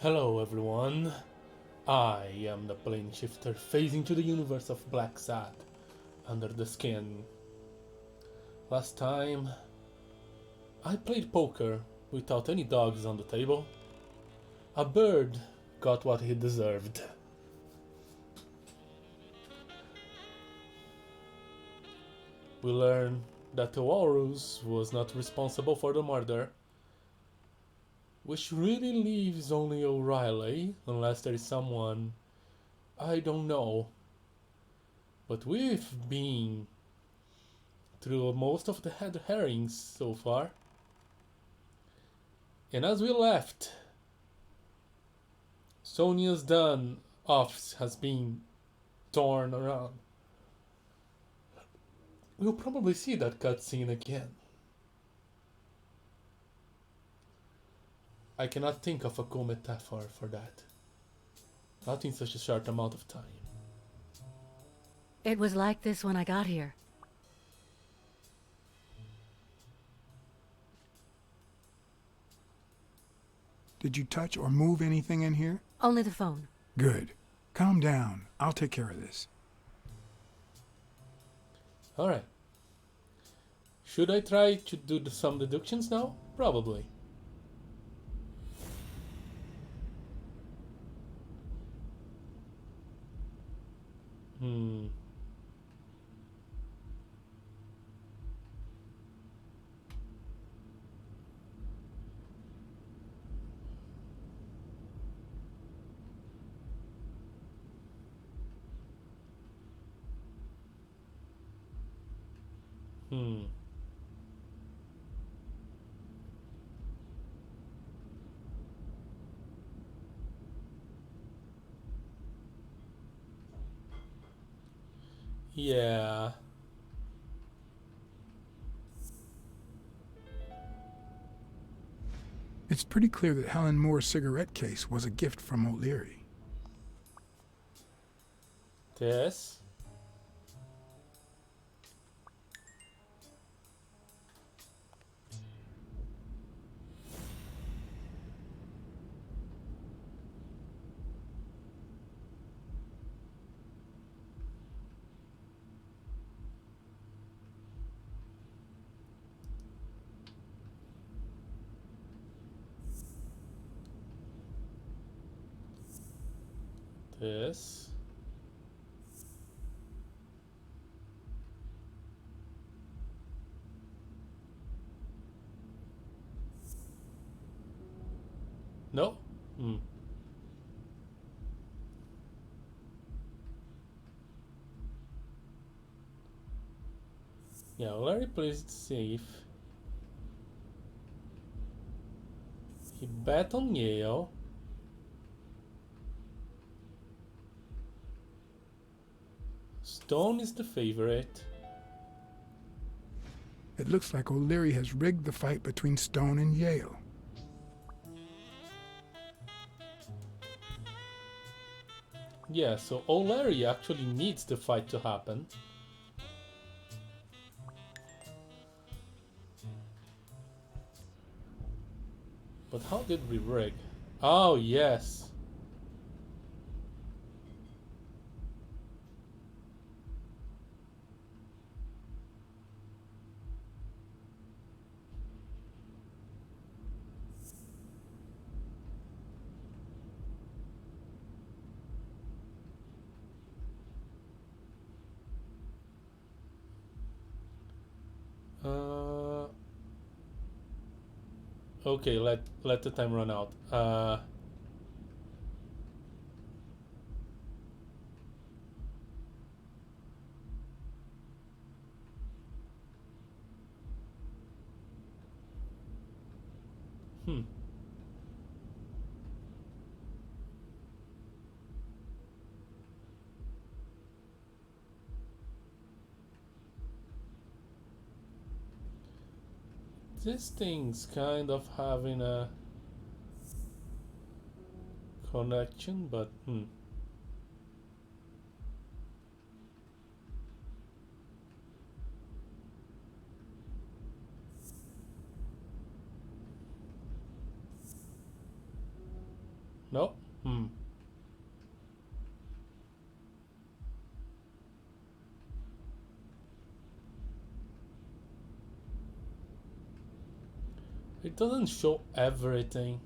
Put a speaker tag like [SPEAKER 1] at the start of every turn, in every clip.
[SPEAKER 1] Hello everyone, I am the plane shifter phasing to the universe of Blacksad, under the skin. Last time, I played poker without any dogs on the table. A bird got what he deserved. We learned that the walrus was not responsible for the murder, which really leaves only O'Reilly, unless there is someone I don't know. But we've been through most of the head herrings so far. And as we left, Sonia Dunn office has been torn around. We'll probably see that cutscene again. I cannot think of a cool metaphor for that. Not in such a short amount of time.
[SPEAKER 2] It was like this when I got here.
[SPEAKER 3] Did you touch or move anything in here?
[SPEAKER 2] Only the phone.
[SPEAKER 3] Good. Calm down. I'll take care of this.
[SPEAKER 1] Alright. Should I try to do some deductions now? Probably. Hmm. Hmm. Yeah.
[SPEAKER 3] It's pretty clear that Helen Moore's cigarette case was a gift from O'Leary.
[SPEAKER 1] This. This. No? Hmm. Yeah, Larry plays it safe. He bet on Yale. Stone is the favorite.
[SPEAKER 3] It looks like O'Leary has rigged the fight between Stone and Yale.
[SPEAKER 1] Yeah, so O'Leary actually needs the fight to happen. But how did we rig? Oh, yes. Uh, okay, let the time run out. Hmm. This thing's kind of having a connection, but No? It doesn't show everything.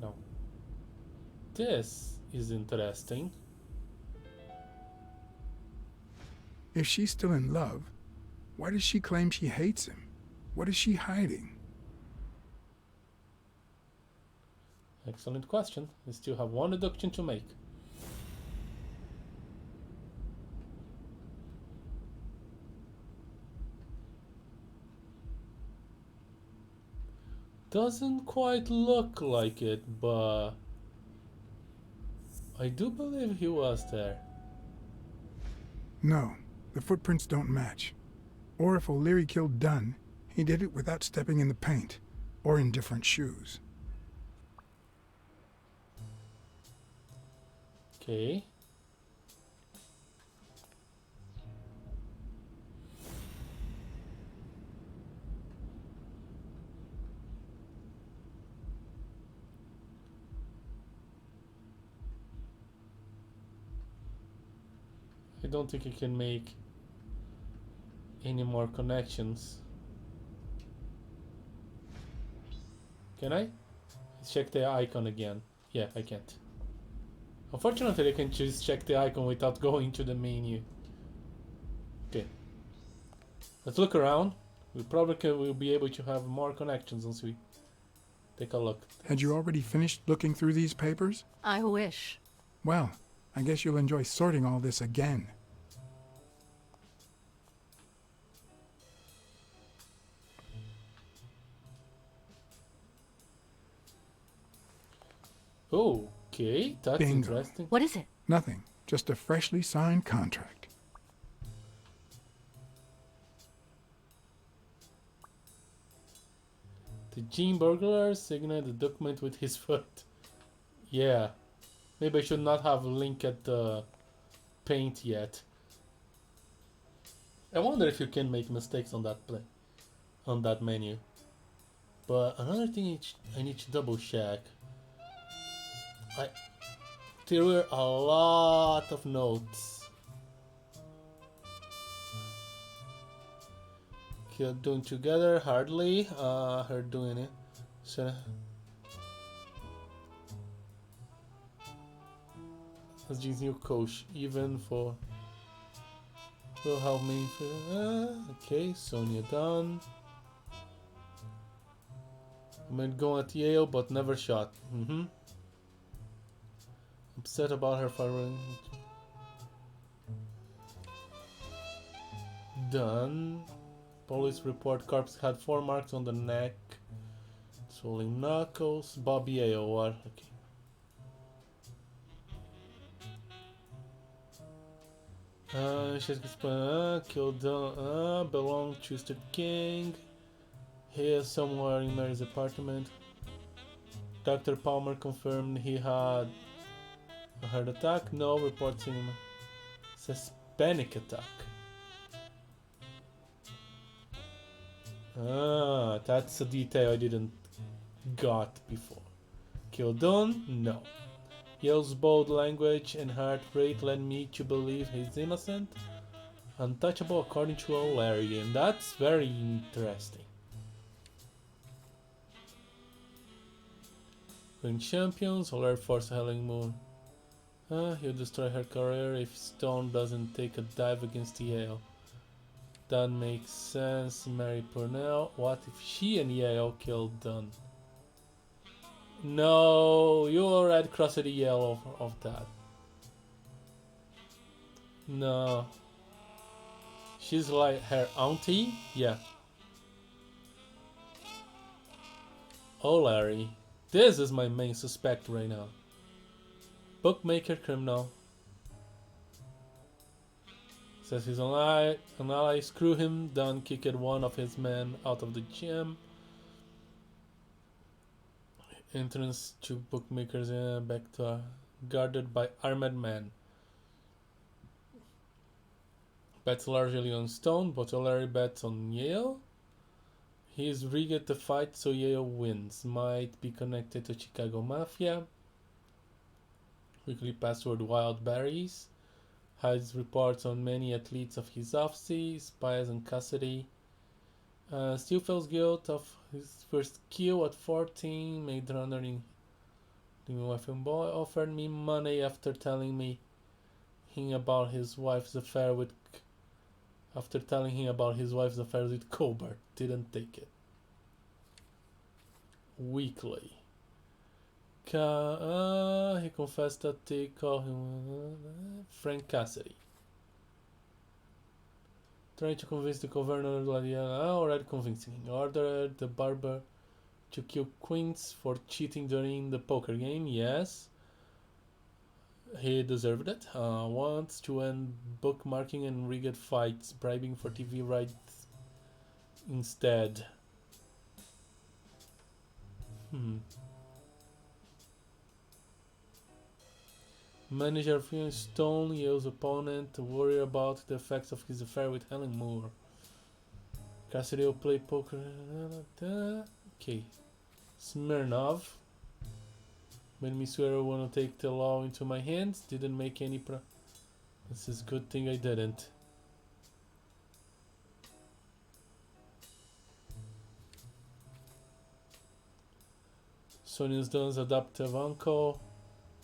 [SPEAKER 1] No. This is interesting.
[SPEAKER 3] If she's still in love, why does she claim she hates him? What is she hiding?
[SPEAKER 1] Excellent question. We still have one deduction to make. Doesn't quite look like it, but I do believe he was there.
[SPEAKER 3] No, the footprints don't match. Or if O'Leary killed Dunn, he did it without stepping in the paint, or in different shoes.
[SPEAKER 1] Okay. I don't think I can make any more connections. Can I? Let's check the icon again. Yeah, I can't. Unfortunately, I can just check the icon without going to the menu. Okay. Let's look around. We probably will be able to have more connections once we take a look.
[SPEAKER 3] Had you already finished looking through these papers?
[SPEAKER 2] I wish.
[SPEAKER 3] Well, I guess you'll enjoy sorting all this again.
[SPEAKER 1] Okay, that's
[SPEAKER 3] Bingo.
[SPEAKER 1] interesting.
[SPEAKER 2] What is it?
[SPEAKER 3] Nothing, just a freshly signed contract.
[SPEAKER 1] The Gene burglar signed the document with his foot. Yeah. Maybe I should not have linked the paint yet. I wonder if you can make mistakes on that on that menu. But another thing I need to double check. There were a lot of notes. Killed doing together, hardly. Her doing it. So as Gene's new coach, even for will help me. Okay, Sonia Dunn. I might go at Yale, but never shot. Upset about her firing. Done. Police report corpse had 4 marks on the neck. Swollen knuckles. Bobby Yale. What? Okay. She's killed. Belonged to the king. Here somewhere in Mary's apartment. Dr. Palmer confirmed he had a heart attack. No reports in says panic attack. That's a detail I didn't got before. Kildon? No. Yale's bold language and heart rate led me to believe he's innocent. Untouchable according to O'Leary, and that's very interesting. When champions, O'Leary forced Helen Moon. He'll destroy her career if Stone doesn't take a dive against Yale. That makes sense. Mary Purnell. What if she and Yale killed Dunn? No, you already crossed the Yale of that. No. She's like her auntie? Yeah. O'Leary. This is my main suspect right now. Bookmaker criminal. Says he's an ally. Screw him. Dunn kicked one of his men out of the gym. Entrance to bookmakers back to guarded by armed men. Bets largely on Stone, but O'Leary bets on Yale. He's rigged the fight so Yale wins. Might be connected to Chicago Mafia. Weekly password Wild Berries. Hides reports on many athletes of his office. Spies on Cassidy. Still feels guilt of his first kill at 14. Made runner in wife and boy. Offered me money after telling me him about his wife's affair with Colbert. Didn't take it. Weekly. He confessed that they call him Frank Cassidy. Trying to convince the governor, already convincing him. Ordered the barber to kill Queens for cheating during the poker game. Yes, he deserved it. Wants to end bookmarking and rigged fights, bribing for TV rights instead. Manager of Stone, Yale's opponent, to worry about the effects of his affair with Helen Moore. Cassidy will play poker. Okay. Smirnov. Made me swear I want to take the law into my hands. Didn't make any This is a good thing I didn't. Sonia Dunn's adoptive uncle.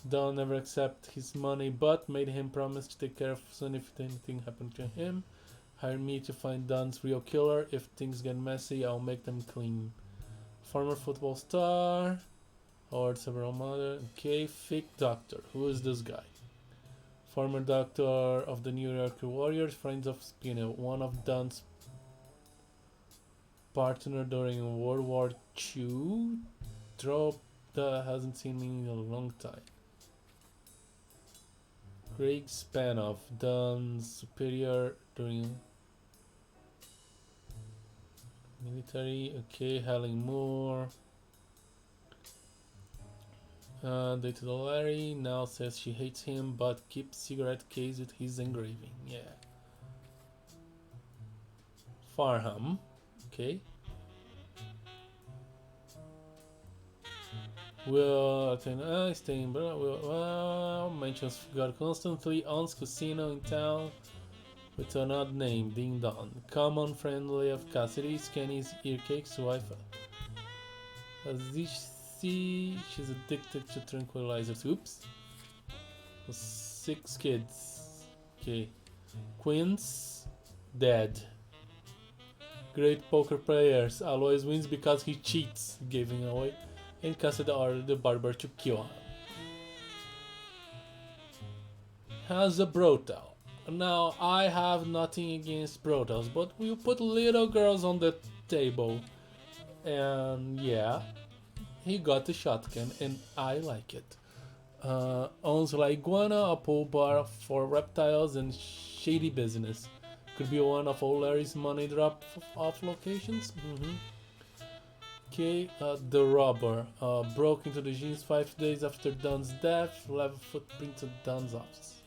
[SPEAKER 1] Dunn never accepted his money, but made him promise to take care of Son if anything happened to him. Hire me to find Dunn's real killer. If things get messy, I'll make them clean. Former football star. Or several mother. Okay, fake doctor. Who is this guy? Former doctor of the New York Warriors, friends of Spino. One of Dunn's partner during World War II. Trope that hasn't seen me in a long time. Craig Spanoff, Dunn's superior during military. Okay, Helen Moore. Dated Larry. Now says she hates him, but keeps cigarette case with his engraving. Yeah. Farham. Okay. Will staying, mentions God constantly owns casino in town with an odd name, Ding Dong. Common friendly of Cassidy's, Kenny's earcake's wife. She's addicted to tranquilizers. Oops. 6 kids. Okay. Quince, dead. Great poker players. Alois wins because he cheats, giving away. And Cassidy ordered the barber to kill him. Has a brothel. Now, I have nothing against brothels, but we'll put little girls on the table. And yeah, he got the shotgun, and I like it. Owns La Iguana, a pool bar for reptiles, and shady business. Could be one of O'Leary's money drop off locations. Okay, the robber broke into the jeans 5 days after Dunn's death. Left footprints at Dunn's office.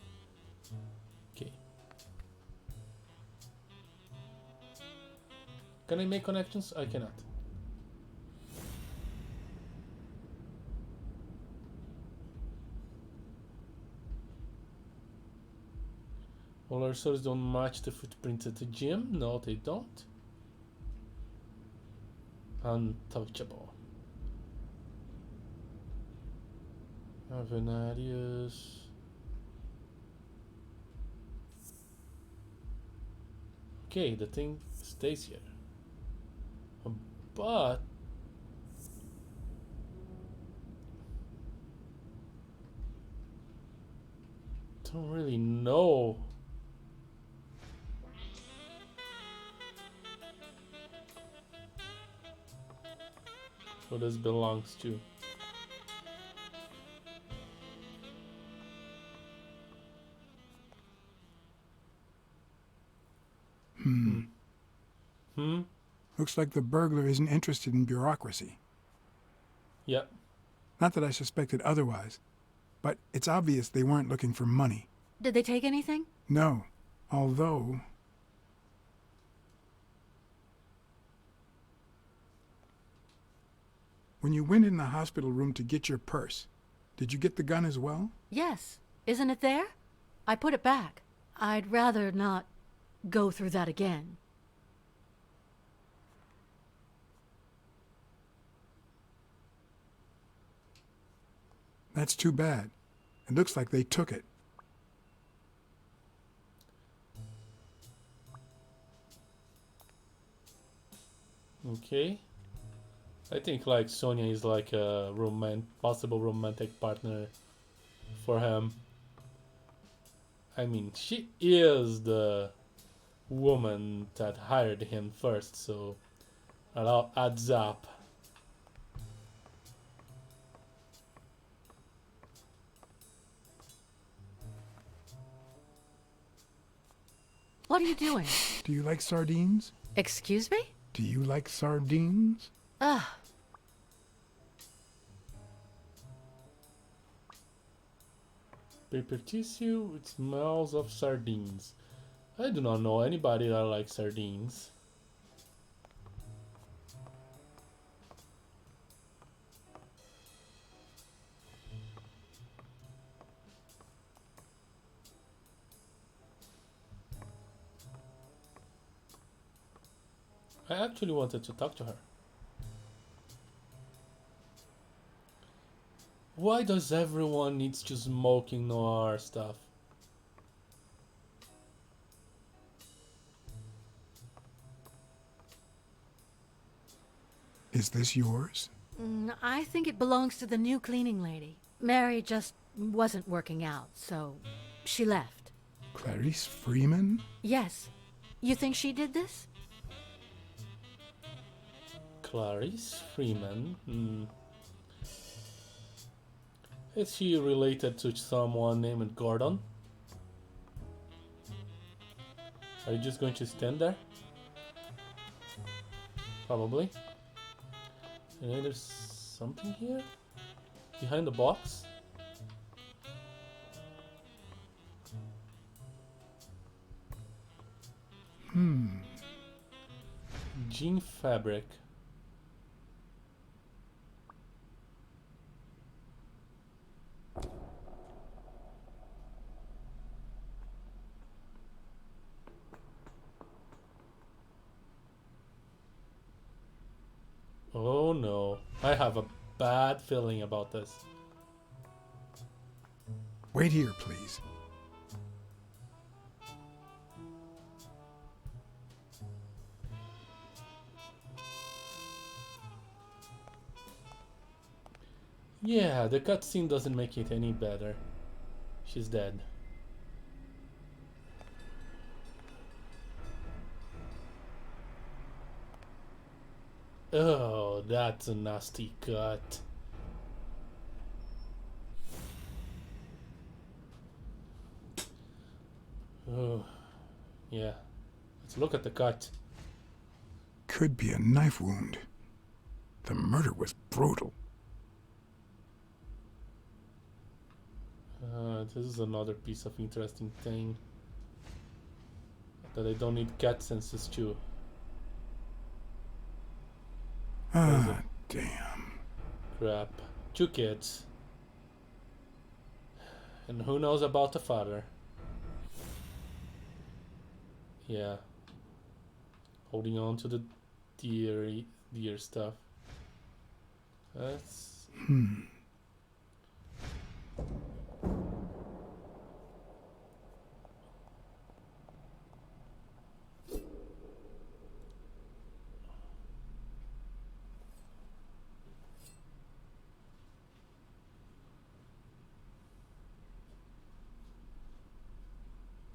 [SPEAKER 1] Okay. Can I make connections? I cannot. All our stories don't match the footprints at the gym. No, they don't. Untouchable. Avenarius. Okay, the thing stays here. But don't really know. Who this belongs to.
[SPEAKER 3] Looks like the burglar isn't interested in bureaucracy.
[SPEAKER 1] Yep.
[SPEAKER 3] Not that I suspected otherwise, but it's obvious they weren't looking for money.
[SPEAKER 2] Did they take anything?
[SPEAKER 3] No, although When you went in the hospital room to get your purse, did you get the gun as well?
[SPEAKER 2] Yes. Isn't it there? I put it back. I'd rather not go through that again.
[SPEAKER 3] That's too bad. It looks like they took it.
[SPEAKER 1] Okay. I think like Sonia is like a possible romantic partner for him. I mean, she is the woman that hired him first, so it all adds up.
[SPEAKER 2] What are you doing?
[SPEAKER 3] Do you like sardines?
[SPEAKER 2] Excuse me?
[SPEAKER 3] Do you like sardines?
[SPEAKER 2] Ugh.
[SPEAKER 1] Paper tissue, it smells of sardines. I do not know anybody that likes sardines. I actually wanted to talk to her. Why does everyone needs to smoking noir stuff?
[SPEAKER 3] Is this yours?
[SPEAKER 2] I think it belongs to the new cleaning lady. Mary just wasn't working out, so she left.
[SPEAKER 3] Clarice Freeman?
[SPEAKER 2] Yes. You think she did this?
[SPEAKER 1] Clarice Freeman? Is she related to someone named Gordon? Are you just going to stand there? Probably. And then there's something here? Behind the box? Jean fabric. Oh no, I have a bad feeling about this.
[SPEAKER 3] Wait here, please.
[SPEAKER 1] Yeah, the cutscene doesn't make it any better. She's dead. Oh, that's a nasty cut. Oh, yeah. Let's look at the cut.
[SPEAKER 3] Could be a knife wound. The murder was brutal.
[SPEAKER 1] This is another piece of interesting thing. That I don't need cat senses to.
[SPEAKER 3] Ah, damn.
[SPEAKER 1] Crap. 2 kids. And who knows about the father? Yeah. Holding on to the dear stuff. That's...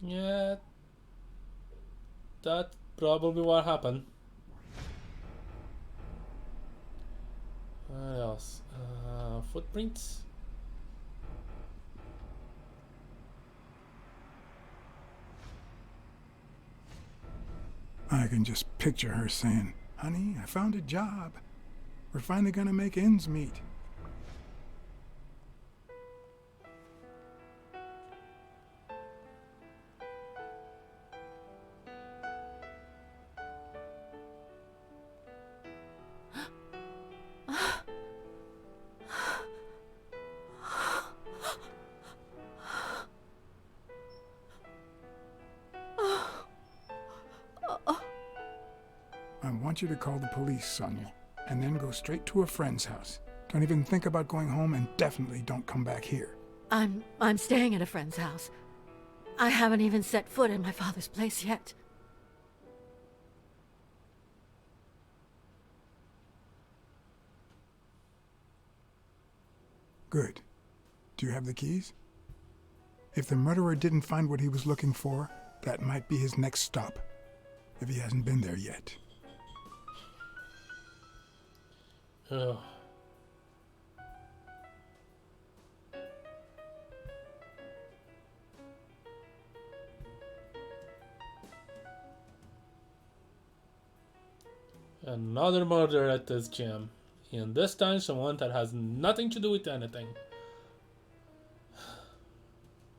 [SPEAKER 1] Yeah, that's probably what happened. What else? Footprints?
[SPEAKER 3] I can just picture her saying, "Honey, I found a job. We're finally gonna make ends meet." want you to call the police, Sonia, and then go straight to a friend's house. Don't even think about going home, and definitely don't come back here.
[SPEAKER 2] I'm staying at a friend's house. I haven't even set foot in my father's place yet.
[SPEAKER 3] Good. Do you have the keys? If the murderer didn't find what he was looking for, that might be his next stop, if he hasn't been there yet.
[SPEAKER 1] Ugh. Another murder at this gym. And this time someone that has nothing to do with anything.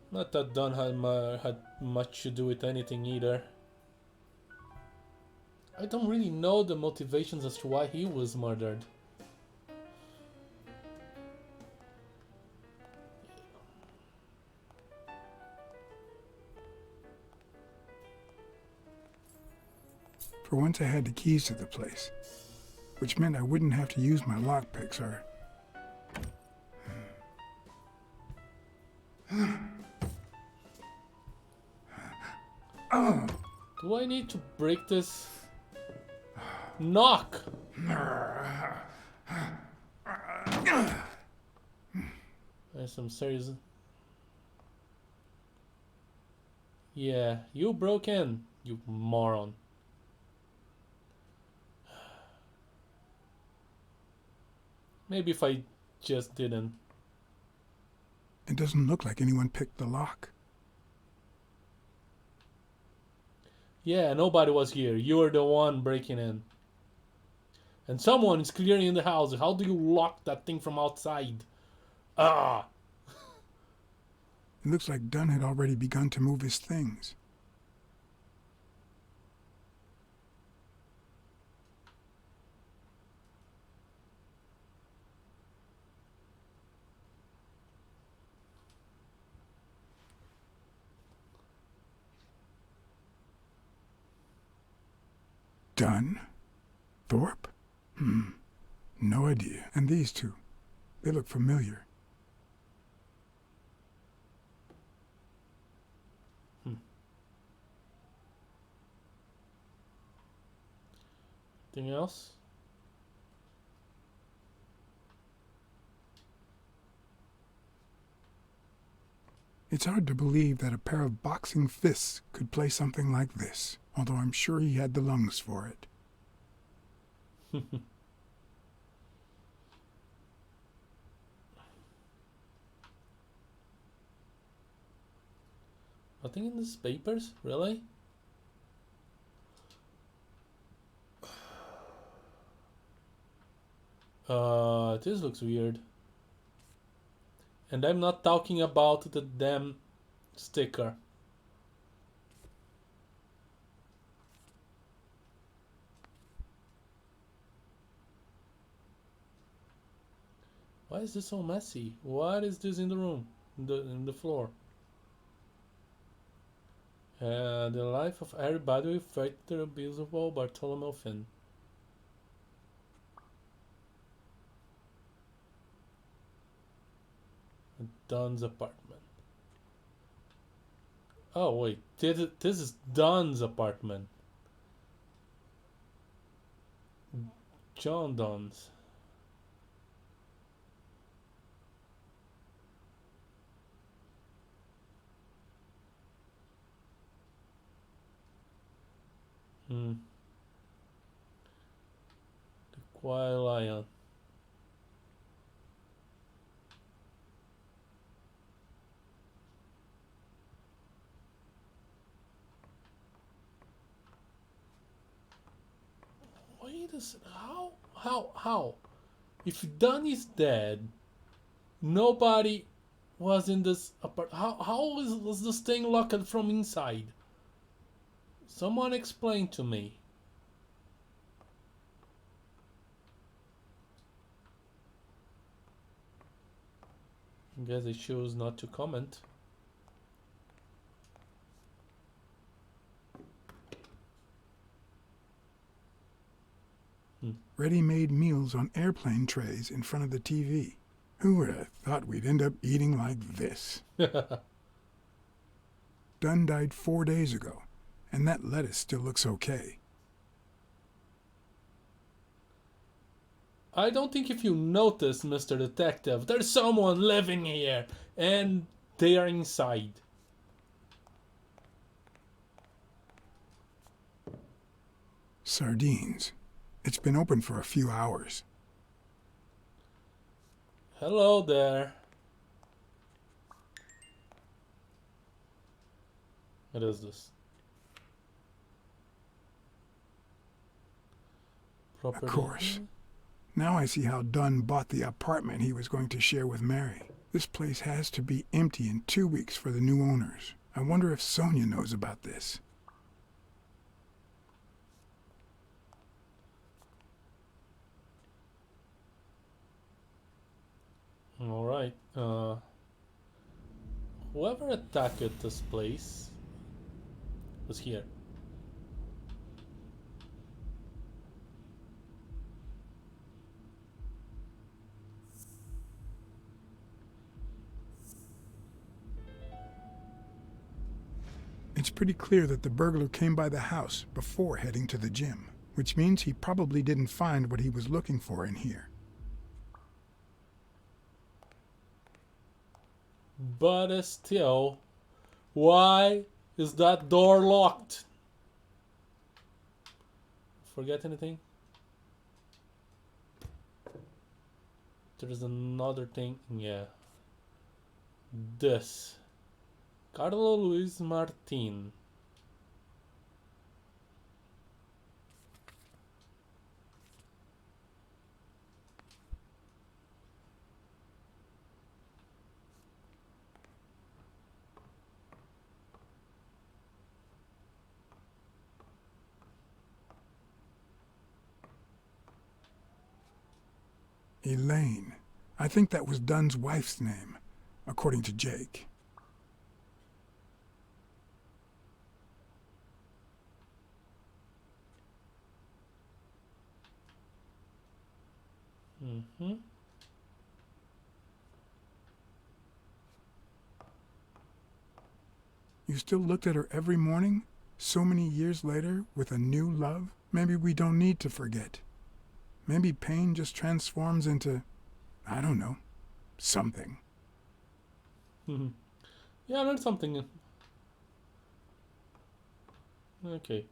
[SPEAKER 1] Not that Dunn had much to do with anything either. I don't really know the motivations as to why he was murdered.
[SPEAKER 3] For once I had the keys to the place, which meant I wouldn't have to use my lockpicks or...
[SPEAKER 1] Do I need to break this? Knock! There's some serious... Yeah, you broke in, you moron. Maybe if I just didn't.
[SPEAKER 3] It doesn't look like anyone picked the lock.
[SPEAKER 1] Yeah, nobody was here. You're the one breaking in. And someone is clearly in the house. How do you lock that thing from outside? Ah!
[SPEAKER 3] It looks like Dunn had already begun to move his things. Dunn? Thorpe? No idea. And these two, they look familiar.
[SPEAKER 1] Anything else?
[SPEAKER 3] It's hard to believe that a pair of boxing fists could play something like this, although I'm sure he had the lungs for it.
[SPEAKER 1] Nothing in these papers? Really? This looks weird. And I'm not talking about the damn sticker. Why is this so messy? What is this in the room? In the floor? The life of everybody with fight the abusable Bartholomew Finn. Dunn's apartment. Oh wait, this is Dunn's apartment. John Dunn's. The Quiet Lion. Wait a second. How? If Dunn is dead, nobody was in this apartment. How was this thing locked from inside? Someone explain to me. I guess I choose not to comment.
[SPEAKER 3] ready-made meals on airplane trays in front of the TV. Who would have thought we'd end up eating like this? Dunn died 4 days ago, and that lettuce still looks okay.
[SPEAKER 1] I don't think if you notice, Mr. Detective, there's someone living here, and they are inside.
[SPEAKER 3] Sardines. It's been open for a few hours.
[SPEAKER 1] Hello there. What is this? Property.
[SPEAKER 3] Of course. Now I see how Dunn bought the apartment he was going to share with Mary. This place has to be empty in 2 weeks for the new owners. I wonder if Sonia knows about this.
[SPEAKER 1] Alright. Whoever attacked this place was here.
[SPEAKER 3] It's pretty clear that the burglar came by the house before heading to the gym, which means he probably didn't find what he was looking for in here.
[SPEAKER 1] But still, why is that door locked? Forget anything? There's another thing. Yeah. This. Carlo Luis Martin.
[SPEAKER 3] Elaine. I think that was Dunn's wife's name, according to Jake.
[SPEAKER 1] Mm-hmm.
[SPEAKER 3] You still looked at her every morning, so many years later, with a new love? Maybe we don't need to forget. Maybe pain just transforms into, I don't know, something.
[SPEAKER 1] Mm-hmm. Yeah, I learned something. Okay.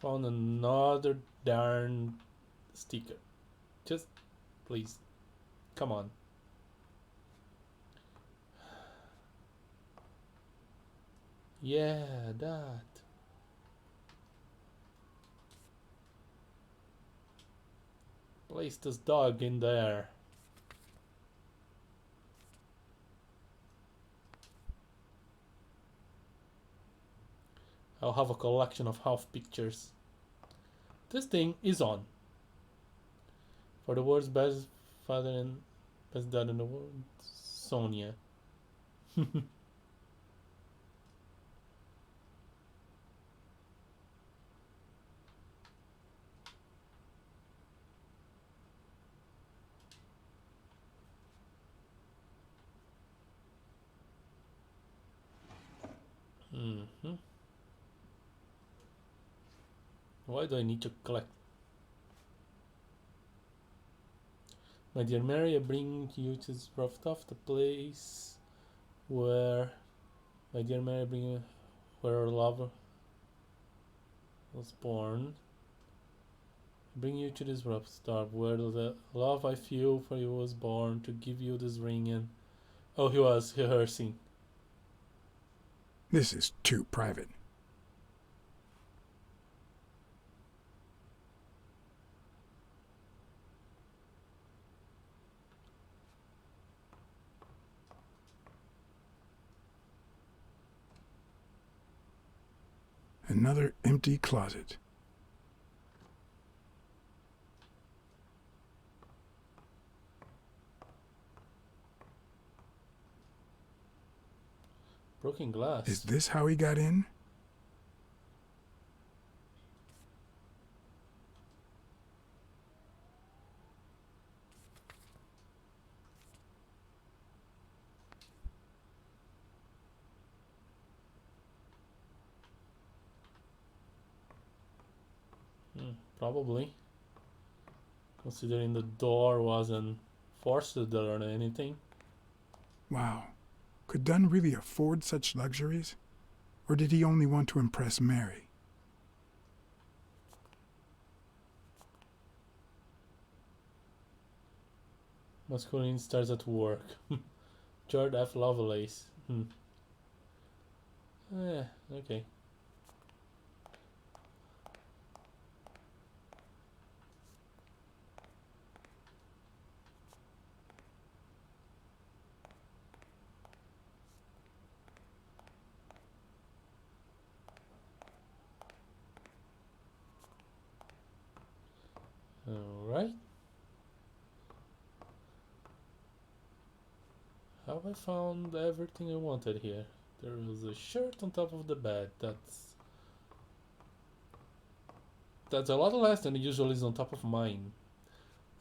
[SPEAKER 1] Found another darn sticker. Just, please. Come on. Yeah, that. Place this dog in there. I'll have a collection of half pictures. This thing is on. For the world's best father and best dad in the world, Sonia. Mm-hmm. Why do I need to collect? My dear Mary, I bring you to this roughed off the place where my dear Mary bring you where our lover was born. I bring you to this rough start where the love I feel for you was born to give you this ring and oh he was rehearsing.
[SPEAKER 3] This is too private. Another empty closet.
[SPEAKER 1] Broken glass.
[SPEAKER 3] Is this how he got in?
[SPEAKER 1] Probably. Considering the door wasn't forced or anything.
[SPEAKER 3] Wow. Could Dunn really afford such luxuries? Or did he only want to impress Mary?
[SPEAKER 1] Masculine stars at work. George F. Lovelace. Okay. Alright. Have I found everything I wanted here? There was a shirt on top of the bed. That's a lot less than it usually is on top of mine.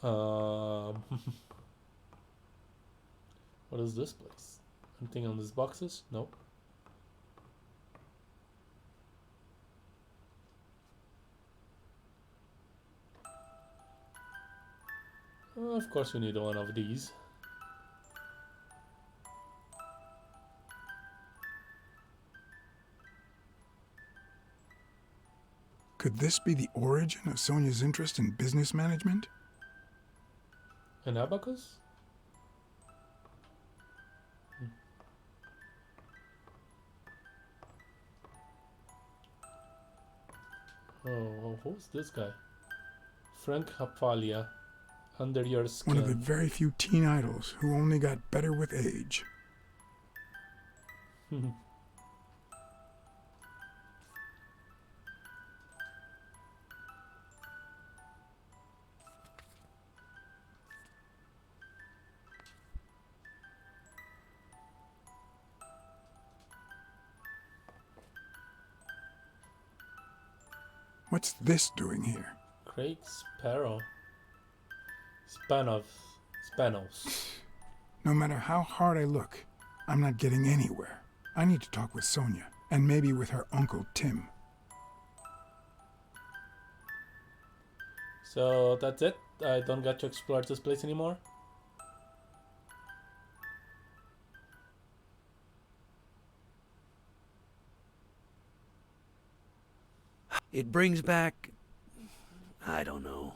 [SPEAKER 1] What is this place? Anything on these boxes? Nope. Of course we need one of these.
[SPEAKER 3] Could this be the origin of Sonia's interest in business management?
[SPEAKER 1] An abacus? Oh, who's this guy? Frank Hapalia. Under your skin.
[SPEAKER 3] One of the very few teen idols who only got better with age. What's this doing here?
[SPEAKER 1] Craig Sparrow. Spanos.
[SPEAKER 3] No matter how hard I look, I'm not getting anywhere. I need to talk with Sonia, and maybe with her uncle Tim.
[SPEAKER 1] So that's it? I don't get to explore this place anymore?
[SPEAKER 4] It brings back... I don't know.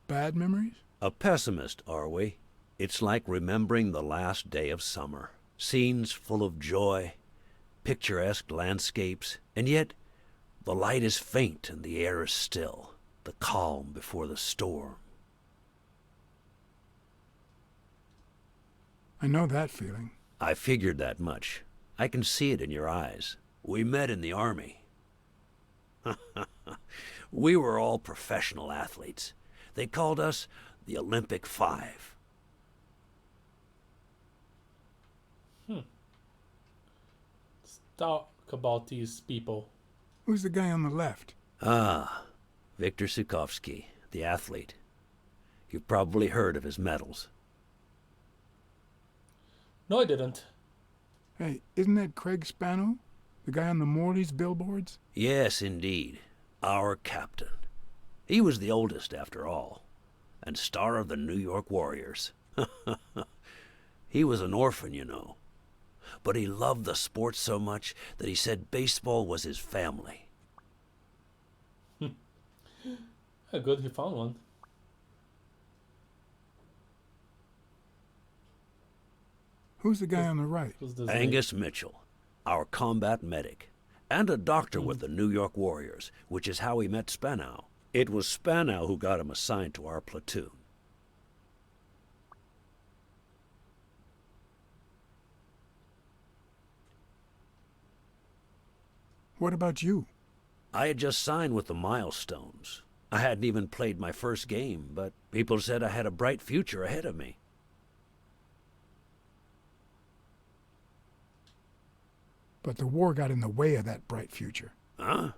[SPEAKER 3] Bad memories?
[SPEAKER 4] A pessimist, are we? It's like remembering the last day of summer. Scenes full of joy, picturesque landscapes, and yet the light is faint and the air is still, the calm before the storm.
[SPEAKER 3] I know that feeling.
[SPEAKER 4] I figured that much. I can see it in your eyes. We met in the Army. We were all professional athletes. They called us the Olympic Five.
[SPEAKER 1] Let's talk about these people.
[SPEAKER 3] Who's the guy on the left?
[SPEAKER 4] Ah, Viktor Sukovsky, the athlete. You've probably heard of his medals.
[SPEAKER 1] No, I didn't.
[SPEAKER 3] Hey, isn't that Craig Spano? The guy on the Morley's billboards?
[SPEAKER 4] Yes, indeed. Our captain. He was the oldest, after all, and star of the New York Warriors. He was an orphan, you know. But he loved the sport so much that he said baseball was his family.
[SPEAKER 1] Good, he found one.
[SPEAKER 3] Who's the guy on the right?
[SPEAKER 1] Who's this
[SPEAKER 4] Angus Mitchell, our combat medic, and a doctor with the New York Warriors, which is how he met Spanow. It was Spanow who got him assigned to our platoon.
[SPEAKER 3] What about you?
[SPEAKER 4] I had just signed with the Milestones. I hadn't even played my first game, but people said I had a bright future ahead of me.
[SPEAKER 3] But the war got in the way of that bright future.
[SPEAKER 4] Huh?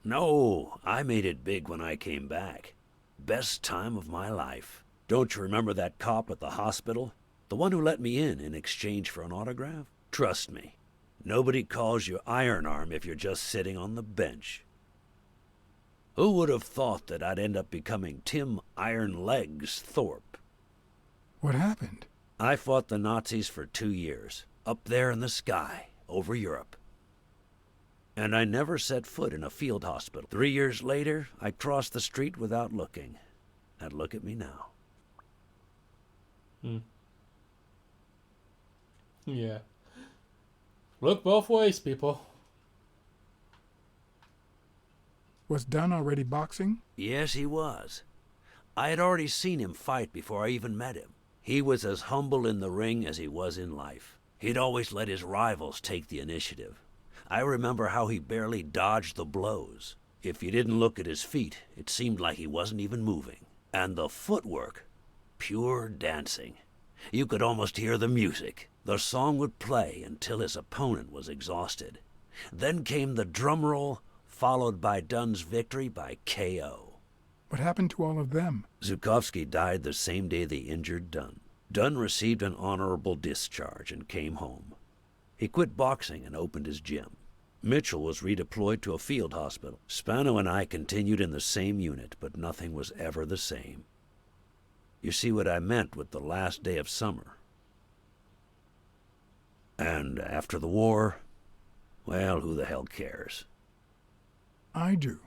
[SPEAKER 4] No, I made it big when I came back. Best time of my life. Don't you remember that cop at the hospital? The one who let me in exchange for an autograph? Trust me, nobody calls you Iron Arm if you're just sitting on the bench. Who would have thought that I'd end up becoming Tim Iron Legs Thorpe?
[SPEAKER 3] What happened?
[SPEAKER 4] I fought the Nazis for 2 years, up there in the sky, over Europe. And I never set foot in a field hospital. 3 years later, I crossed the street without looking. And look at me now.
[SPEAKER 1] Yeah. Look both ways, people.
[SPEAKER 3] Was Dunn already boxing?
[SPEAKER 4] Yes, he was. I had already seen him fight before I even met him. He was as humble in the ring as he was in life. He'd always let his rivals take the initiative. I remember how he barely dodged the blows. If you didn't look at his feet, it seemed like he wasn't even moving. And the footwork, pure dancing. You could almost hear the music. The song would play until his opponent was exhausted. Then came the drum roll, followed by Dunn's victory by KO.
[SPEAKER 3] What happened to all of them?
[SPEAKER 4] Zhukovsky died the same day they injured Dunn. Dunn received an honorable discharge and came home. He quit boxing and opened his gym. Mitchell was redeployed to a field hospital. Spano and I continued in the same unit, but nothing was ever the same. You see what I meant with the last day of summer. And after the war, well, who the hell cares?
[SPEAKER 3] I do.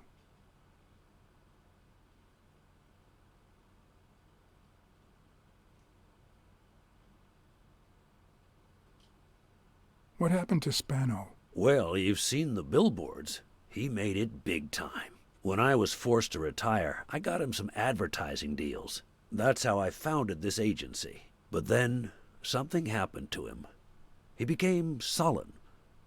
[SPEAKER 3] What happened to Spano?
[SPEAKER 4] Well, you've seen the billboards. He made it big time. When I was forced to retire, I got him some advertising deals. That's how I founded this agency. But then, something happened to him. He became sullen.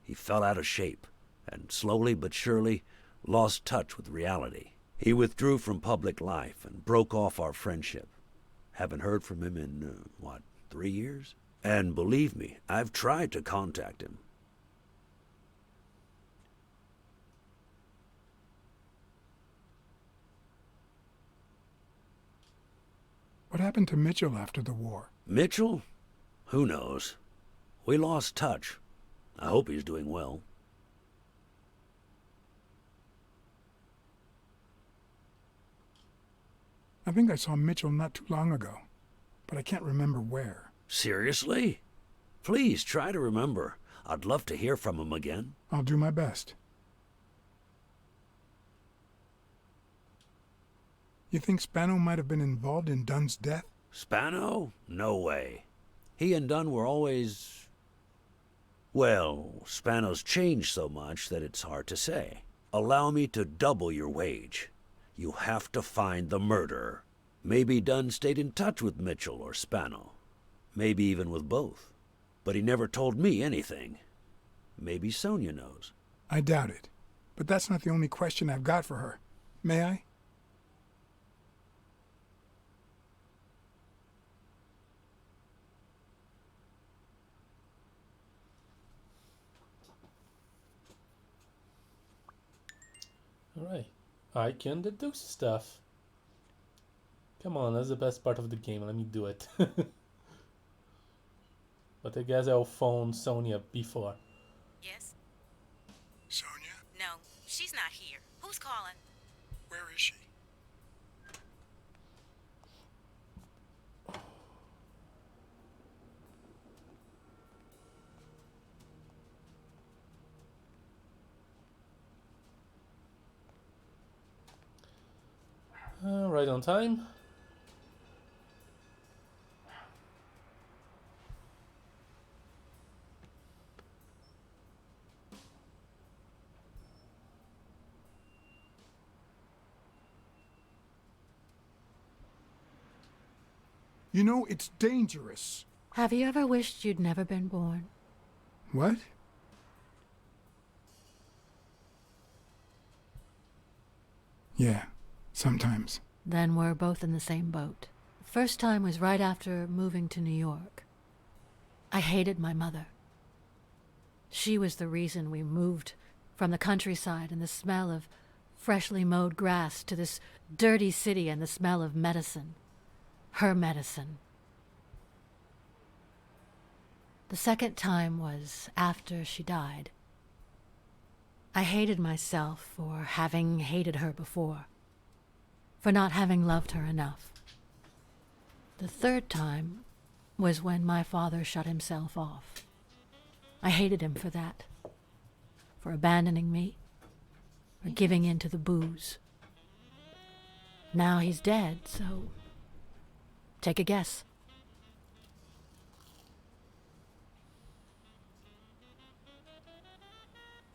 [SPEAKER 4] He fell out of shape, and slowly but surely lost touch with reality. He withdrew from public life and broke off our friendship. Haven't heard from him in, 3 years? And believe me, I've tried to contact him.
[SPEAKER 3] What happened to Mitchell after the war?
[SPEAKER 4] Mitchell? Who knows? We lost touch. I hope he's doing well.
[SPEAKER 3] I think I saw Mitchell not too long ago, but I can't remember where.
[SPEAKER 4] Seriously? Please try to remember. I'd love to hear from him again.
[SPEAKER 3] I'll do my best. You think Spano might have been involved in Dunn's death?
[SPEAKER 4] Spano? No way. He and Dunn were always... Well, Spano's changed so much that it's hard to say. Allow me to double your wage. You have to find the murderer. Maybe Dunn stayed in touch with Mitchell or Spano. Maybe even with both. But he never told me anything. Maybe Sonia knows.
[SPEAKER 3] I doubt it. But that's not the only question I've got for her. May I?
[SPEAKER 1] Alright. I can deduce stuff. Come on, that's the best part of the game. Let me do it. But I guess I'll phone Sonia before.
[SPEAKER 5] Yes?
[SPEAKER 3] Sonia?
[SPEAKER 5] No, she's not here. Who's calling?
[SPEAKER 3] Where is she?
[SPEAKER 1] Right on time.
[SPEAKER 3] You know, it's dangerous.
[SPEAKER 2] Have you ever wished you'd never been born?
[SPEAKER 3] What? Yeah, sometimes.
[SPEAKER 2] Then we're both in the same boat. First time was right after moving to New York. I hated my mother. She was the reason we moved from the countryside and the smell of freshly mowed grass to this dirty city and the smell of medicine. Her medicine. The second time was after she died. I hated myself for having hated her before. for not having loved her enough. The third time was when my father shut himself off. I hated him for that, for abandoning me, for giving in to the booze. Now he's dead, so take a guess.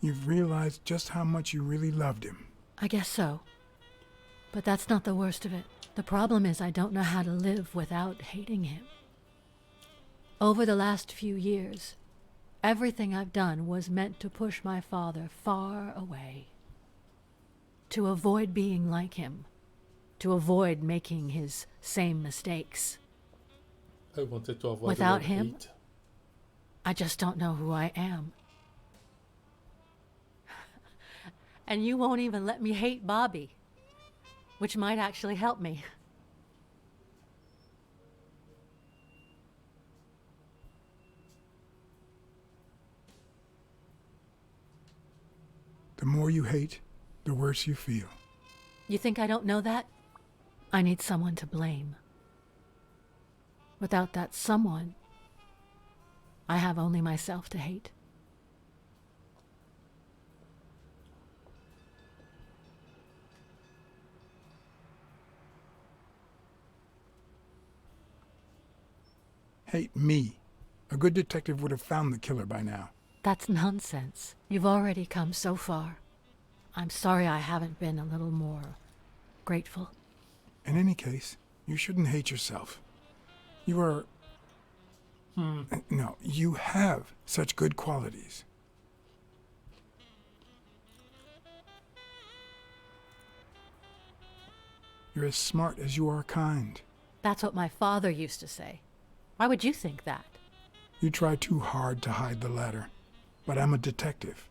[SPEAKER 3] You've realized just how much you really loved him.
[SPEAKER 2] I guess so. But that's not the worst of it. The problem is I don't know how to live without hating him. Over the last few years, everything I've done was meant to push my father far away. To avoid being like him. To avoid making his same mistakes.
[SPEAKER 1] I wanted to avoid
[SPEAKER 2] Without
[SPEAKER 1] the
[SPEAKER 2] him,
[SPEAKER 1] hate.
[SPEAKER 2] I just don't know who I am. And you won't even let me hate Bobby, which might actually help me.
[SPEAKER 3] The more you hate, the worse you feel.
[SPEAKER 2] You think I don't know that? I need someone to blame. Without that someone, I have only myself to hate.
[SPEAKER 3] Hate me. A good detective would have found the killer by now.
[SPEAKER 2] That's nonsense. You've already come so far. I'm sorry I haven't been a little more grateful.
[SPEAKER 3] In any case, you shouldn't hate yourself. You are... No, you have such good qualities. You're as smart as you are kind.
[SPEAKER 2] That's what my father used to say. Why would you think that?
[SPEAKER 3] You try too hard to hide the latter. But I'm a detective.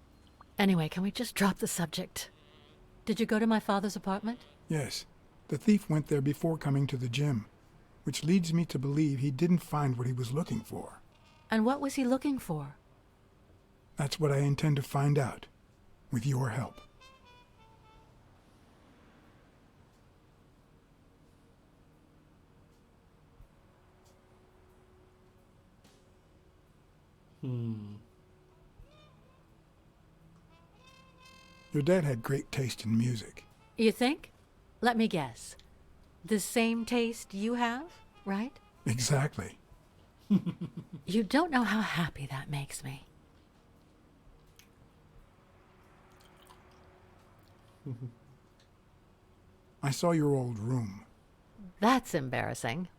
[SPEAKER 2] Anyway, can we just drop the subject? Did you go to my father's apartment?
[SPEAKER 3] Yes, the thief went there before coming to the gym, which leads me to believe he didn't find what he was looking for.
[SPEAKER 2] And what was he looking for?
[SPEAKER 3] That's what I intend to find out, with your help. Your dad had great taste in music.
[SPEAKER 2] You think? Let me guess. The same taste you have, right?
[SPEAKER 3] Exactly.
[SPEAKER 2] You don't know how happy that makes me.
[SPEAKER 3] I saw your old room.
[SPEAKER 2] That's embarrassing.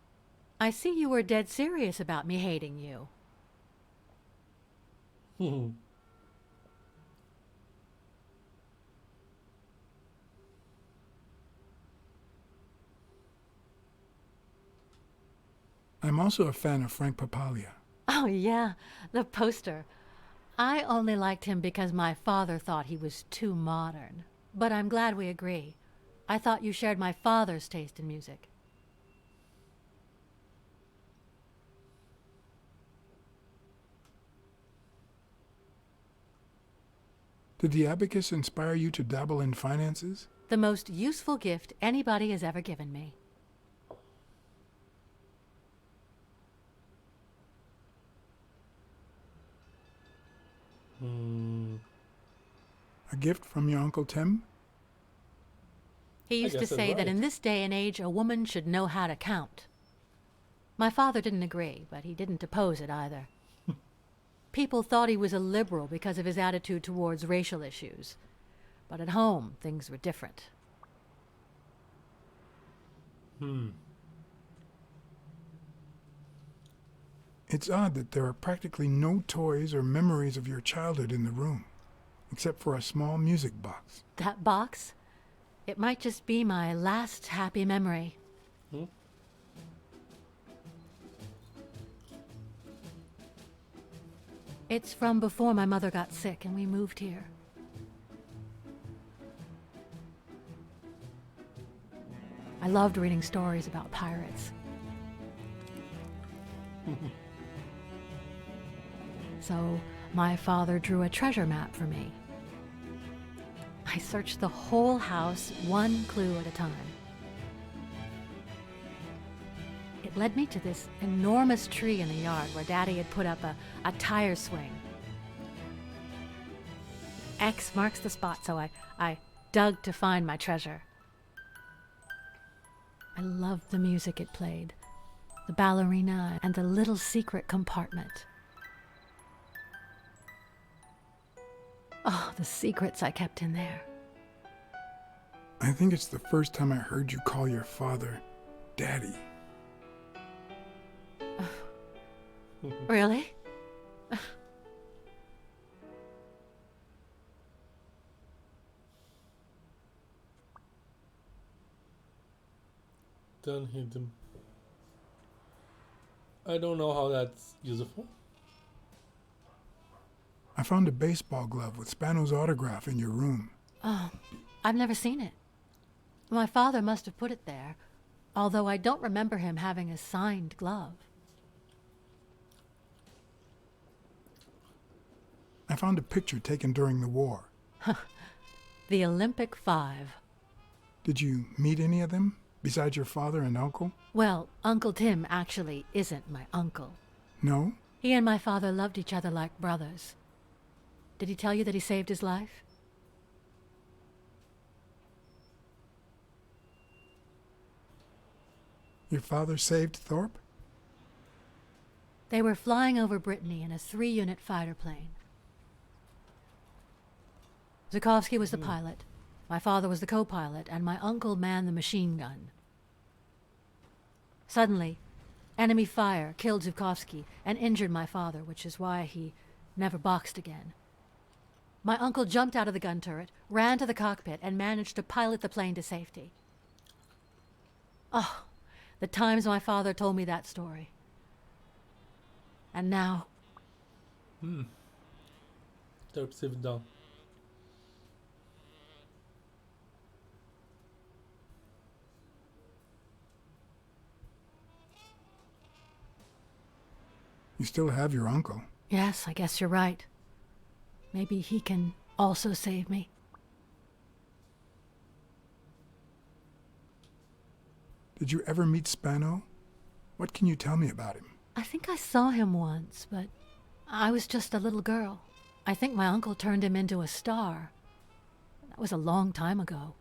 [SPEAKER 2] I see you were dead serious about me hating you.
[SPEAKER 3] I'm also a fan of Frank Papalia.
[SPEAKER 2] Oh, yeah, the poster. I only liked him because my father thought he was too modern. But I'm glad we agree. I thought you shared my father's taste in music.
[SPEAKER 3] Did the abacus inspire you to dabble in finances?
[SPEAKER 2] The most useful gift anybody has ever given me.
[SPEAKER 3] A gift from your Uncle Tim?
[SPEAKER 2] He used to
[SPEAKER 1] guess that's
[SPEAKER 2] say that
[SPEAKER 1] right.
[SPEAKER 2] in this day and age, a woman should know how to count. My father didn't agree, but he didn't oppose it either. People thought he was a liberal because of his attitude towards racial issues. But at home, things were different.
[SPEAKER 3] It's odd that there are practically no toys or memories of your childhood in the room, except for a small music box.
[SPEAKER 2] That box? It might just be my last happy memory. It's from before my mother got sick and we moved here. I loved reading stories about pirates. So my father drew a treasure map for me. I searched the whole house, one clue at a time. led me to this enormous tree in the yard where Daddy had put up a tire swing. X marks the spot, so I dug to find my treasure. I loved the music it played, the ballerina and the little secret compartment. Oh, the secrets I kept in there.
[SPEAKER 3] I think it's the first time I heard you call your father Daddy.
[SPEAKER 2] Really?
[SPEAKER 1] Dunn hit him. I don't know how that's useful.
[SPEAKER 3] I found a baseball glove with Spano's autograph in your room.
[SPEAKER 2] Oh, I've never seen it. My father must have put it there, although I don't remember him having a signed glove.
[SPEAKER 3] I found a picture taken during the war.
[SPEAKER 2] The Olympic 5.
[SPEAKER 3] Did you meet any of them, besides your father and uncle?
[SPEAKER 2] Well, Uncle Tim actually isn't my uncle.
[SPEAKER 3] No?
[SPEAKER 2] He and my father loved each other like brothers. Did he tell you that he saved his life?
[SPEAKER 3] Your father saved Thorpe?
[SPEAKER 2] They were flying over Brittany in a 3-unit fighter plane. Zukovsky was the pilot, my father was the co-pilot, and my uncle manned the machine gun. Suddenly, enemy fire killed Zukovsky and injured my father, which is why he never boxed again. My uncle jumped out of the gun turret, ran to the cockpit, and managed to pilot the plane to safety. Oh, the times my father told me that story. And now...
[SPEAKER 1] Thorpe saved down.
[SPEAKER 3] You still have your uncle.
[SPEAKER 2] Yes, I guess you're right. Maybe he can also save me.
[SPEAKER 3] Did you ever meet Spano? What can you tell me about him?
[SPEAKER 2] I think I saw him once, but I was just a little girl. I think my uncle turned him into a star. That was a long time ago.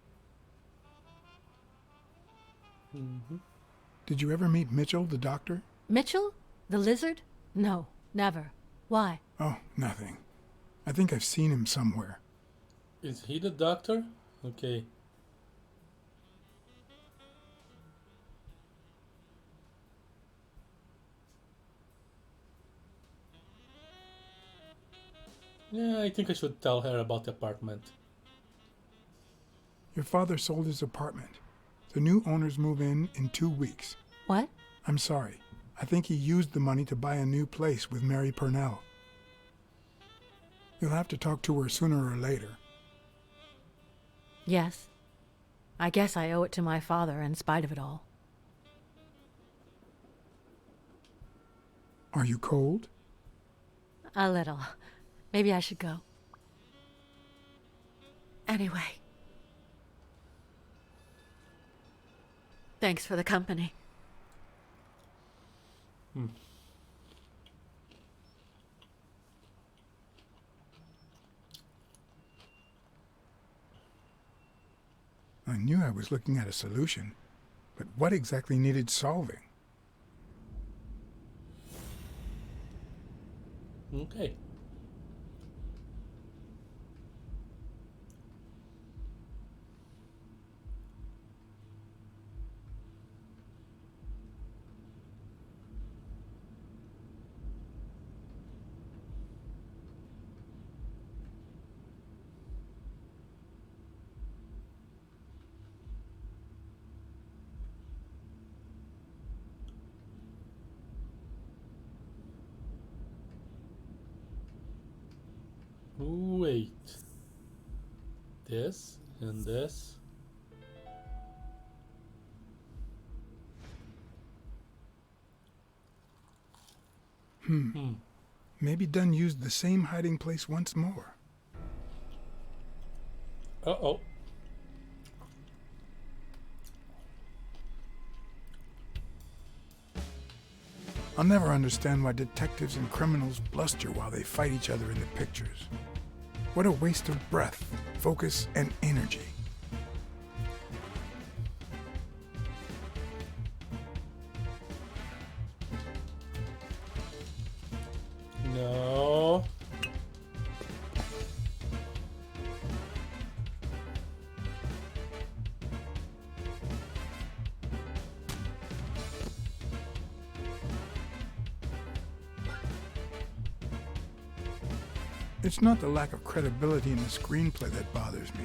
[SPEAKER 3] Did you ever meet Mitchell, the doctor?
[SPEAKER 2] Mitchell? The lizard? No, never. Why?
[SPEAKER 3] Oh, nothing. I think I've seen him somewhere.
[SPEAKER 1] Is he the doctor? Okay. Yeah, I think I should tell her about the apartment.
[SPEAKER 3] Your father sold his apartment. The new owners move in 2 weeks.
[SPEAKER 2] What?
[SPEAKER 3] I'm sorry. I think he used the money to buy a new place with Mary Purnell. You'll have to talk to her sooner or later.
[SPEAKER 2] Yes. I guess I owe it to my father in spite of it all.
[SPEAKER 3] Are you cold?
[SPEAKER 2] A little. Maybe I should go. Anyway. Thanks for the company.
[SPEAKER 3] I knew I was looking at a solution, but what exactly needed solving?
[SPEAKER 1] Okay. Wait. This and this.
[SPEAKER 3] Maybe Dunn used the same hiding place once more.
[SPEAKER 1] Uh-oh.
[SPEAKER 3] I'll never understand why detectives and criminals bluster while they fight each other in the pictures. What a waste of breath, focus, and energy.
[SPEAKER 1] No.
[SPEAKER 3] It's not the lack of credibility in the screenplay that bothers me.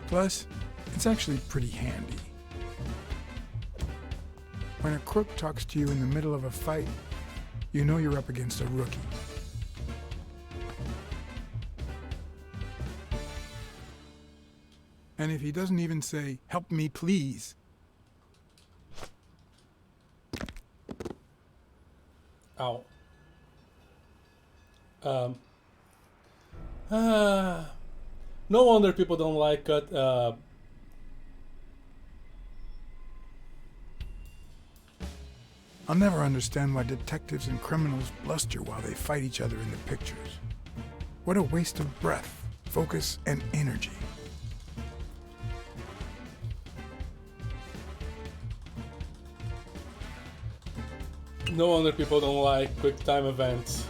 [SPEAKER 3] Plus, it's actually pretty handy. When a crook talks to you in the middle of a fight, you know you're up against a rookie. And if he doesn't even say, "Help me, please,"
[SPEAKER 1] Ow. No wonder people don't like it.
[SPEAKER 3] I'll never understand why detectives and criminals bluster while they fight each other in the pictures. What a waste of breath, focus, and energy.
[SPEAKER 1] No wonder people don't like quick time events.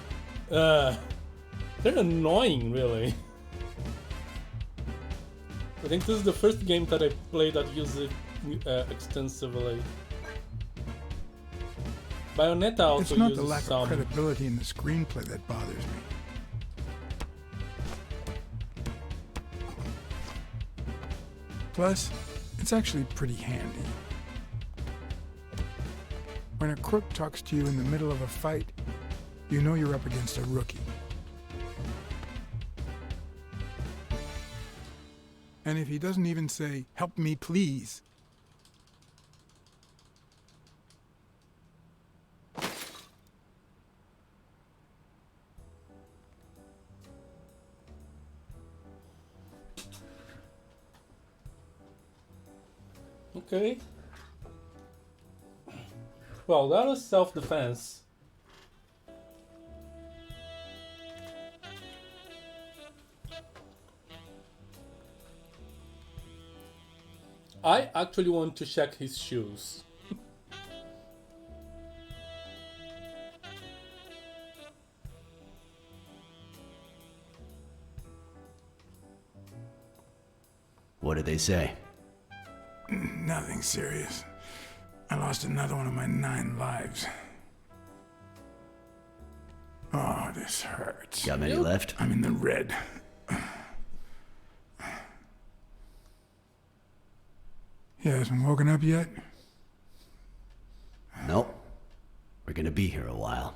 [SPEAKER 1] They're annoying, really. I think this is the first game that I played that used it extensively. Bayonetta also
[SPEAKER 3] It's not the
[SPEAKER 1] uses
[SPEAKER 3] lack
[SPEAKER 1] some.
[SPEAKER 3] of credibility in the screenplay that bothers me. Plus, it's actually pretty handy. When a crook talks to you in the middle of a fight, you know you're up against a rookie. And if he doesn't even say, "Help me, please,"
[SPEAKER 1] Okay. Well, that was self-defense. I actually want to check his shoes.
[SPEAKER 4] What did they say?
[SPEAKER 3] nothing serious. I lost another one of my 9 lives. Oh, this hurts.
[SPEAKER 4] Got many left?
[SPEAKER 3] I'm in the red. You hasn't woken up yet?
[SPEAKER 4] Nope. We're gonna be here a while.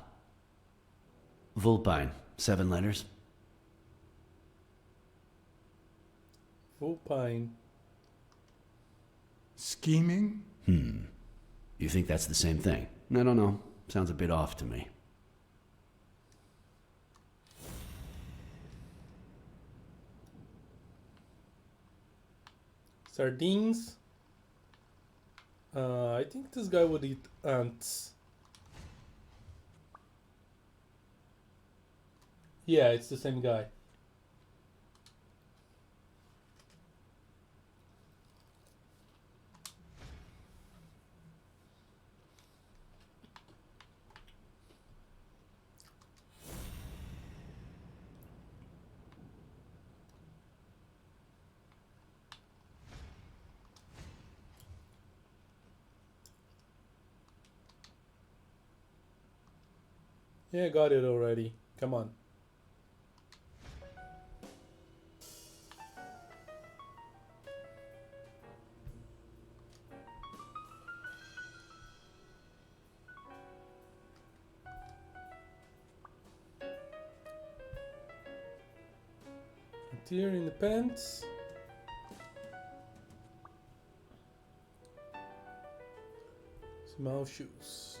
[SPEAKER 4] Vulpine, 7 letters.
[SPEAKER 1] Vulpine.
[SPEAKER 3] Scheming?
[SPEAKER 4] You think that's the same thing? I don't know. Sounds a bit off to me.
[SPEAKER 1] Sardines. I think this guy would eat ants. Yeah, it's the same guy. Yeah, got it already. Come on. Here in the pants. Small shoes.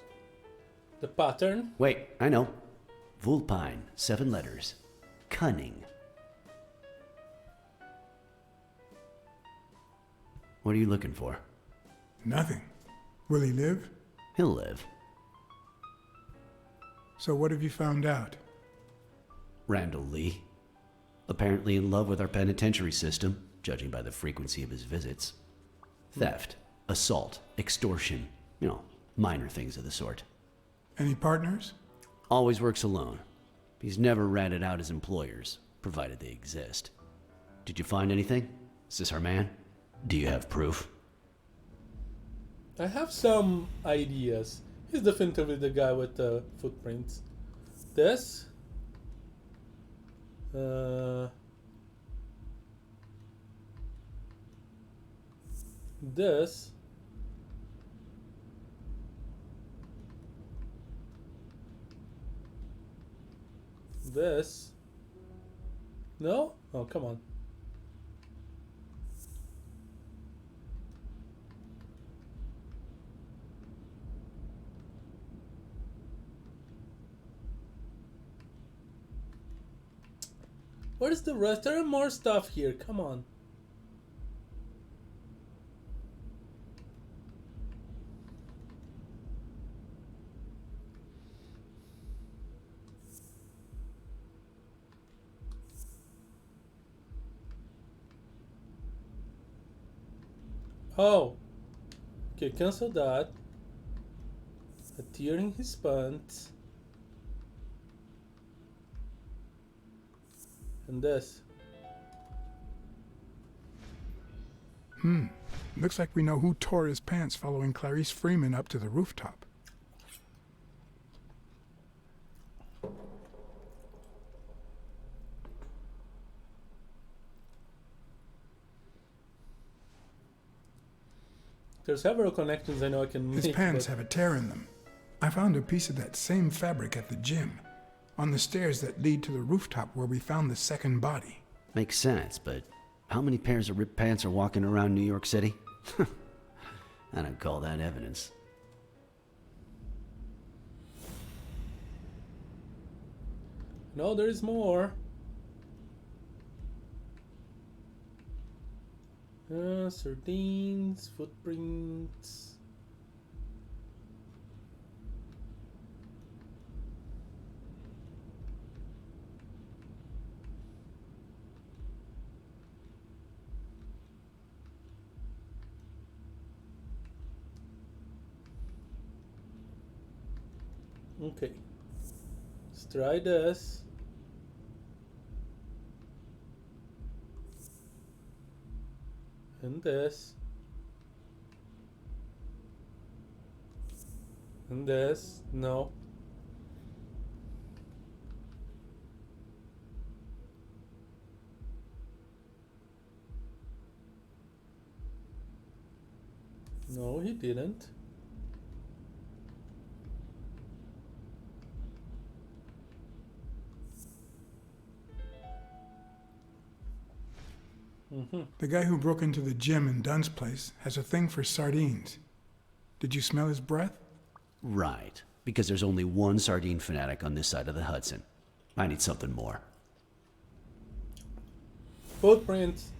[SPEAKER 1] The pattern.
[SPEAKER 4] Wait, I know. Vulpine, 7 letters. Cunning. What are you looking for?
[SPEAKER 3] Nothing. Will he live?
[SPEAKER 6] He'll live.
[SPEAKER 3] So what have you found out?
[SPEAKER 6] Randall Lee. Apparently in love with our penitentiary system, judging by the frequency of his visits. Theft, assault, extortion, minor things of the sort.
[SPEAKER 3] Any partners?
[SPEAKER 6] Always works alone. He's never ratted out his employers, provided they exist. Did you find anything? Is this our man? Do you have proof?
[SPEAKER 1] I have some ideas. He's definitely the guy with the footprints. This. This. This. No? Oh, come on. What is the rest? There are more stuff here. Come on. Oh. Okay, cancel that. A tear in his pants. And this.
[SPEAKER 3] Looks like we know who tore his pants following Clarice Freeman up to the rooftop.
[SPEAKER 1] There's several connections I know I can make.
[SPEAKER 3] His pants
[SPEAKER 1] but
[SPEAKER 3] have a tear in them. I found a piece of that same fabric at the gym, on the stairs that lead to the rooftop where we found the second body.
[SPEAKER 6] Makes sense, but how many pairs of ripped pants are walking around New York City? I don't call that evidence.
[SPEAKER 1] No, there is more. Sardines, footprints. Okay. Let's try this. And this. And this. No. No, he didn't.
[SPEAKER 3] The guy who broke into the gym in Dunn's place has a thing for sardines. Did you smell his breath?
[SPEAKER 6] Right, because there's only one sardine fanatic on this side of the Hudson. I need something more.
[SPEAKER 1] Footprints.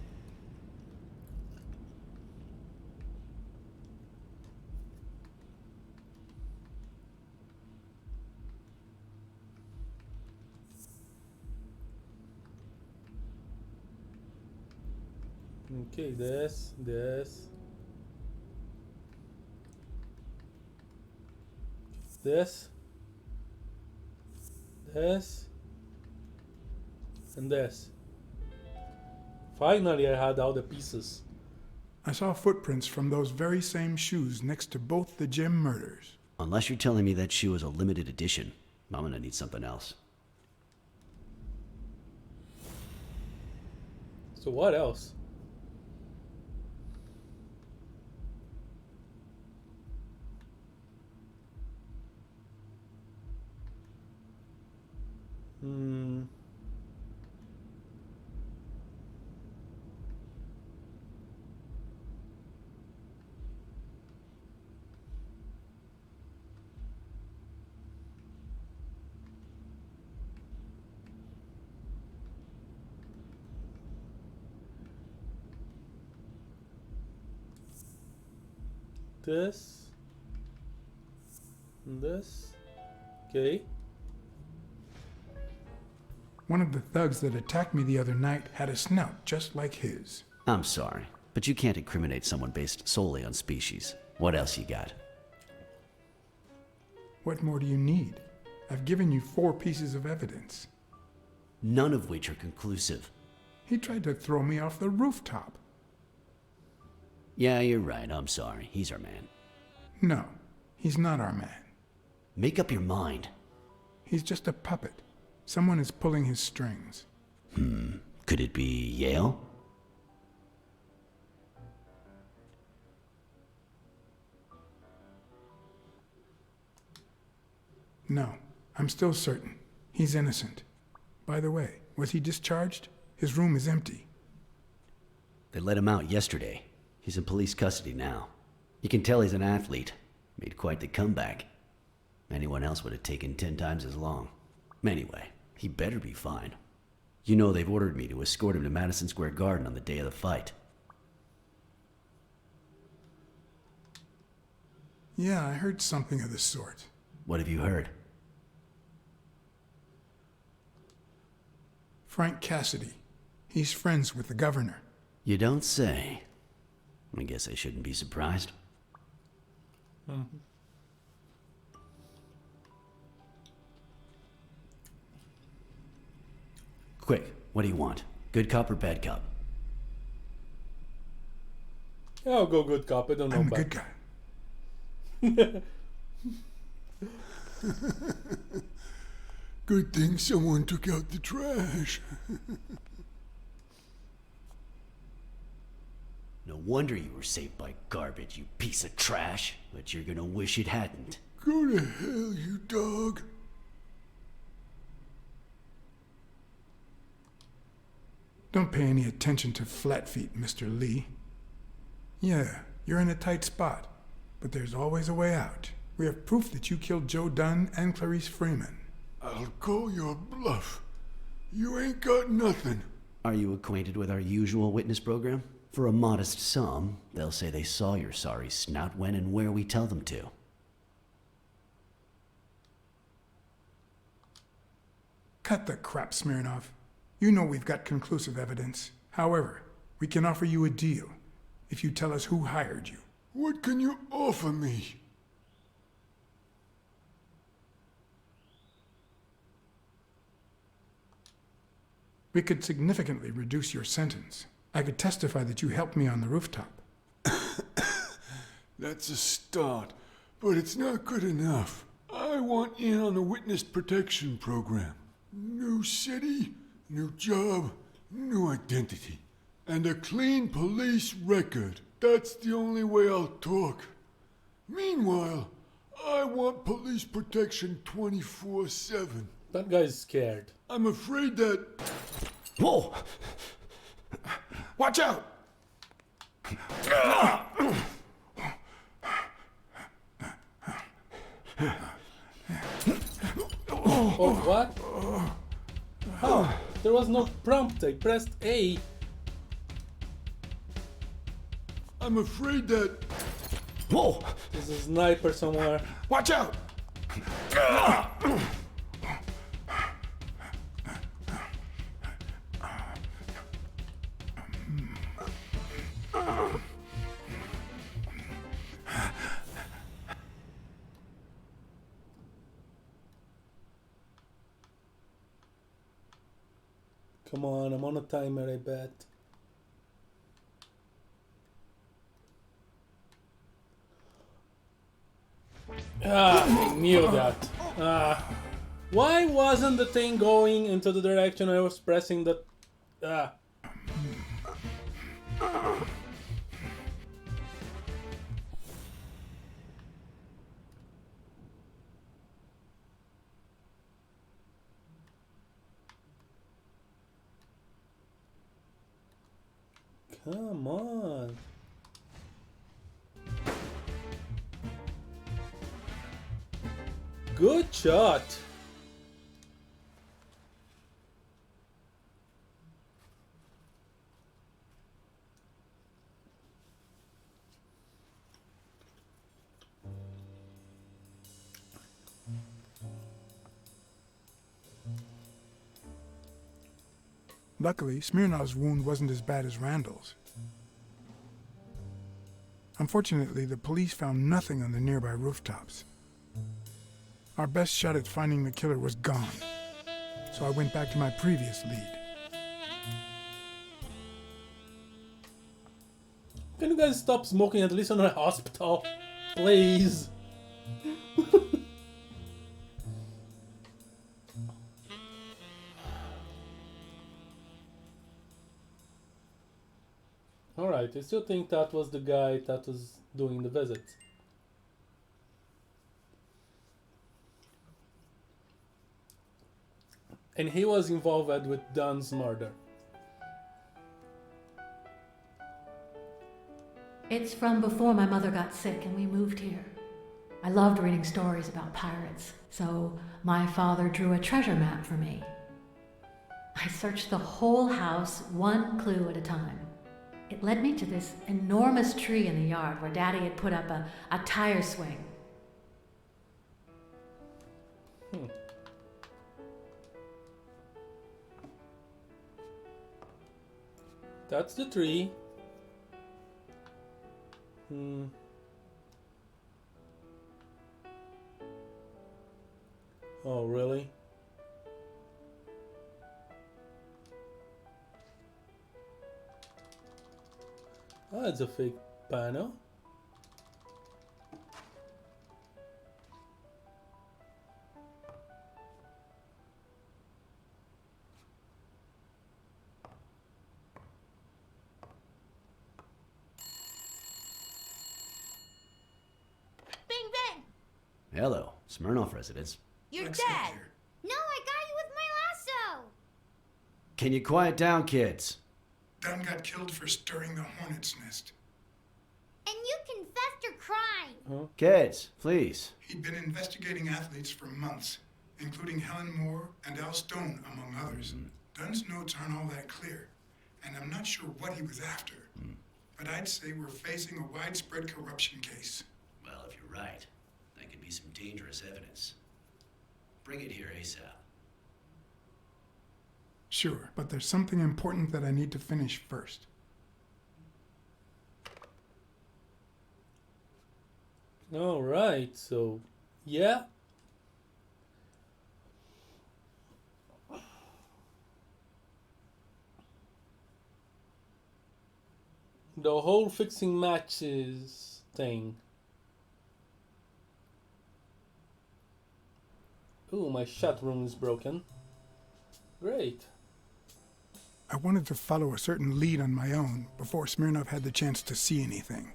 [SPEAKER 1] Okay, this. This, and this. Finally, I had all the pieces.
[SPEAKER 3] I saw footprints from those very same shoes next to both the gym murders.
[SPEAKER 6] Unless you're telling me that shoe is a limited edition, I'm gonna need something else.
[SPEAKER 1] So what else? this. And this. Okay.
[SPEAKER 3] One of the thugs that attacked me the other night had a snout just like his.
[SPEAKER 6] I'm sorry, but you can't incriminate someone based solely on species. What else you got?
[SPEAKER 3] What more do you need? I've given you 4 pieces of evidence.
[SPEAKER 6] None of which are conclusive.
[SPEAKER 3] He tried to throw me off the rooftop.
[SPEAKER 6] Yeah, you're right. I'm sorry. He's our man.
[SPEAKER 3] No, he's not our man.
[SPEAKER 6] Make up your mind.
[SPEAKER 3] He's just a puppet. Someone is pulling his strings.
[SPEAKER 6] Could it be Yale?
[SPEAKER 3] No, I'm still certain. He's innocent. By the way, was he discharged? His room is empty.
[SPEAKER 6] They let him out yesterday. He's in police custody now. You can tell he's an athlete. Made quite the comeback. Anyone else would have taken 10 times as long. Anyway, he better be fine. You know they've ordered me to escort him to Madison Square Garden on the day of the fight.
[SPEAKER 3] Yeah, I heard something of the sort.
[SPEAKER 6] What have you heard?
[SPEAKER 3] Frank Cassidy. He's friends with the governor.
[SPEAKER 6] You don't say. I guess I shouldn't be surprised. Quick, what do you want? Good cop or bad cop?
[SPEAKER 1] Yeah, I'll go good cop. I don't know
[SPEAKER 3] I'm a
[SPEAKER 1] bad.
[SPEAKER 3] good guy. Good thing someone took out the trash.
[SPEAKER 6] No wonder you were saved by garbage, you piece of trash. But you're gonna wish it hadn't.
[SPEAKER 3] Go to hell, you dog. Don't pay any attention to Flatfeet, Mr. Lee. Yeah, you're in a tight spot, but there's always a way out. We have proof that you killed Joe Dunn and Clarice Freeman. I'll call your bluff. You ain't got nothing.
[SPEAKER 6] Are you acquainted with our usual witness program? For a modest sum, they'll say they saw your sorry snout when and where we tell them to.
[SPEAKER 3] Cut the crap, Smirnov. You know we've got conclusive evidence. However, we can offer you a deal if you tell us who hired you. What can you offer me? We could significantly reduce your sentence. I could testify that you helped me on the rooftop. That's a start, but it's not good enough. I want in on the witness protection program. New city, new job, new identity, and a clean police record. That's the only way I'll talk. Meanwhile, I want police protection 24/7.
[SPEAKER 1] That guy's scared.
[SPEAKER 3] I'm afraid that...
[SPEAKER 6] Whoa!
[SPEAKER 3] Watch out!
[SPEAKER 1] Oh, what? Oh, there was no prompt. I pressed A.
[SPEAKER 3] I'm afraid that...
[SPEAKER 6] Whoa!
[SPEAKER 1] There's a sniper somewhere.
[SPEAKER 3] Watch out!
[SPEAKER 1] Come on, I'm on a timer, I bet. Ah, I knew that. Why wasn't the thing going into the direction I was pressing the... Come on. Good shot.
[SPEAKER 3] Luckily, Smirnov's wound wasn't as bad as Randall's. Unfortunately, the police found nothing on the nearby rooftops. Our best shot at finding the killer was gone, so I went back to my previous lead.
[SPEAKER 1] Can you guys stop smoking at least in a hospital? Please. Alright, I still think that was the guy that was doing the visit. And he was involved with Dunn's murder.
[SPEAKER 2] It's from before my mother got sick and we moved here. I loved reading stories about pirates, so my father drew a treasure map for me. I searched the whole house, one clue at a time. It led me to this enormous tree in the yard where Daddy had put up a tire swing.
[SPEAKER 1] That's the tree. Oh, really? Oh, it's a fake panel.
[SPEAKER 7] Bing bang!
[SPEAKER 6] Hello, Smirnoff residence.
[SPEAKER 7] You're
[SPEAKER 3] Blacksad
[SPEAKER 7] dead!
[SPEAKER 3] here.
[SPEAKER 7] No, I got you with my lasso!
[SPEAKER 6] Can you quiet down, kids?
[SPEAKER 3] Dunn got killed for stirring the hornet's nest.
[SPEAKER 7] And you confessed your crime!
[SPEAKER 6] Kids, please.
[SPEAKER 3] He'd been investigating athletes for months, including Helen Moore and Al Stone, among others. Dunn's notes aren't all that clear, and I'm not sure what he was after. But I'd say we're facing a widespread corruption case.
[SPEAKER 6] Well, if you're right, that could be some dangerous evidence. Bring it here ASAP.
[SPEAKER 3] Sure, but there's something important that I need to finish first.
[SPEAKER 1] Alright, so yeah. The whole fixing matches thing. Ooh, my chat room is broken. Great.
[SPEAKER 3] I wanted to follow a certain lead on my own before Smirnov had the chance to see anything.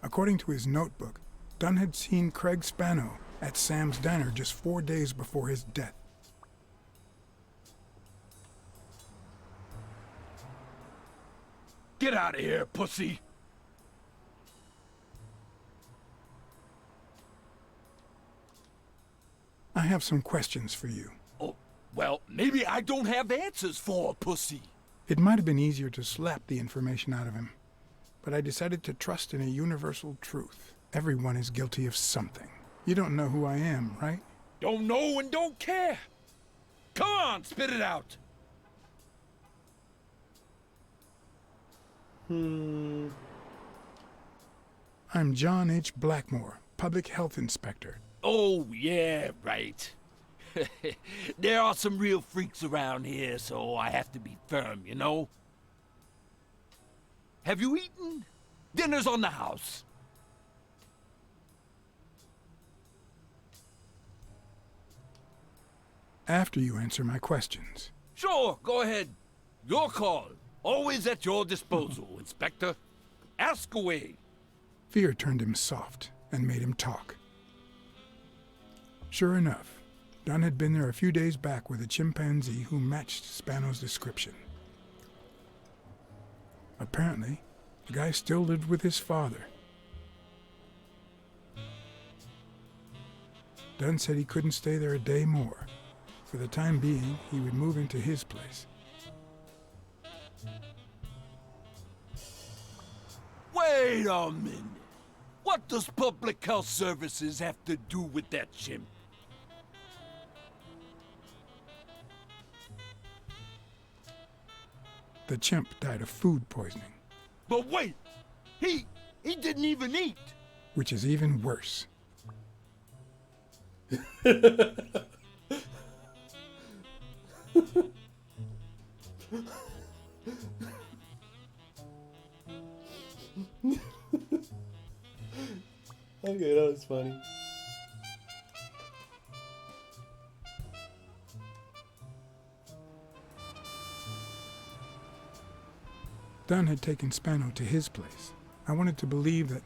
[SPEAKER 3] According to his notebook, Dunn had seen Craig Spano at Sam's Diner just 4 days before his death.
[SPEAKER 8] Get out of here, pussy!
[SPEAKER 3] I have some questions for you.
[SPEAKER 8] Oh, well, maybe I don't have answers for a pussy.
[SPEAKER 3] It might have been easier to slap the information out of him, but I decided to trust in a universal truth. Everyone is guilty of something. You don't know who I am, right?
[SPEAKER 8] Don't know and don't care. Come on, spit it out.
[SPEAKER 3] I'm John H. Blackmore, Public Health Inspector.
[SPEAKER 8] Oh, yeah, right. There are some real freaks around here, so I have to be firm, you know? Have you eaten? Dinner's on the house.
[SPEAKER 3] After you answer my questions.
[SPEAKER 8] Sure, go ahead. Your call. Always at your disposal, Inspector. Ask away.
[SPEAKER 3] Fear turned him soft and made him talk. Sure enough, Dunn had been there a few days back with a chimpanzee who matched Spano's description. Apparently, the guy still lived with his father. Dunn said he couldn't stay there a day more. For the time being, he would move into his place.
[SPEAKER 8] Wait a minute. What What does public health services have to do with that chimp?
[SPEAKER 3] The chimp died of food poisoning,
[SPEAKER 8] But wait! He didn't even eat!
[SPEAKER 3] which is even worse.
[SPEAKER 1] Okay, that was funny.
[SPEAKER 3] Dunn had taken Spano to his place. I wanted to believe that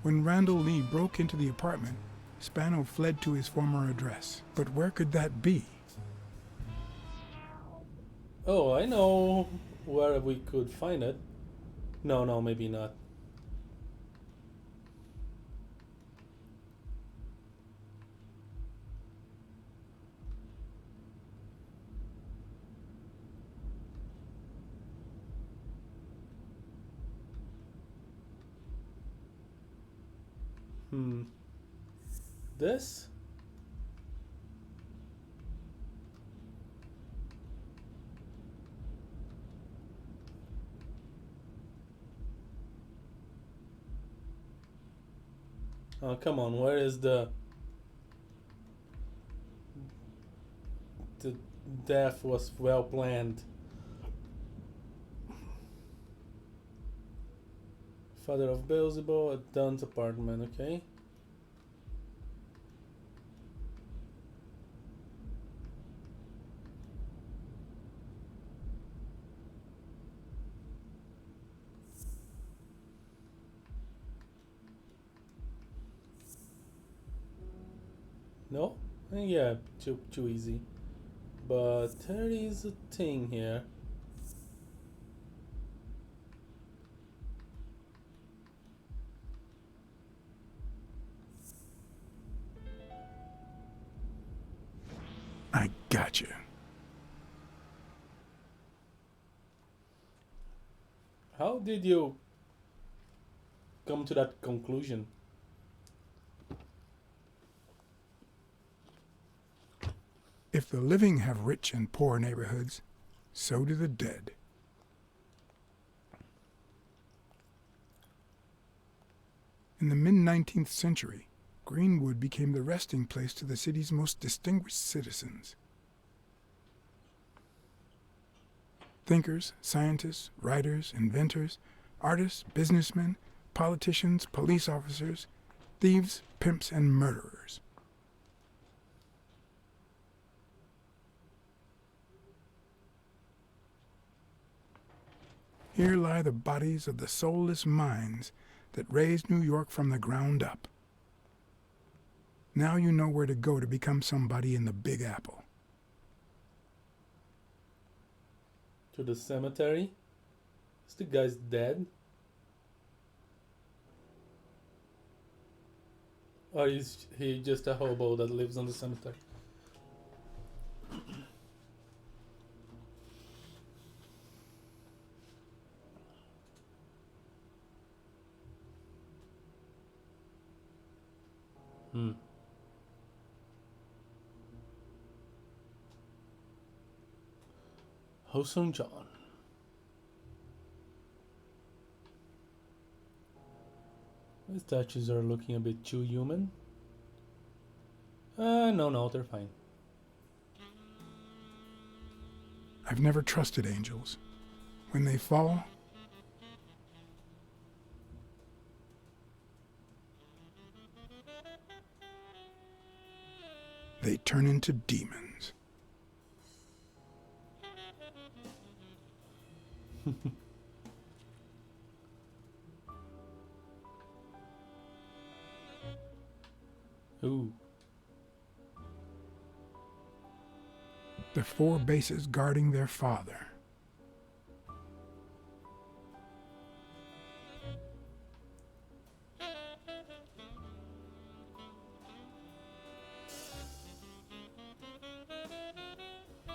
[SPEAKER 3] when Randall Lee broke into the apartment, Spano fled to his former address. But where could that be?
[SPEAKER 1] Oh, I know where we could find it. No, maybe not. This? Oh, come on, where is the death was well planned. Father of Beelzebub at Dunn's apartment, okay? No? Yeah, too easy. But there is a thing here.
[SPEAKER 3] I gotcha.
[SPEAKER 1] How did you come to that conclusion?
[SPEAKER 3] If the living have rich and poor neighborhoods, so do the dead. In the mid-19th century, Greenwood became the resting place to the city's most distinguished citizens. Thinkers, scientists, writers, inventors, artists, businessmen, politicians, police officers, thieves, pimps, and murderers. Here lie the bodies of the soulless minds that raised New York from the ground up. Now you know where to go to become somebody in the Big Apple.
[SPEAKER 1] To the cemetery? Is the guy's dead? Or is he just a hobo that lives on the cemetery? Hosun John. The statues are looking a bit too human. No, they're fine.
[SPEAKER 3] I've never trusted angels. When they fall, they turn into demons.
[SPEAKER 1] Ooh.
[SPEAKER 3] The four bases guarding their father.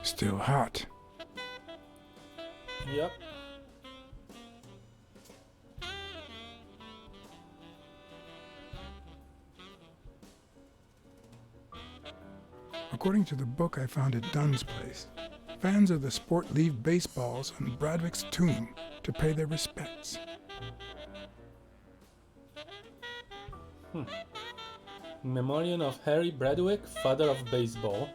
[SPEAKER 3] Still hot.
[SPEAKER 1] Yep.
[SPEAKER 3] according to the book I found at Dunn's place. Fans of the sport leave baseballs on Bradwick's tomb to pay their respects.
[SPEAKER 1] Memorial of Harry Bradwick, father of baseball.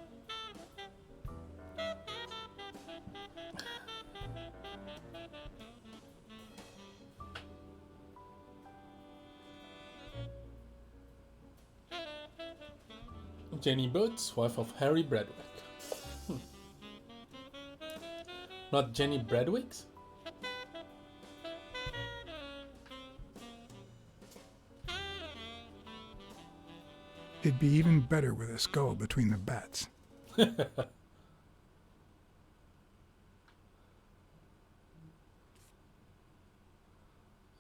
[SPEAKER 1] Jenny Boots, wife of Harry Bradwick. Not Jenny Bradwick's?
[SPEAKER 3] It'd be even better with a skull between the bats.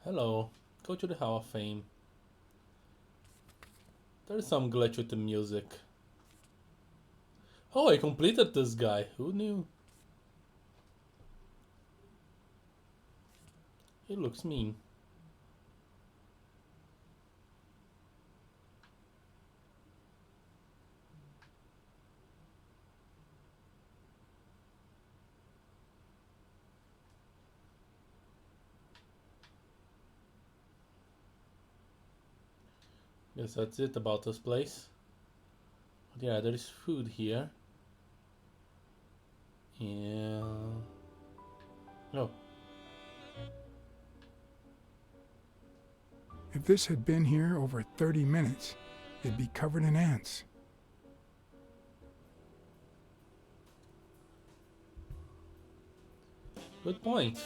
[SPEAKER 1] Hello, go to the Hall of Fame. There's some glitch with the music. Oh, I completed this guy. Who knew? He looks mean. Guess that's it about this place. But yeah, there is food here. Yeah. No.
[SPEAKER 3] If this had been here over 30 minutes, it'd be covered in ants.
[SPEAKER 1] Good point.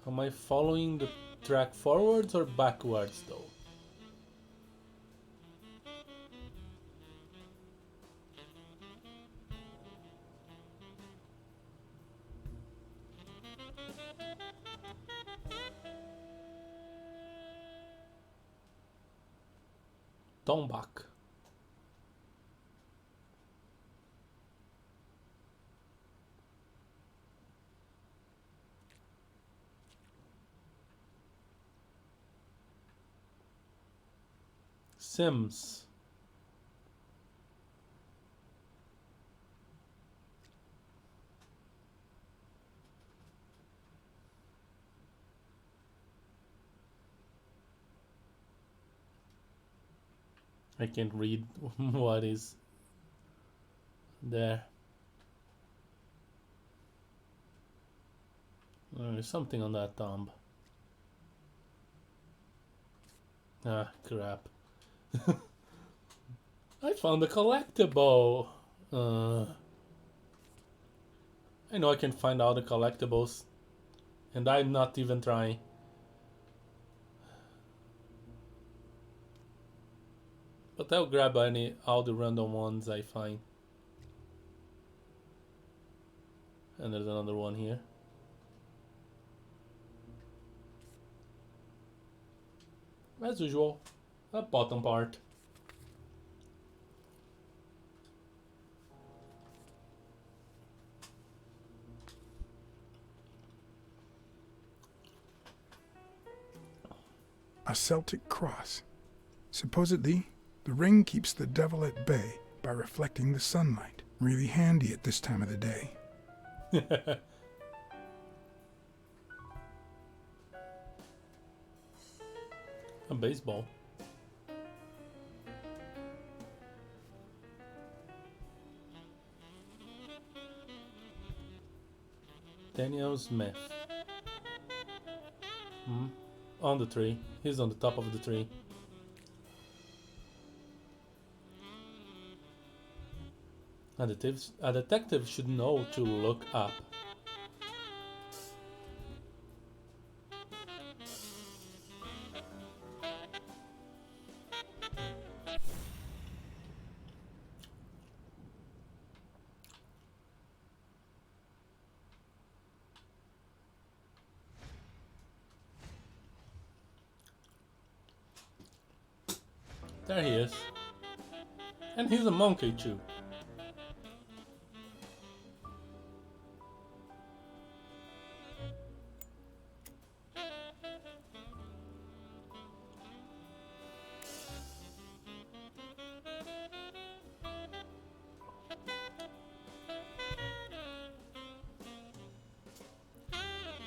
[SPEAKER 1] Am I following the track forwards or backwards though? Tombak. Sims. I can't read what is there. There's something on that tomb. Ah, crap. I found a collectible. I know I can find all the collectibles, and I'm not even trying. But I'll grab all the random ones I find. And there's another one here. As usual, the bottom part.
[SPEAKER 3] A Celtic cross. Supposedly, the ring keeps the devil at bay by reflecting the sunlight. Really handy at this time of the day.
[SPEAKER 1] A baseball. Daniel Smith. On the tree. He's on the top of the tree. A detective should know to look up. There he is. And he's a monkey too.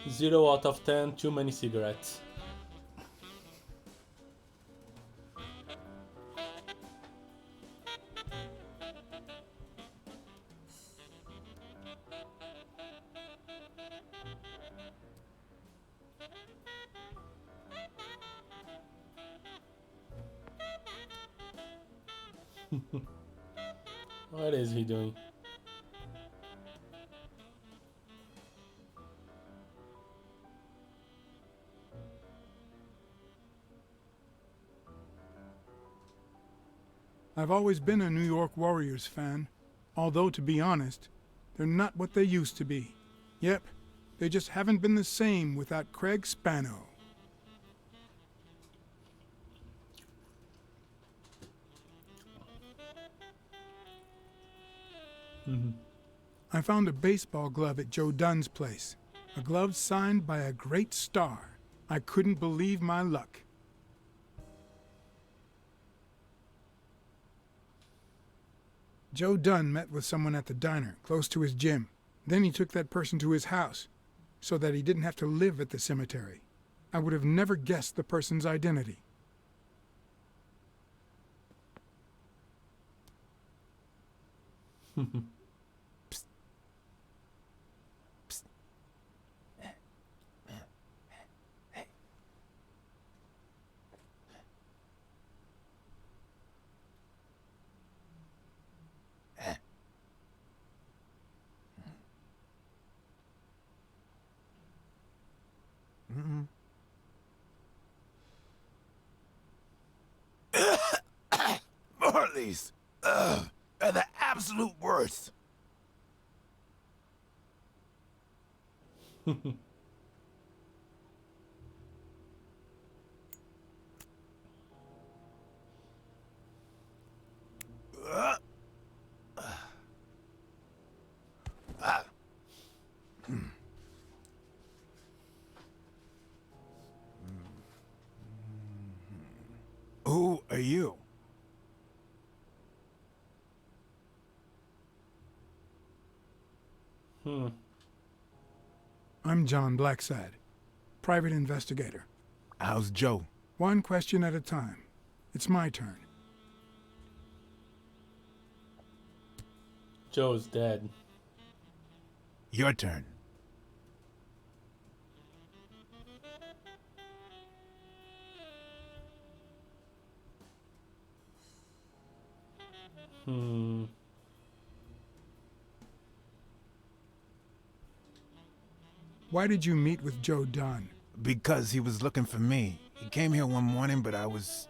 [SPEAKER 1] 0 out of 10, too many cigarettes. What is he doing?
[SPEAKER 3] I've always been a New York Warriors fan, although to be honest, they're not what they used to be. Yep, they just haven't been the same without Craig Spano. I found a baseball glove at Joe Dunn's place. A glove signed by a great star. I couldn't believe my luck. Joe Dunn met with someone at the diner, close to his gym. Then he took that person to his house, so that he didn't have to live at the cemetery. I would have never guessed the person's identity.
[SPEAKER 8] Marley's are the absolute worst. Who are you?
[SPEAKER 3] I'm John Blacksad, private investigator.
[SPEAKER 8] How's Joe?
[SPEAKER 3] One question at a time. It's my turn.
[SPEAKER 1] Joe's dead.
[SPEAKER 8] Your turn.
[SPEAKER 3] Why did you meet with Joe Dunn?
[SPEAKER 8] Because he was looking for me. He came here one morning, but I was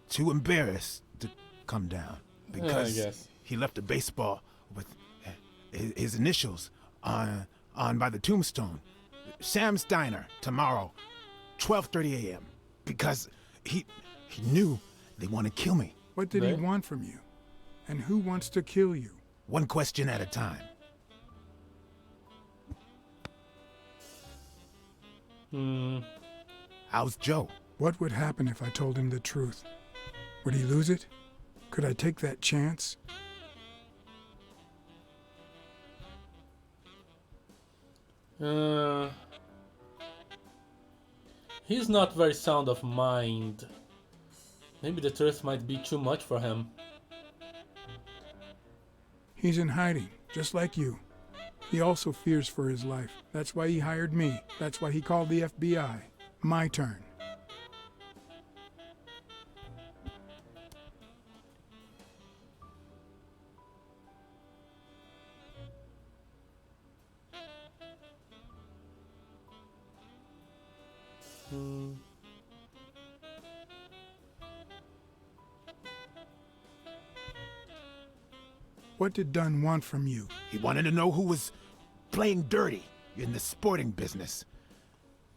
[SPEAKER 8] too embarrassed to come down. Because
[SPEAKER 1] guess.
[SPEAKER 8] he left a baseball with his initials on by the tombstone. Sam's Diner, tomorrow, 12:30 a.m. Because he knew they want to kill me.
[SPEAKER 3] What did he
[SPEAKER 1] Right.
[SPEAKER 3] want from you? And who wants to kill you?
[SPEAKER 8] One question at a time. How's Joe?
[SPEAKER 3] What would happen if I told him the truth? Would he lose it? Could I take that chance?
[SPEAKER 1] He's not very sound of mind. Maybe the truth might be too much for him.
[SPEAKER 3] He's in hiding, just like you. He also fears for his life. That's why he hired me. That's why he called the FBI. My turn. What did Dunn want from you?
[SPEAKER 8] He wanted to know who was playing dirty in the sporting business.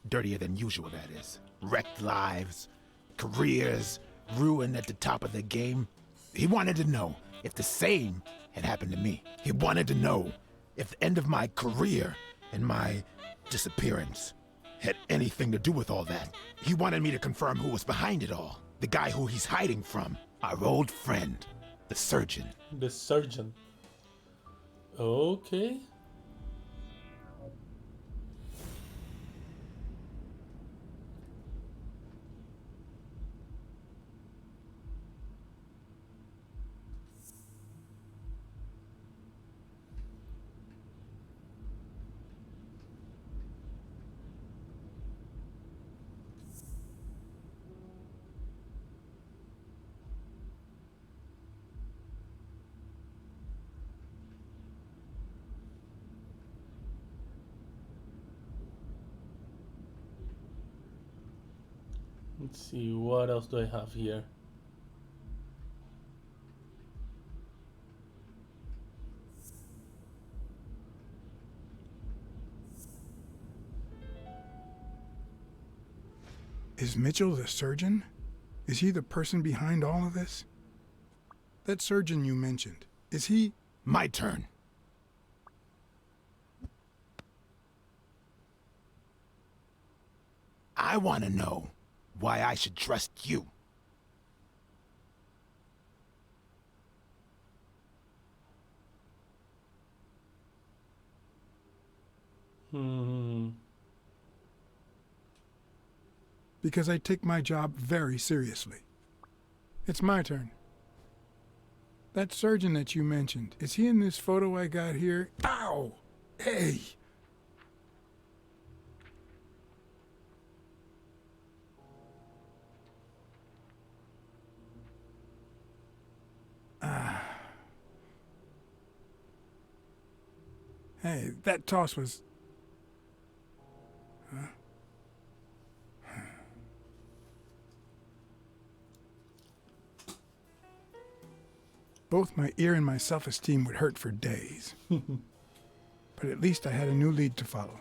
[SPEAKER 8] Dirtier than usual, that is. Wrecked lives, careers, ruined at the top of their game. He wanted to know if the same had happened to me. He wanted to know if the end of my career and my disappearance had anything to do with all that. He wanted me to confirm who was behind it all. The guy who he's hiding from. Our old friend, the surgeon.
[SPEAKER 1] The surgeon. Let's see, what else do I have here?
[SPEAKER 3] Is Mitchell the surgeon? Is he the person behind all of this? That surgeon you mentioned, is he...
[SPEAKER 8] My turn. I want to know why I should trust you.
[SPEAKER 3] Because I take my job very seriously. It's my turn. That surgeon that you mentioned, is he in this photo I got here? Ow! Hey! Hey, that toss was... Huh? Both my ear and my self-esteem would hurt for days. But at least I had a new lead to follow.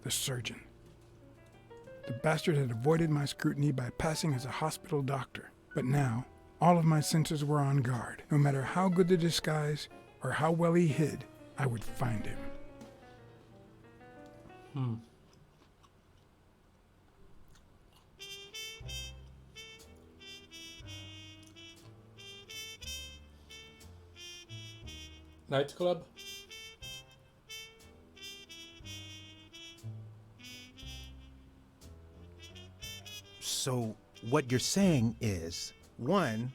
[SPEAKER 3] The surgeon. The bastard had avoided my scrutiny by passing as a hospital doctor. But now, all of my senses were on guard. No matter how good the disguise or how well he hid, I would find him.
[SPEAKER 1] Nightclub?
[SPEAKER 8] So, what you're saying is, one,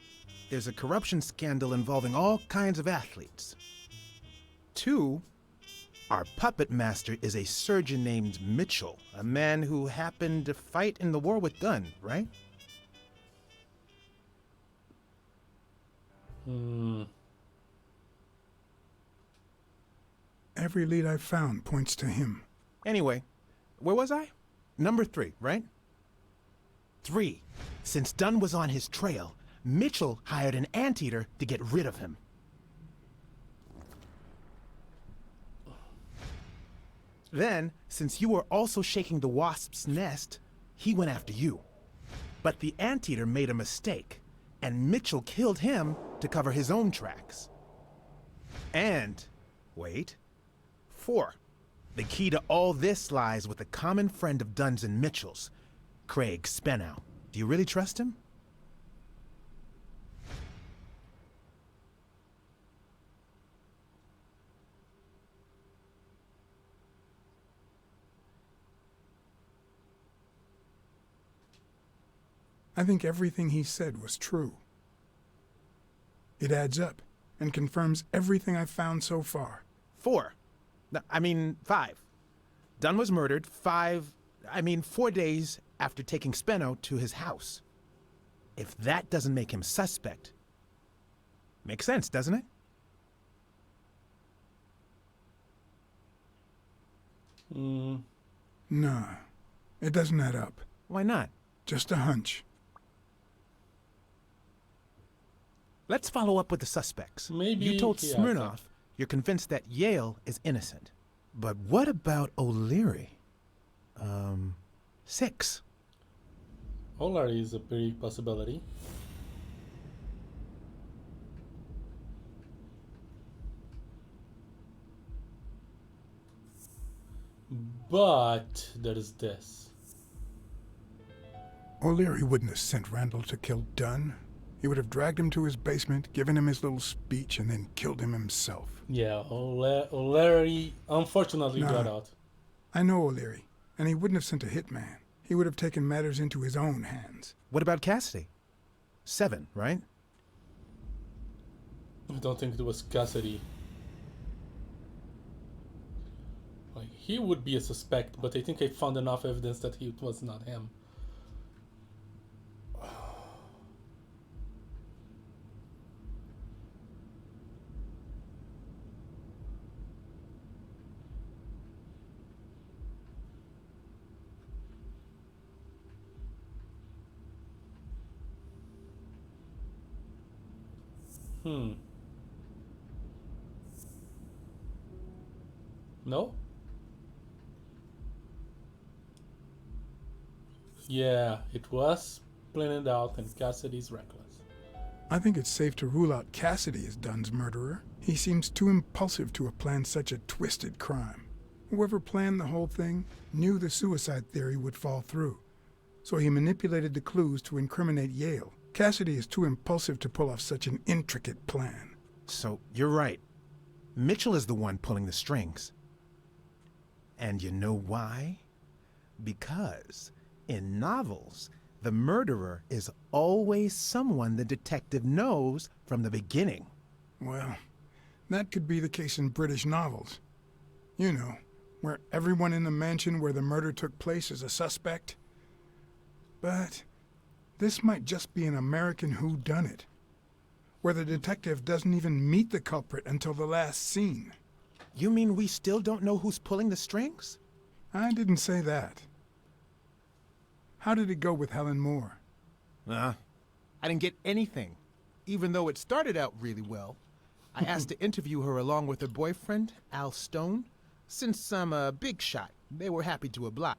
[SPEAKER 8] there's a corruption scandal involving all kinds of athletes. Two, our puppet master is a surgeon named Mitchell, a man who happened to fight in the war with Dunn, right?
[SPEAKER 3] Every lead I've found points to him.
[SPEAKER 8] Anyway, where was I? Number 3, right? 3. Since Dunn was on his trail, Mitchell hired an anteater to get rid of him. Then, since you were also shaking the wasp's nest, he went after you. But the anteater made a mistake, and Mitchell killed him to cover his own tracks. And, wait, 4. The key to all this lies with a common friend of Dunn's and Mitchell's, Craig Spenow. Do you really trust him?
[SPEAKER 3] I think everything he said was true. It adds up and confirms everything I've found so far.
[SPEAKER 8] 4. No, I mean 5. Dunn was murdered 4 days after taking Spenow to his house. If that doesn't make him suspect, makes sense, doesn't it?
[SPEAKER 3] Nah, it doesn't add up.
[SPEAKER 8] Why not?
[SPEAKER 3] Just a hunch.
[SPEAKER 8] Let's follow up with the suspects.
[SPEAKER 1] Maybe
[SPEAKER 8] you told
[SPEAKER 1] he has
[SPEAKER 8] Smirnoff you're convinced that Yale is innocent. But what about O'Leary? 6.
[SPEAKER 1] O'Leary is a big possibility. But there is this.
[SPEAKER 3] O'Leary wouldn't have sent Randall to kill Dunn. He would have dragged him to his basement, given him his little speech, and then killed him himself.
[SPEAKER 1] Yeah, O'Leary unfortunately got out.
[SPEAKER 3] I know O'Leary, and he wouldn't have sent a hitman. He would have taken matters into his own hands.
[SPEAKER 8] What about Cassidy? 7, right?
[SPEAKER 1] I don't think it was Cassidy. Like, he would be a suspect, but I think I found enough evidence that it was not him. Hmm. No? Yeah, it was planned out and Cassidy's reckless.
[SPEAKER 3] I think it's safe to rule out Cassidy as Dunn's murderer. He seems too impulsive to have planned such a twisted crime. Whoever planned the whole thing knew the suicide theory would fall through, so he manipulated the clues to incriminate Yale. Cassidy is too impulsive to pull off such an intricate plan.
[SPEAKER 8] So, you're right. Mitchell is the one pulling the strings. And you know why? Because in novels, the murderer is always someone the detective knows from the beginning.
[SPEAKER 3] Well, that could be the case in British novels. You know, where everyone in the mansion where the murder took place is a suspect. But this might just be an American whodunit, where the detective doesn't even meet the culprit until the last scene.
[SPEAKER 8] You mean we still don't know who's pulling the strings?
[SPEAKER 3] I didn't say that. How did it go with Helen Moore?
[SPEAKER 8] I didn't get anything, even though it started out really well. I asked to interview her along with her boyfriend, Al Stone. Since I'm a big shot, they were happy to oblige.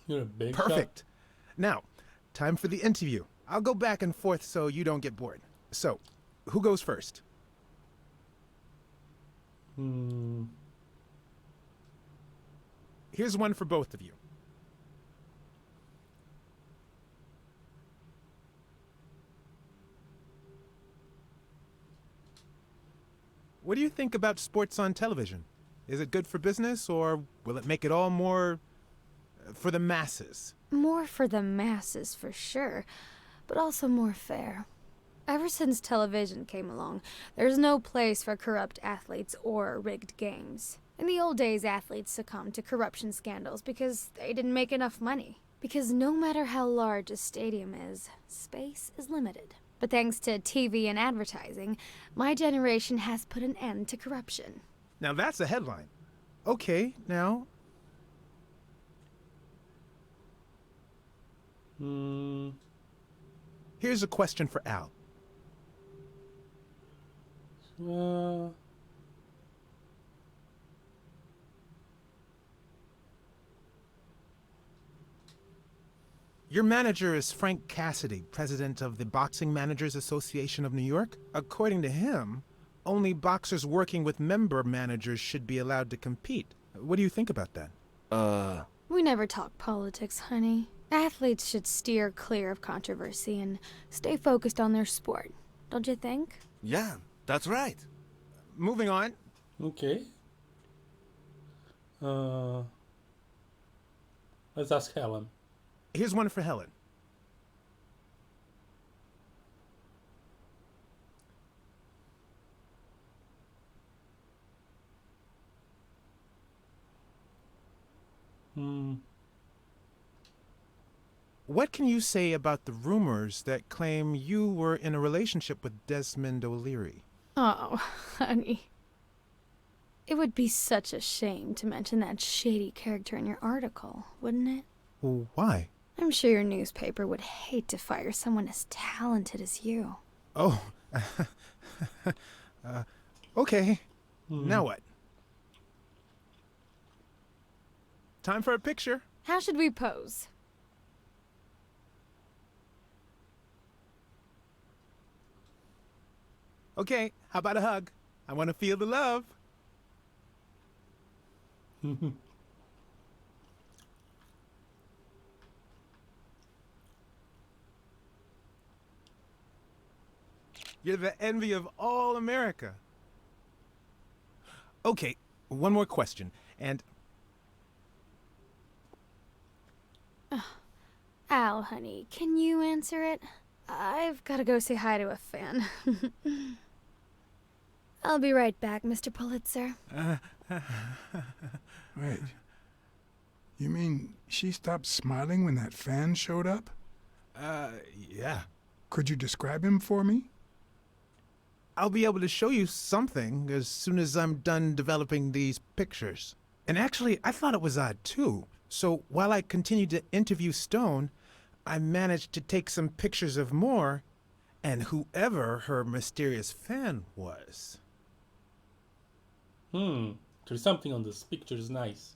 [SPEAKER 1] You're a big
[SPEAKER 8] Perfect. Now, time for the interview. I'll go back and forth so you don't get bored. So, who goes first?
[SPEAKER 1] shot.
[SPEAKER 8] Here's one for both of you. What do you think about sports on television? Is it good for business, or will it make it all more for the masses?
[SPEAKER 9] More for the masses, for sure, but also more fair. Ever since television came along, there's no place for corrupt athletes or rigged games. In the old days, athletes succumbed to corruption scandals because they didn't make enough money. Because no matter how large a stadium is, space is limited. But thanks to TV and advertising, my generation has put an end to corruption.
[SPEAKER 8] Now that's a headline. Okay, now... Here's a question for Al. Your manager is Frank Cassidy, president of the Boxing Managers Association of New York. According to him, only boxers working with member managers should be allowed to compete. What do you think about that?
[SPEAKER 9] We never talk politics, honey. Athletes should steer clear of controversy and stay focused on their sport. Don't you think?
[SPEAKER 10] Yeah, that's right.
[SPEAKER 8] Moving on.
[SPEAKER 1] Okay. Let's ask Helen.
[SPEAKER 8] Here's one for Helen. What can you say about the rumors that claim you were in a relationship with Desmond O'Leary?
[SPEAKER 9] Oh, honey. It would be such a shame to mention that shady character in your article, wouldn't it?
[SPEAKER 8] Well, why?
[SPEAKER 9] I'm sure your newspaper would hate to fire someone as talented as you.
[SPEAKER 8] Oh. Okay. Now what? Time for a picture.
[SPEAKER 9] How should we pose?
[SPEAKER 8] Okay, how about a hug? I want to feel the love. You're the envy of all America. Okay, one more question, and...
[SPEAKER 9] Al, honey, can you answer it? I've got to go say hi to a fan. I'll be right back, Mr. Pulitzer.
[SPEAKER 3] Wait. You mean she stopped smiling when that fan showed up?
[SPEAKER 8] Yeah.
[SPEAKER 3] Could you describe him for me?
[SPEAKER 8] I'll be able to show you something as soon as I'm done developing these pictures. And actually, I thought it was odd, too. So while I continued to interview Stone, I managed to take some pictures of Moore and whoever her mysterious fan was.
[SPEAKER 1] There's something on this picture is nice.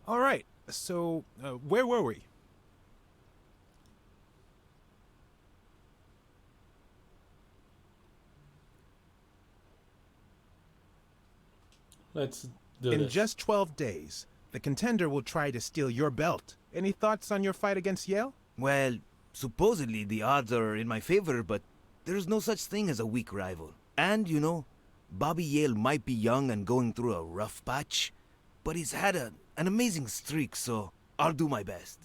[SPEAKER 8] All right, so where were we?
[SPEAKER 1] Let's do
[SPEAKER 8] In
[SPEAKER 1] this.
[SPEAKER 8] just 12 days, the contender will try to steal your belt. Any thoughts on your fight against Yale?
[SPEAKER 10] Well, supposedly the odds are in my favor, but there's no such thing as a weak rival. And, you know, Bobby Yale might be young and going through a rough patch, but he's had an amazing streak, so I'll do my best.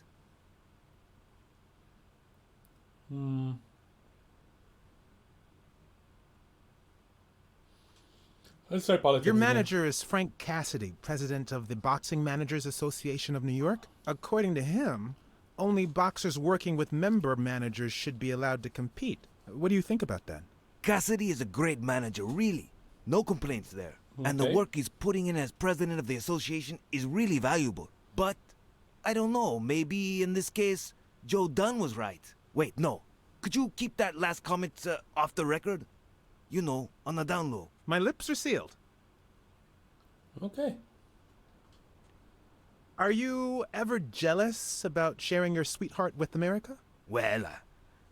[SPEAKER 1] Let's try politics.
[SPEAKER 8] Your
[SPEAKER 1] again.
[SPEAKER 8] manager is Frank Cassidy, president of the Boxing Managers Association of New York. According to him, only boxers working with member managers should be allowed to compete. What do you think about that?
[SPEAKER 10] Cassidy is a great manager, really. No complaints there. And the
[SPEAKER 1] Okay.
[SPEAKER 10] work he's putting in as president of the association is really valuable. But, I don't know, maybe in this case, Joe Dunn was right. Wait, no. Could you keep that last comment off the record? You know, on the down low.
[SPEAKER 8] My lips are sealed.
[SPEAKER 1] Okay.
[SPEAKER 8] Are you ever jealous about sharing your sweetheart with America?
[SPEAKER 10] Well,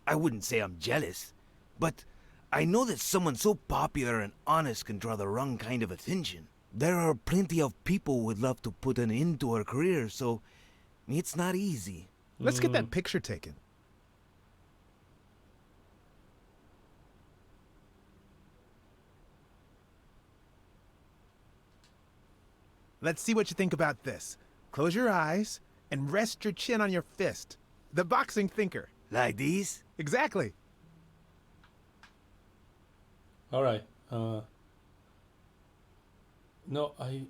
[SPEAKER 10] I wouldn't say I'm jealous, but I know that someone so popular and honest can draw the wrong kind of attention. There are plenty of people who would love to put an end to her career, so it's not easy.
[SPEAKER 8] Let's get that picture taken. Let's see what you think about this. Close your eyes and rest your chin on your fist. The boxing thinker.
[SPEAKER 10] Like these?
[SPEAKER 8] Exactly.
[SPEAKER 1] All right. No, I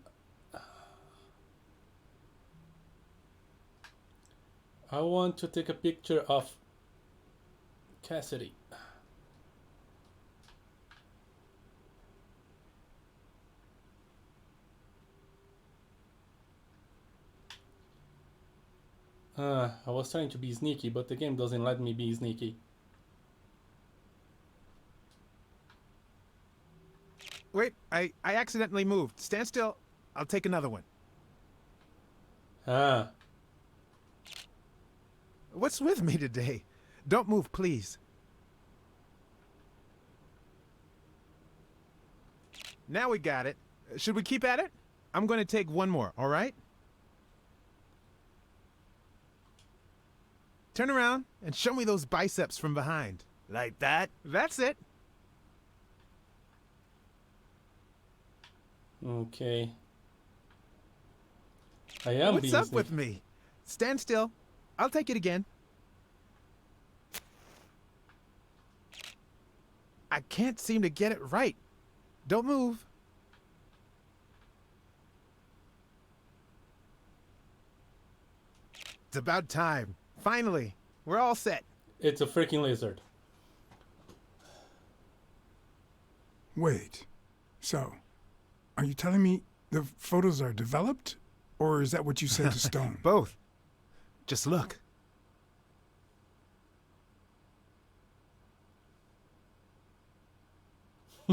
[SPEAKER 1] want to take a picture of Cassidy. I was trying to be sneaky, but the game doesn't let me be sneaky.
[SPEAKER 8] Wait, I accidentally moved. Stand still. I'll take another one. What's with me today? Don't move, please. Now we got it. Should we keep at it? I'm going to take one more, all right? Turn around and show me those biceps from behind.
[SPEAKER 10] Like that?
[SPEAKER 8] That's it.
[SPEAKER 1] Okay. I am
[SPEAKER 8] What's
[SPEAKER 1] being
[SPEAKER 8] up
[SPEAKER 1] sneaky.
[SPEAKER 8] with me? Stand still. I'll take it again. I can't seem to get it right. Don't move. It's about time. Finally, we're all set.
[SPEAKER 1] It's a freaking lizard.
[SPEAKER 3] Wait. So, are you telling me the photos are developed? Or is that what you said to Stone?
[SPEAKER 8] Both. Just look.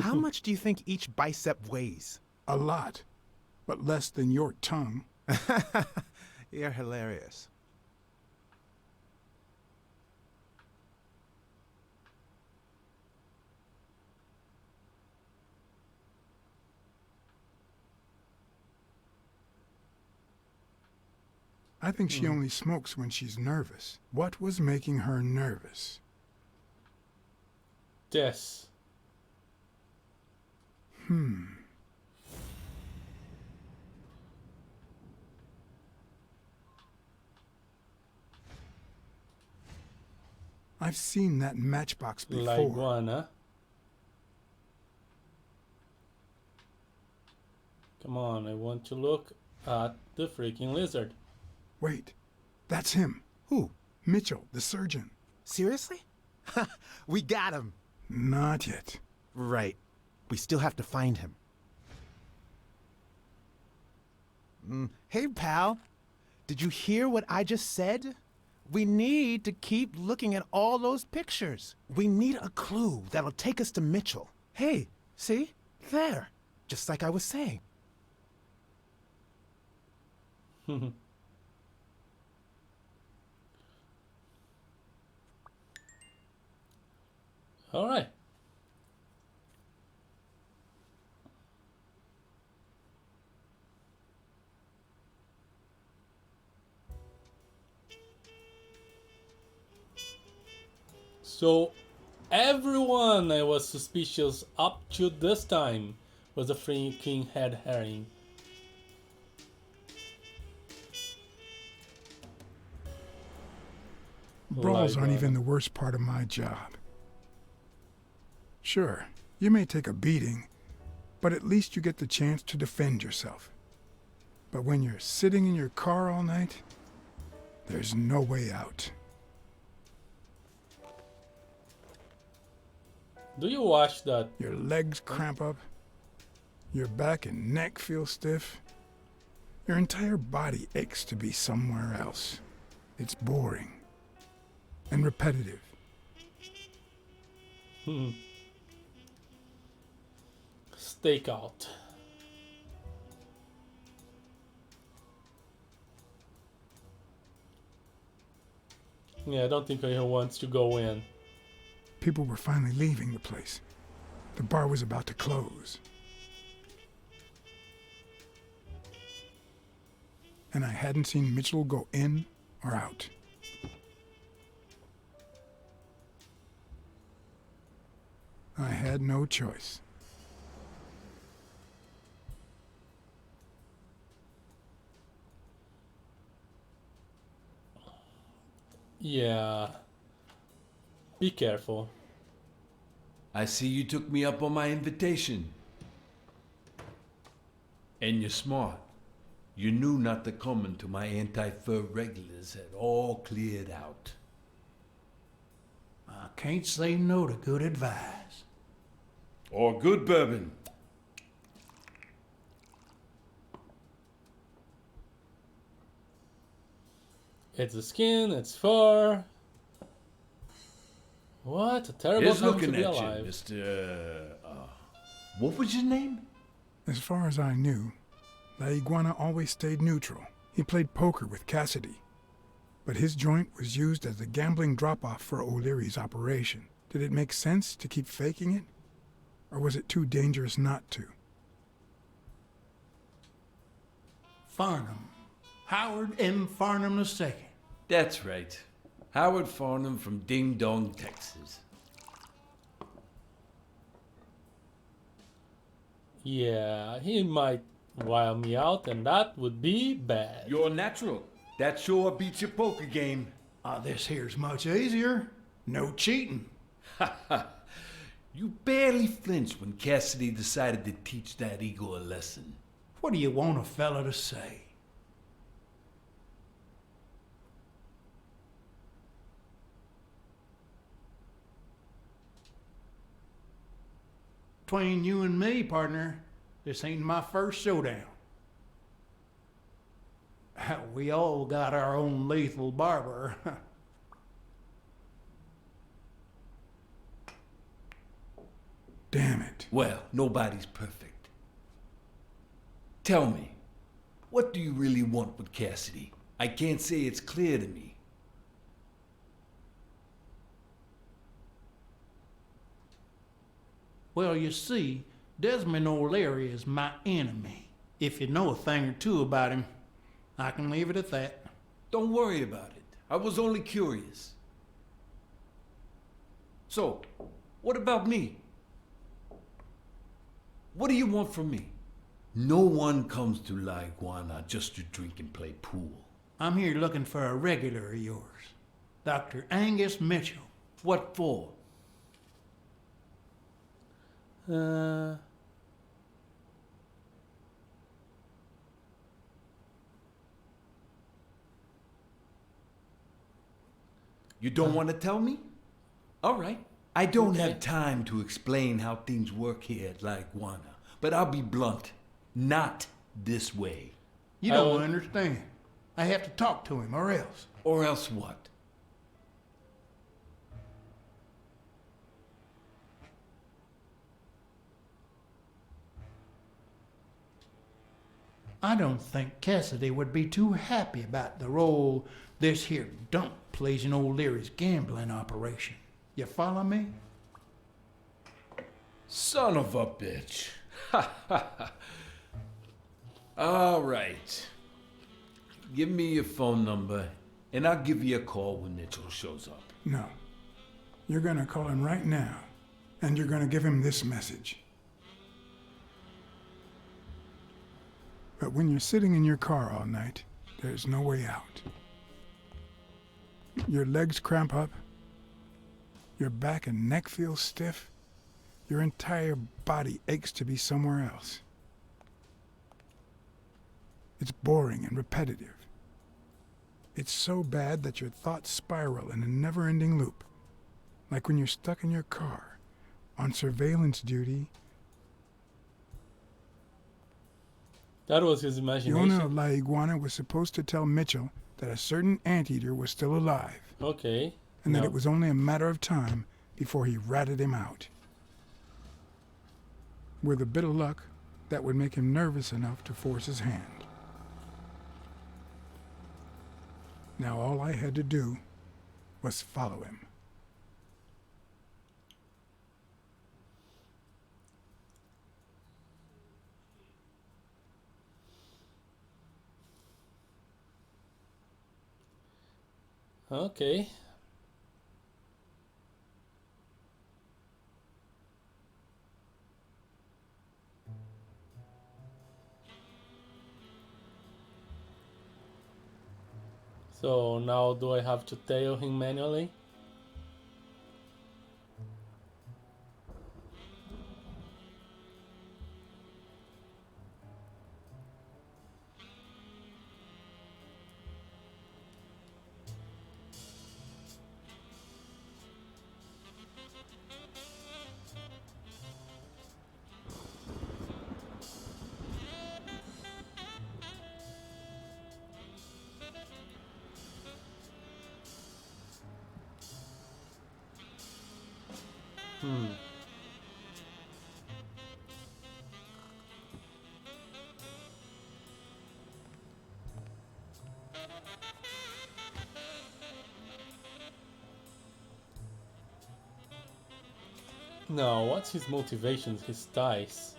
[SPEAKER 8] How much do you think each bicep weighs?
[SPEAKER 3] A lot. But less than your tongue.
[SPEAKER 8] You're hilarious.
[SPEAKER 3] I think she only smokes when she's nervous. What was making her nervous?
[SPEAKER 1] Yes.
[SPEAKER 3] I've seen that matchbox before.
[SPEAKER 1] Like one, huh? Come on, I want to look at the freaking lizard.
[SPEAKER 3] Wait, that's him.
[SPEAKER 8] Who?
[SPEAKER 3] Mitchell, the surgeon.
[SPEAKER 8] Seriously? We got him.
[SPEAKER 3] Not yet.
[SPEAKER 8] Right. We still have to find him. Hey, pal. Did you hear what I just said? We need to keep looking at all those pictures. We need a clue that'll take us to Mitchell. Hey, see? There. Just like I was saying.
[SPEAKER 1] All right. So everyone I was suspicious up to this time was a freaking head herring.
[SPEAKER 3] Brawls aren't
[SPEAKER 1] Like,
[SPEAKER 3] even the worst part of my job. Sure, you may take a beating, but at least you get the chance to defend yourself. But when you're sitting in your car all night, there's no way out.
[SPEAKER 1] Do you watch that?
[SPEAKER 3] Your legs cramp up, your back and neck feel stiff, your entire body aches to be somewhere else. It's boring and repetitive.
[SPEAKER 1] Stakeout. Yeah, I don't think anyone wants to go in.
[SPEAKER 3] People were finally leaving the place. The bar was about to close. And I hadn't seen Mitchell go in or out. I had no choice.
[SPEAKER 1] Yeah. Be careful.
[SPEAKER 11] I see you took me up on my invitation. And you're smart. You knew not to come until my anti-fur regulars had all cleared out.
[SPEAKER 12] I can't say no to good advice.
[SPEAKER 11] Or good bourbon.
[SPEAKER 1] It's the skin, it's fur. What a terrible
[SPEAKER 11] Here's
[SPEAKER 1] time to
[SPEAKER 11] looking
[SPEAKER 1] be
[SPEAKER 11] at
[SPEAKER 1] alive.
[SPEAKER 11] you, Mr. What was your name?
[SPEAKER 3] As far as I knew, La Iguana always stayed neutral. He played poker with Cassidy. But his joint was used as a gambling drop-off for O'Leary's operation. Did it make sense to keep faking it? Or was it too dangerous not to?
[SPEAKER 12] Farnham. Howard M. Farnham II.
[SPEAKER 11] That's right. Howard Farnham from Ding Dong, Texas.
[SPEAKER 1] Yeah, he might wild me out, and that would be bad.
[SPEAKER 11] You're natural. That sure beats your poker game.
[SPEAKER 12] This here's much easier. No cheating.
[SPEAKER 11] You barely flinched when Cassidy decided to teach that ego a lesson.
[SPEAKER 12] What do you want a fella to say? Between you and me, partner, this ain't my first showdown. We all got our own lethal barber.
[SPEAKER 3] Damn it.
[SPEAKER 11] Well, nobody's perfect. Tell me, what do you really want with Cassidy? I can't say it's clear to me.
[SPEAKER 12] Well, you see, Desmond O'Leary is my enemy. If you know a thing or two about him, I can leave it at that.
[SPEAKER 11] Don't worry about it. I was only curious. So, what about me? What do you want from me? No one comes to La Iguana just to drink and play pool.
[SPEAKER 12] I'm here looking for a regular of yours, Dr. Angus Mitchell.
[SPEAKER 11] What for? You don't want to tell me? All right. I don't have time to explain how things work here at La Iguana, but I'll be blunt. Not this way.
[SPEAKER 12] You don't understand. I have to talk to him, or else.
[SPEAKER 11] Or else what?
[SPEAKER 12] I don't think Cassidy would be too happy about the role this here dump plays in old Leary's gambling operation. You follow me?
[SPEAKER 11] Son of a bitch. All right. Give me your phone number, and I'll give you a call when Mitchell shows up.
[SPEAKER 3] No. You're gonna call him right now, and you're gonna give him this message. But when you're sitting in your car all night, there's no way out. Your legs cramp up, your back and neck feel stiff, your entire body aches to be somewhere else. It's boring and repetitive. It's so bad that your thoughts spiral in a never-ending loop, like when you're stuck in your car, on surveillance duty.
[SPEAKER 1] That was his
[SPEAKER 3] The
[SPEAKER 1] imagination.
[SPEAKER 3] owner of La Iguana was supposed to tell Mitchell that a certain anteater was still alive,
[SPEAKER 1] Okay.
[SPEAKER 3] and that
[SPEAKER 1] No.
[SPEAKER 3] it was only a matter of time before he ratted him out. With a bit of luck, that would make him nervous enough to force his hand. Now all I had to do was follow him.
[SPEAKER 1] Okay. So now do I have to tail him manually? No, what's his motivation, his ties?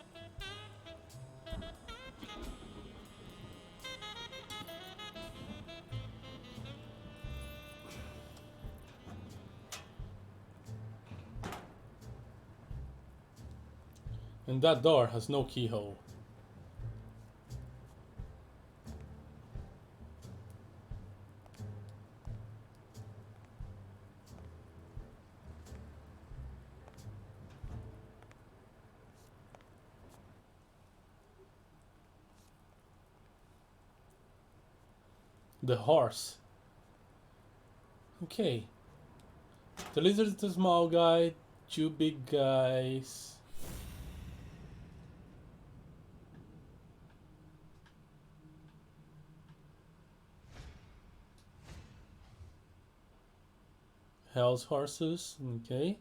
[SPEAKER 1] And that door has no keyhole. The horse. Okay. The lizard is the small guy, two big guys. Hell's horses, okay.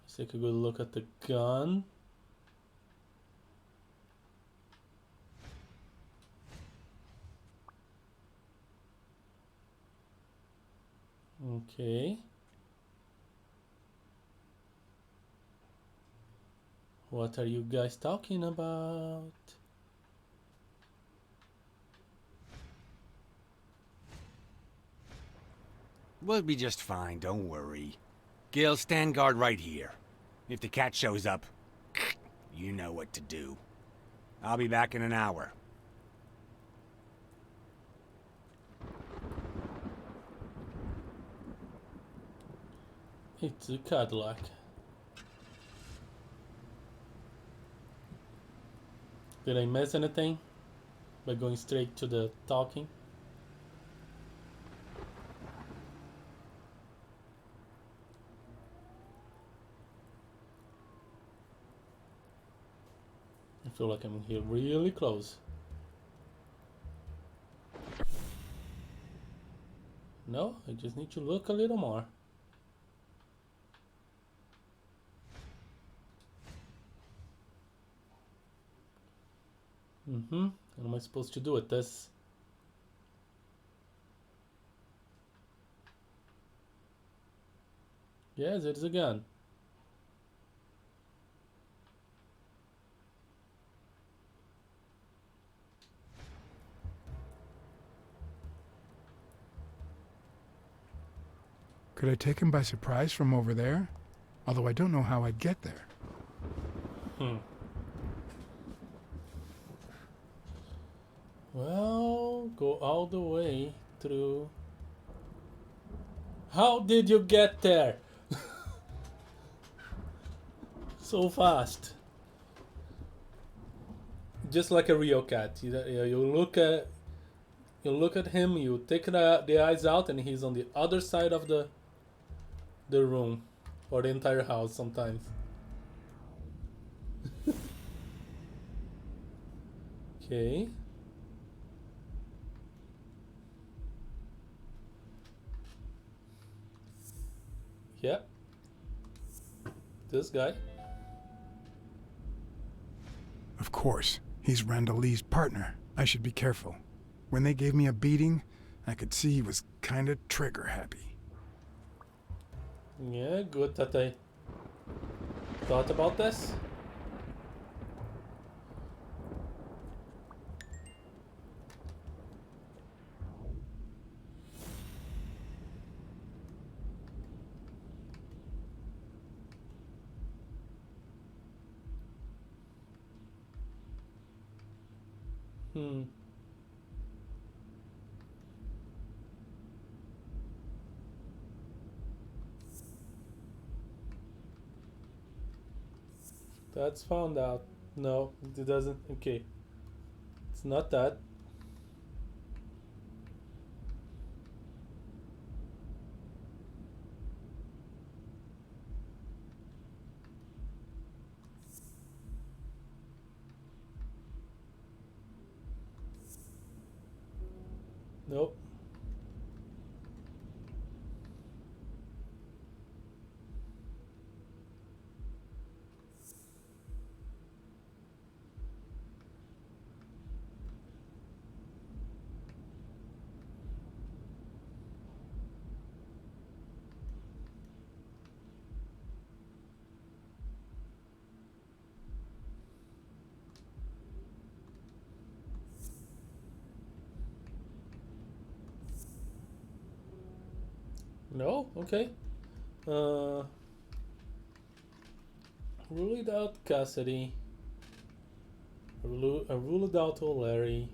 [SPEAKER 1] Let's take a good look at the gun. Okay. What are you guys talking about?
[SPEAKER 13] We'll be just fine, don't worry. Gil, stand guard right here. If the cat shows up, you know what to do. I'll be back in an hour.
[SPEAKER 1] It's a Cadillac. Did I miss anything by going straight to the talking? I feel like I'm here really close. No, I just need to look a little more. Mm-hmm. What am I supposed to do with this? Yes, it is a gun.
[SPEAKER 3] Could I take him by surprise from over there? Although I don't know how I'd get there.
[SPEAKER 1] Well, go all the way through. How did you get there? So fast. Just like a real cat. You look at him, you take the eyes out, and he's on the other side of the room, or the entire house sometimes. Okay. Yeah. This guy.
[SPEAKER 3] Of course, he's Randall Lee's partner. I should be careful. When they gave me a beating, I could see he was kinda trigger happy.
[SPEAKER 1] Yeah, good that I thought about this. That's found out. No, it doesn't. Okay. It's not that. Nope. No? Okay. Ruled out Cassidy. I ruled out O'Leary.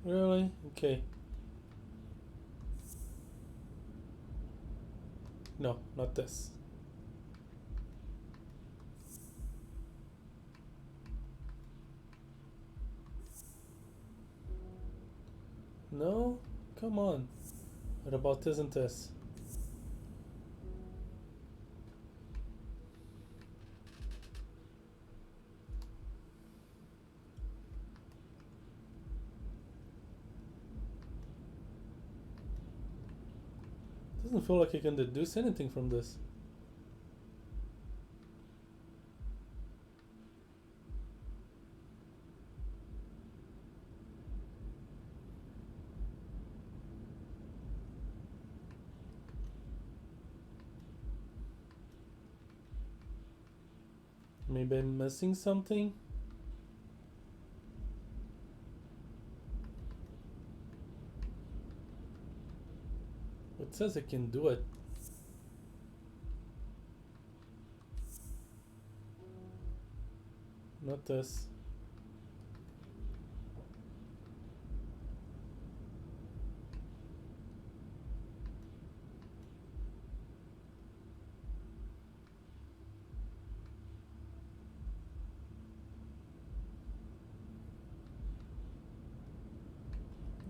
[SPEAKER 1] Really? Okay. No, not this. No? Come on. What about isn't this? Doesn't feel like I can deduce anything from this. Maybe I'm missing something? It says I can do it. Not this.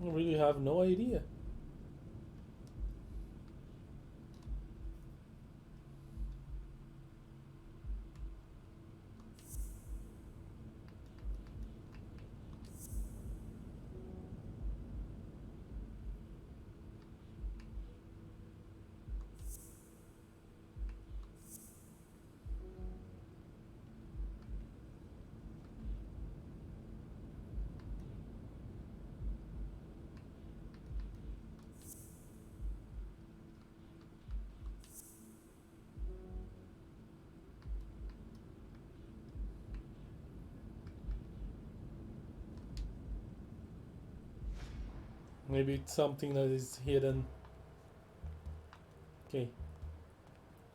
[SPEAKER 1] I really have no idea. Maybe it's something that is hidden. Okay.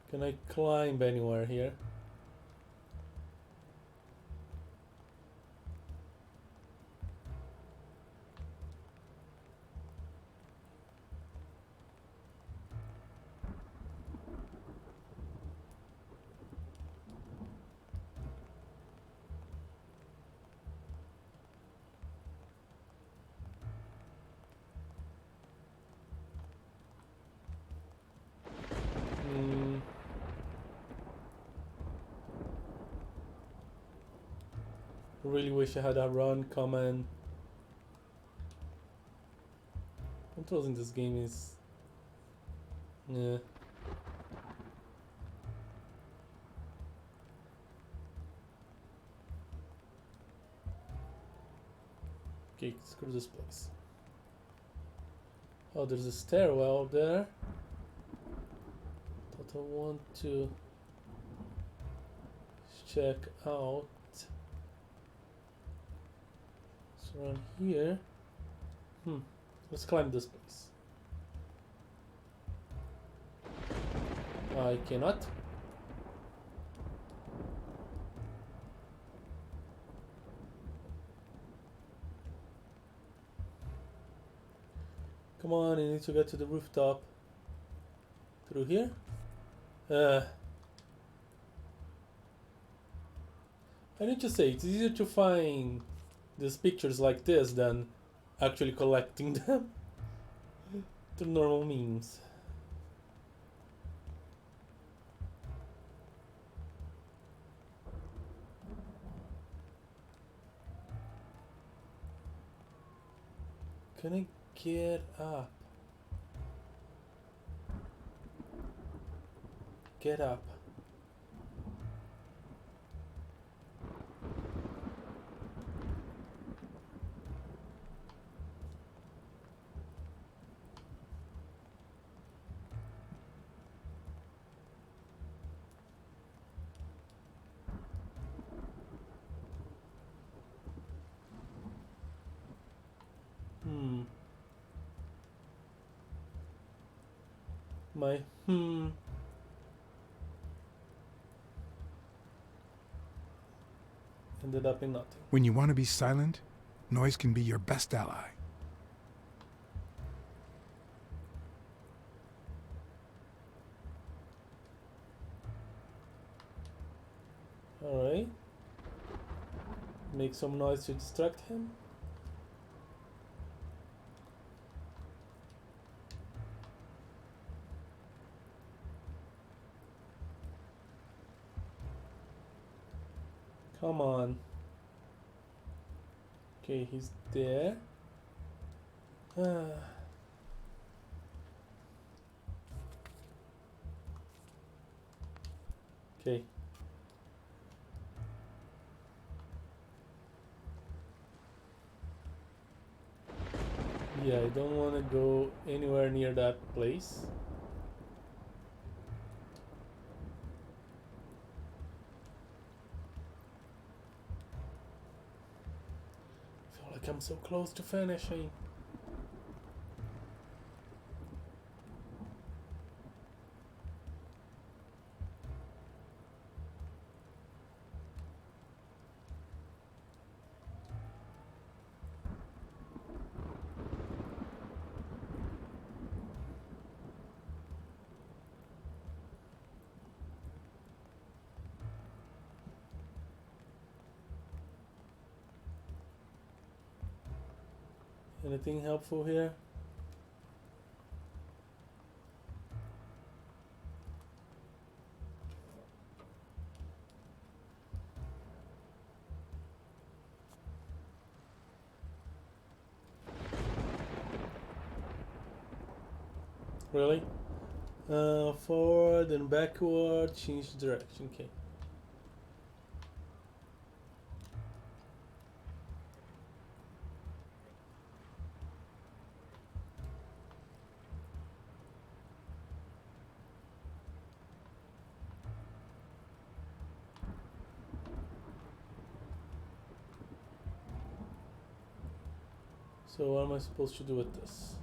[SPEAKER 1] Can I climb anywhere here? Really wish I had a run command. Controls in this game is... yeah. Okay, screw this place. Oh, there's a stairwell there. That I want to check out. It's around here. Let's climb this place. I cannot. Come on, I need to get to the rooftop. Through here? I need to say, it's easier to find these pictures like this than actually collecting them through normal means. Can I get up? Get up. My ended up in nothing.
[SPEAKER 3] When you want to be silent, noise can be your best ally.
[SPEAKER 1] Alright. Make some noise to distract him. Come on. Okay, he's there. Okay. Yeah, I don't want to go anywhere near that place. I'm so close to finishing. Anything helpful here? Really? Forward and backward, change direction. Okay. So what am I supposed to do with this?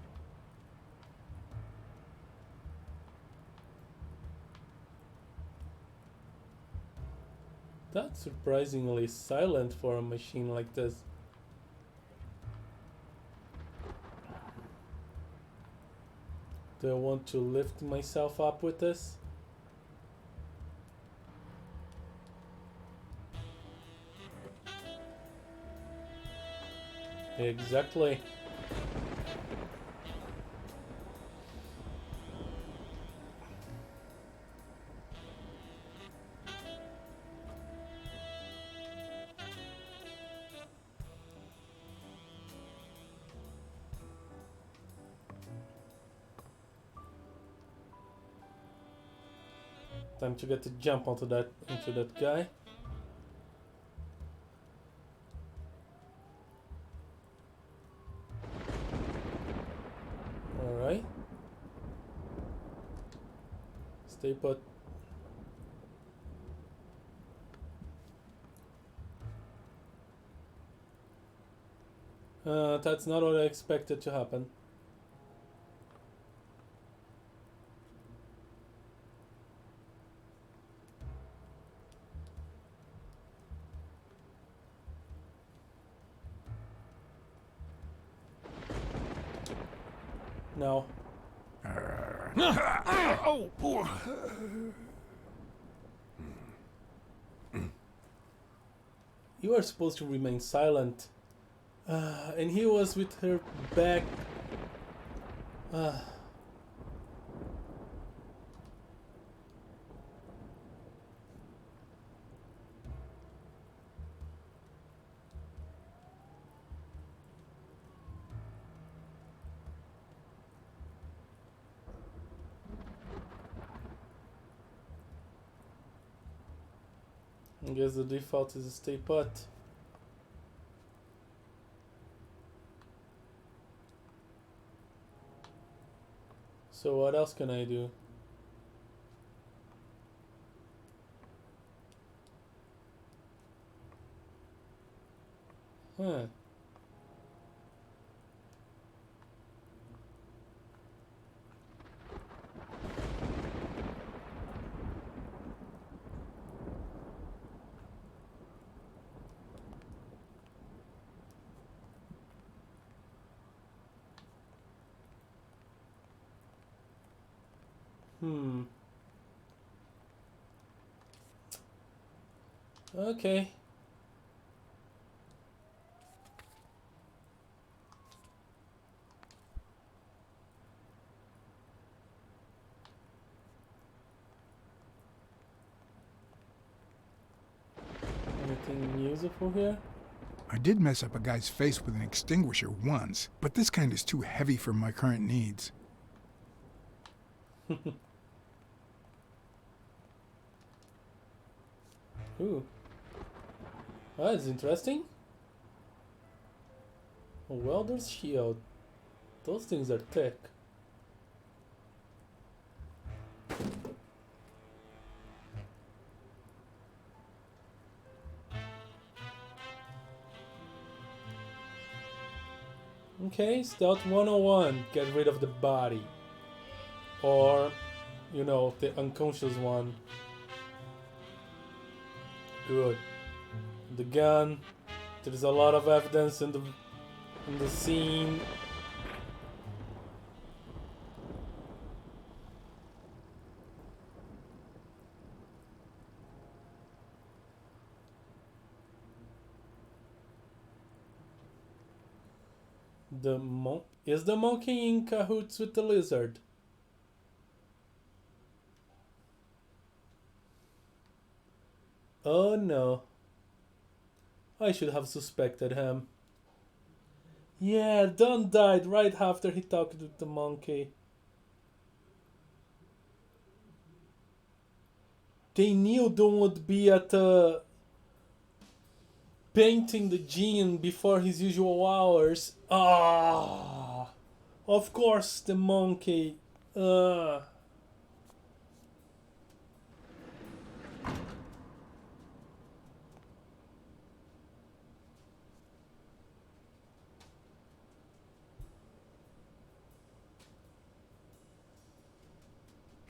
[SPEAKER 1] That's surprisingly silent for a machine like this. Do I want to lift myself up with this? Exactly. Time to get the jump onto into that guy. Alright. Stay put. That's not what I expected to happen. No. You are supposed to remain silent. And he was with her back. I guess the default is stay put. So what else can I do? Huh. Okay. Anything useful here?
[SPEAKER 3] I did mess up a guy's face with an extinguisher once, but this kind is too heavy for my current needs.
[SPEAKER 1] Ooh. Oh, that's interesting. A welder's shield. Those things are thick. Okay, Stealth 101. Get rid of the body. Or, you know, the unconscious one. Good. The gun. There's a lot of evidence in the scene. Is the monkey in cahoots with the lizard? Oh no. I should have suspected him. Yeah, Dunn died right after he talked with the monkey. They knew Dunn would be at painting the gene before his usual hours. Ah, of course the monkey.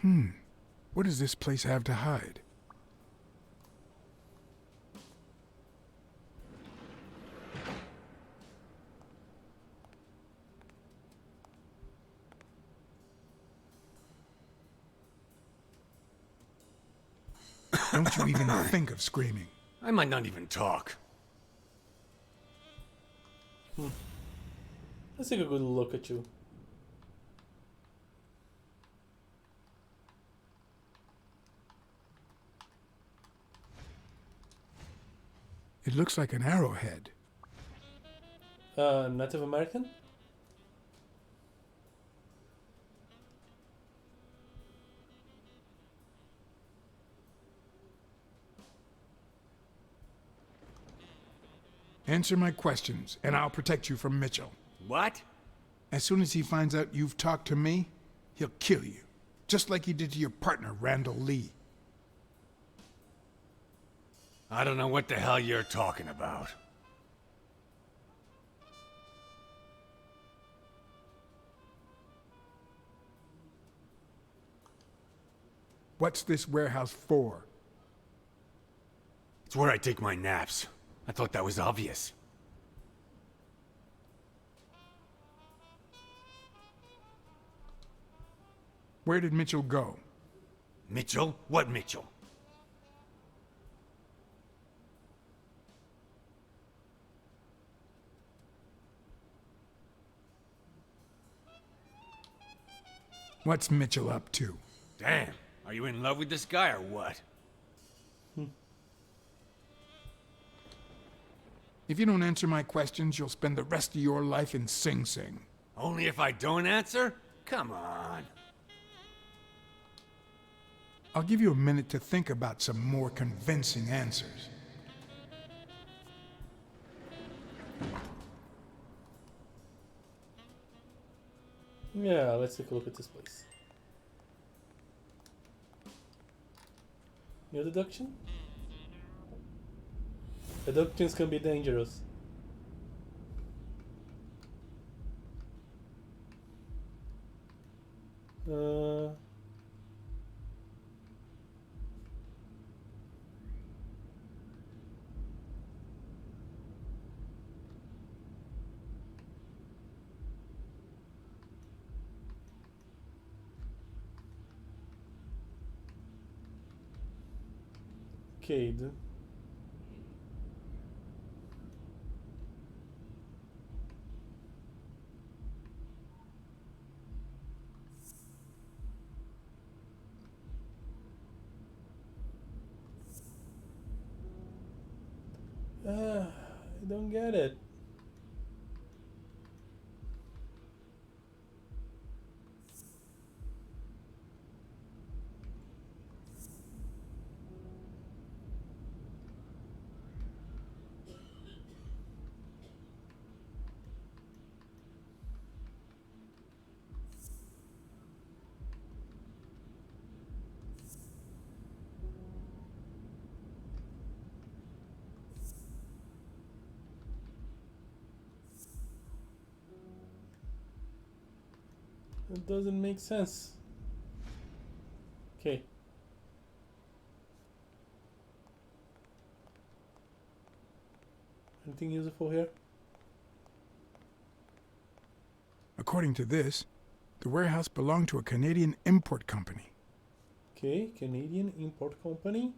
[SPEAKER 3] What does this place have to hide? Don't you even think of screaming.
[SPEAKER 13] I might not even talk.
[SPEAKER 1] Let's take a good look at you.
[SPEAKER 3] It looks like an arrowhead.
[SPEAKER 1] Native American?
[SPEAKER 3] Answer my questions, and I'll protect you from Mitchell.
[SPEAKER 13] What?
[SPEAKER 3] As soon as he finds out you've talked to me, he'll kill you. Just like he did to your partner, Randall Lee.
[SPEAKER 13] I don't know what the hell you're talking about.
[SPEAKER 3] What's this warehouse for?
[SPEAKER 13] It's where I take my naps. I thought that was obvious.
[SPEAKER 3] Where did Mitchell go?
[SPEAKER 13] Mitchell? What Mitchell?
[SPEAKER 3] What's Mitchell up to?
[SPEAKER 13] Damn, are you in love with this guy or what?
[SPEAKER 3] If you don't answer my questions, you'll spend the rest of your life in Sing Sing.
[SPEAKER 13] Only if I don't answer? Come on.
[SPEAKER 3] I'll give you a minute to think about some more convincing answers.
[SPEAKER 1] Yeah, let's take a look at this place. New deduction? Deductions can be dangerous. Cade. I don't get it. It doesn't make sense. Okay. Anything useful here?
[SPEAKER 3] According to this, the warehouse belonged to a Canadian import company.
[SPEAKER 1] Okay, Canadian import company.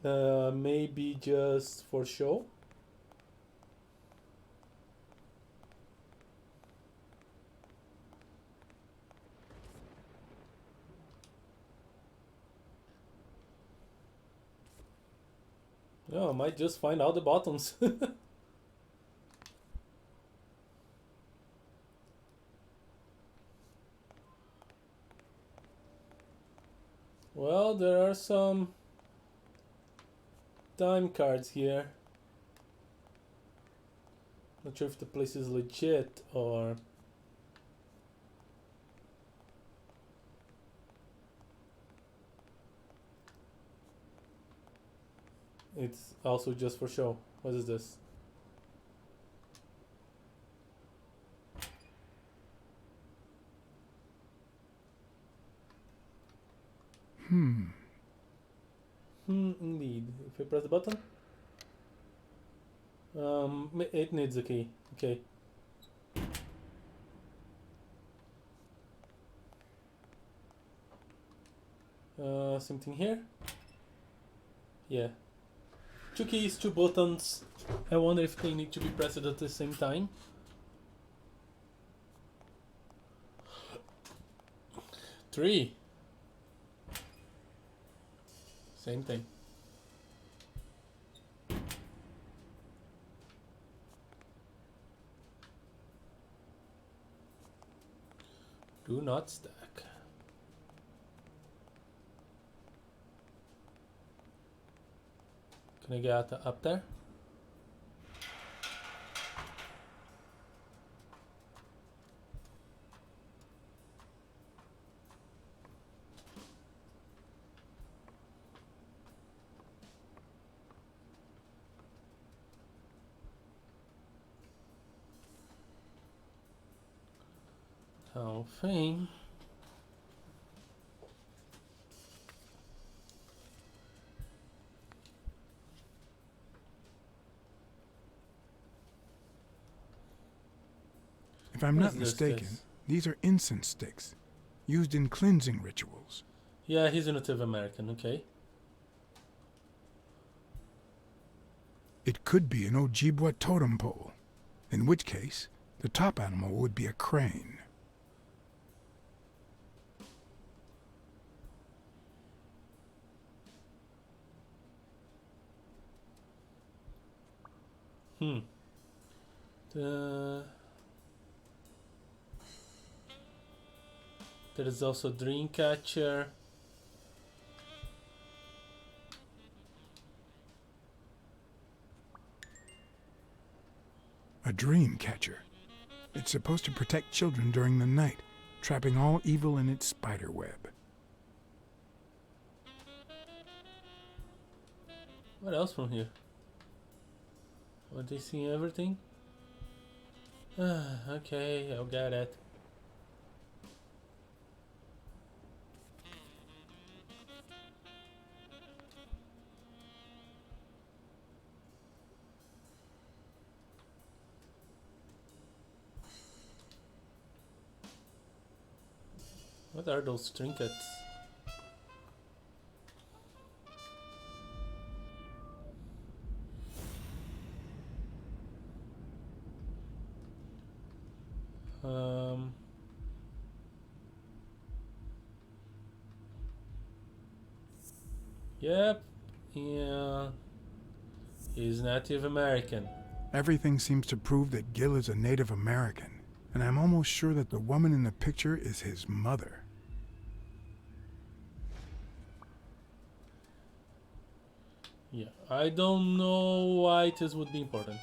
[SPEAKER 1] Maybe just for show. No, I might just find out the bottoms. Well, there are some time cards here. Not sure if the place is legit or... It's also just for show. What is this? Indeed. If I press the button. It needs a key. Okay. Something here? Yeah. 2 keys, 2 buttons. I wonder if they need to be pressed at the same time. Three. Same thing. Do not stack. Can I get up there? Oh, thing.
[SPEAKER 3] If I'm
[SPEAKER 1] What
[SPEAKER 3] not
[SPEAKER 1] is this
[SPEAKER 3] mistaken,
[SPEAKER 1] case?
[SPEAKER 3] these are incense sticks, used in cleansing rituals.
[SPEAKER 1] Yeah, he's a Native American, okay.
[SPEAKER 3] It could be an Ojibwa totem pole, in which case, the top animal would be a crane.
[SPEAKER 1] There is also Dreamcatcher.
[SPEAKER 3] A dream catcher. It's supposed to protect children during the night, trapping all evil in its spider web.
[SPEAKER 1] What else from here? Are they seeing everything? Okay, I'll get it. What are those trinkets? Yep. Yeah. He's Native American.
[SPEAKER 3] Everything seems to prove that Gil is a Native American, and I'm almost sure that the woman in the picture is his mother.
[SPEAKER 1] Yeah, I don't know why this would be important.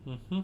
[SPEAKER 1] Mm-hmm.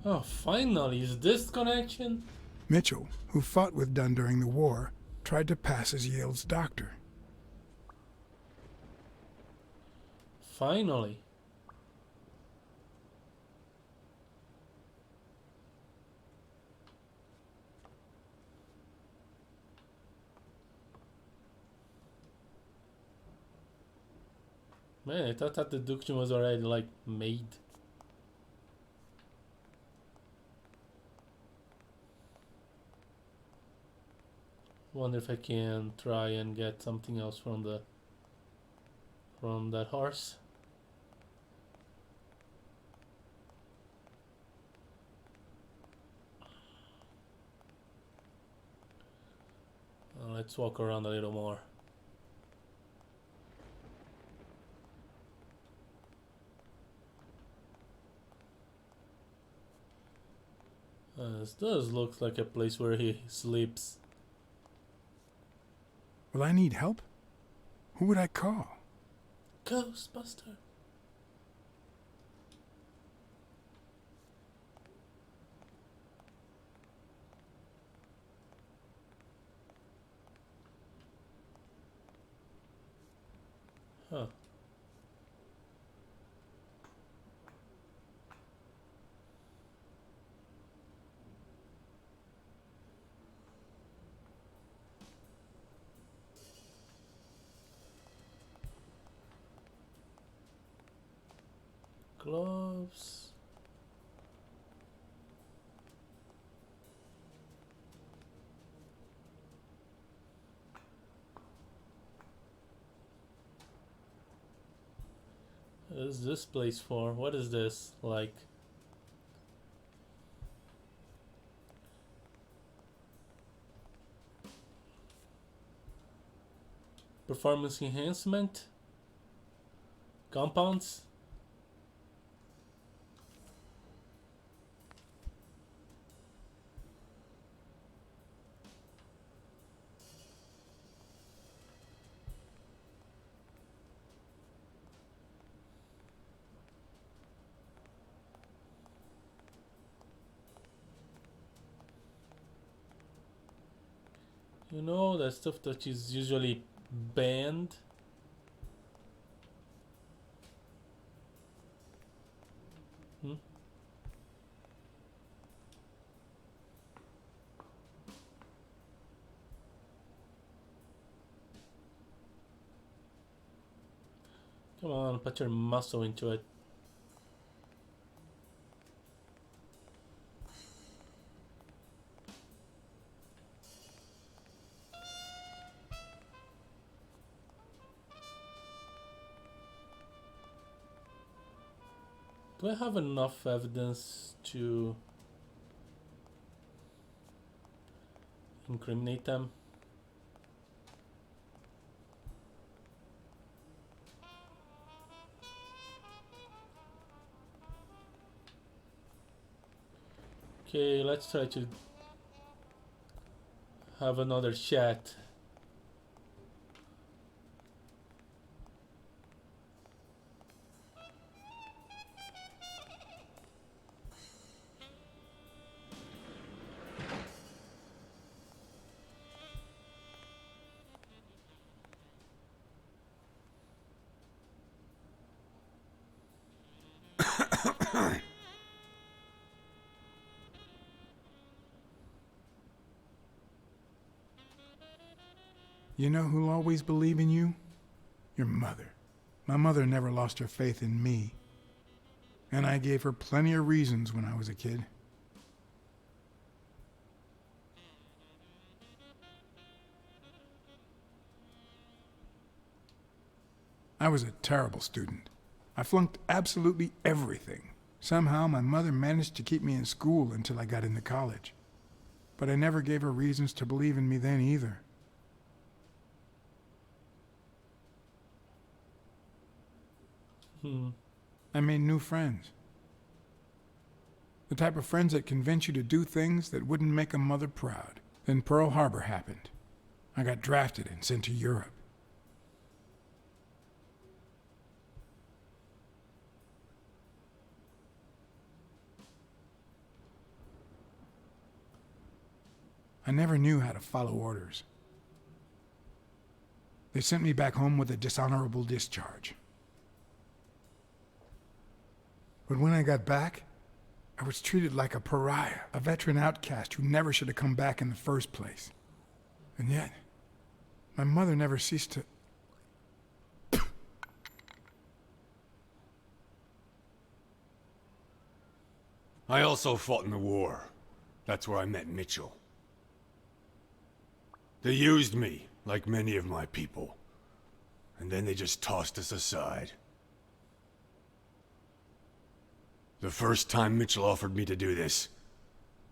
[SPEAKER 1] Oh, finally, is this connection?
[SPEAKER 3] Mitchell, who fought with Dunn during the war, tried to pass as Yale's doctor.
[SPEAKER 1] Finally. Man, I thought that deduction was already, like, made. Wonder if I can try and get something else from that horse. Let's walk around a little more. This does look like a place where he sleeps.
[SPEAKER 3] Will I need help? Who would I call?
[SPEAKER 1] Ghostbuster. Huh. Gloves. What is this place for? What is this like? Performance enhancement? Compounds? You know, that stuff that is usually banned. Hmm? Come on, put your muscle into it. Do I have enough evidence to incriminate them? Okay, let's try to have another chat.
[SPEAKER 3] You know who'll always believe in you? Your mother. My mother never lost her faith in me. And I gave her plenty of reasons when I was a kid. I was a terrible student. I flunked absolutely everything. Somehow my mother managed to keep me in school until I got into college. But I never gave her reasons to believe in me then either. I made new friends. The type of friends that convince you to do things that wouldn't make a mother proud. Then Pearl Harbor happened. I got drafted and sent to Europe. I never knew how to follow orders. They sent me back home with a dishonorable discharge. But when I got back, I was treated like a pariah, a veteran outcast who never should have come back in the first place. And yet, my mother never ceased to...
[SPEAKER 13] I also fought in the war. That's where I met Mitchell. They used me, like many of my people. And then they just tossed us aside. The first time Mitchell offered me to do this,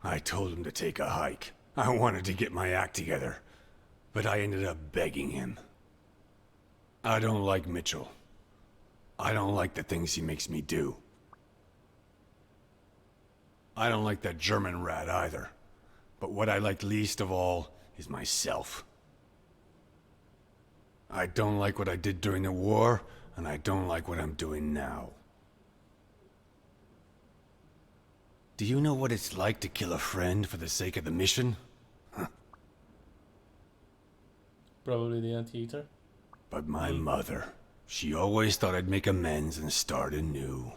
[SPEAKER 13] I told him to take a hike. I wanted to get my act together. but I ended up begging him. I don't like Mitchell. I don't like the things he makes me do. I don't like that German rat either. But what I like least of all is myself. I don't like what I did during the war, and I don't like what I'm doing now. Do you know what it's like to kill a friend for the sake of the mission? Huh.
[SPEAKER 1] Probably the anteater.
[SPEAKER 13] But my mother, she always thought I'd make amends and start anew.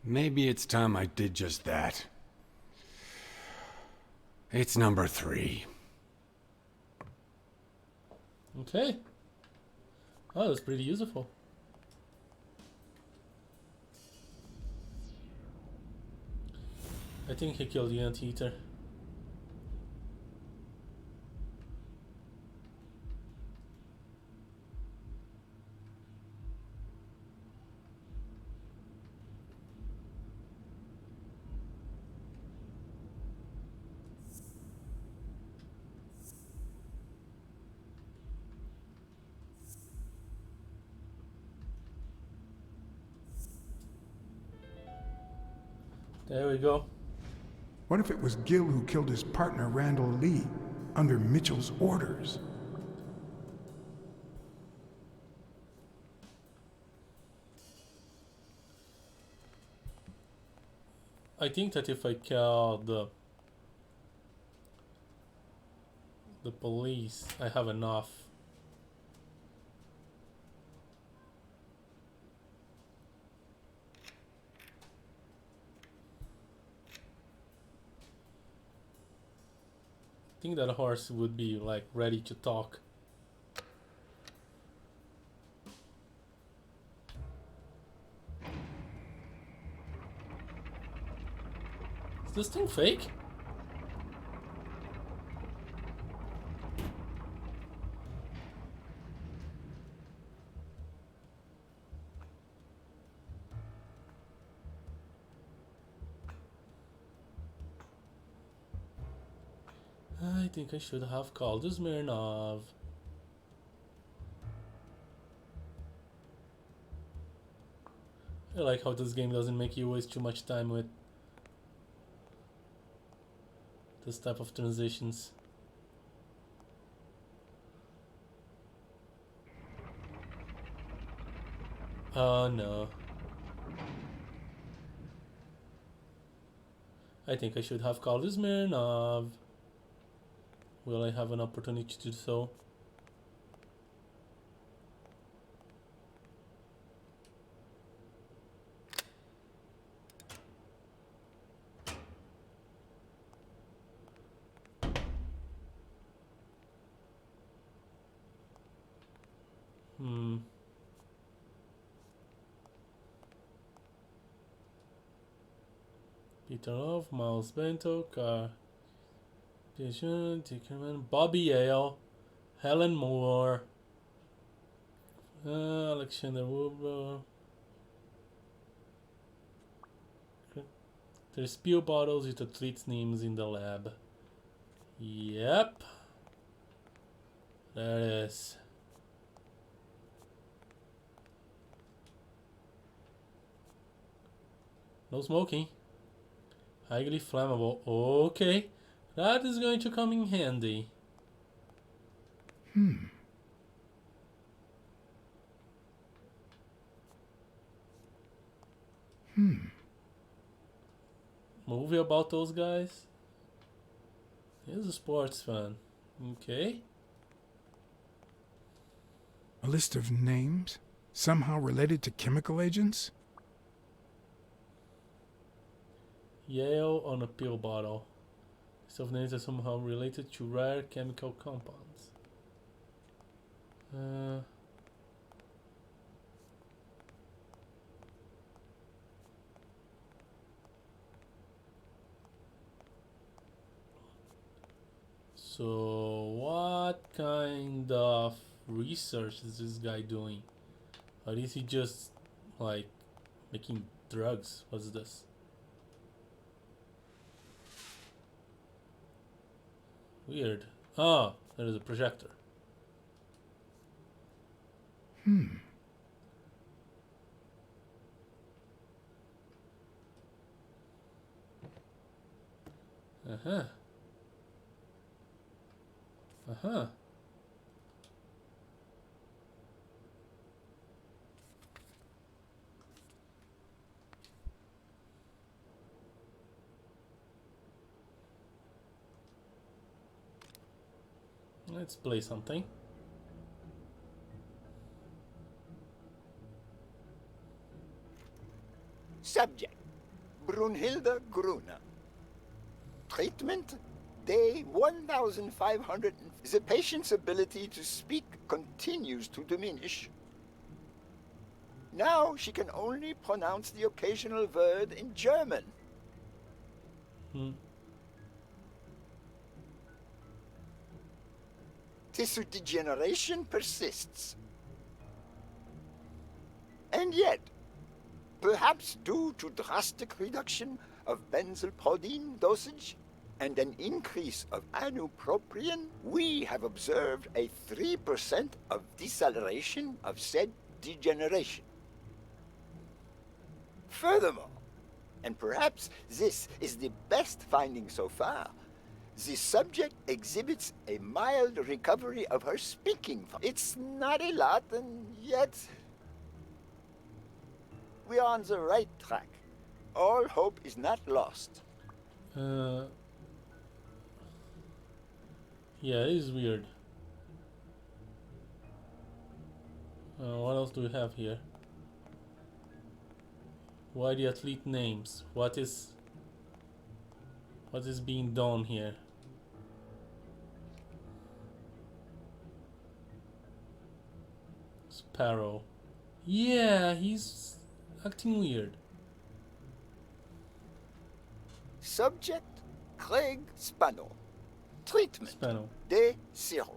[SPEAKER 13] Maybe it's time I did just that. It's number 3.
[SPEAKER 1] Okay. Oh, that's pretty useful. I think he killed the anteater. There we go.
[SPEAKER 3] What if it was Gil who killed his partner Randall Lee under Mitchell's orders?
[SPEAKER 1] I think that if I call the police, I have enough. I think that horse would be like ready to talk. Is this thing fake? I think I should have called Smirnov. I like how this game doesn't make you waste too much time with this type of transitions. Oh no. I think I should have called Smirnov. Will I have an opportunity to do so? Peter Love, Miles Bento, Dickerman, Bobby Yale, Helen Moore, Alexander Woodrow. There's pill bottles with athletes' names in the lab. Yep. There it is. No smoking. Highly flammable. Okay. That is going to come in handy. Movie about those guys? He's a sports fan. Okay.
[SPEAKER 3] A list of names? Somehow related to chemical agents?
[SPEAKER 1] Yale on a pill bottle. List of names are somehow related to rare chemical compounds. So what What kind of research is this guy doing? Or is he just like making drugs? What's this? Weird. Oh, there's a projector. Uh-huh. Uh-huh. Let's play something.
[SPEAKER 14] Subject: Brunhilde Gruner. Treatment: Day 1500. The patient's ability to speak continues to diminish. Now she can only pronounce the occasional word in German. Tissue degeneration persists. And yet, perhaps due to drastic reduction of benzylprodine dosage and an increase of anupropion, we have observed a 3% of deceleration of said degeneration. Furthermore, and perhaps this is the best finding so far, the subject exhibits a mild recovery of her speaking. It's not a lot, and yet we are on the right track. All hope is not lost.
[SPEAKER 1] Yeah, it is weird. What else do we have here? Why the athlete names? What is being done here? Sparrow. Yeah, he's acting weird.
[SPEAKER 14] Subject: Craig Spano. Treatment:
[SPEAKER 1] Spano.
[SPEAKER 14] Day 0.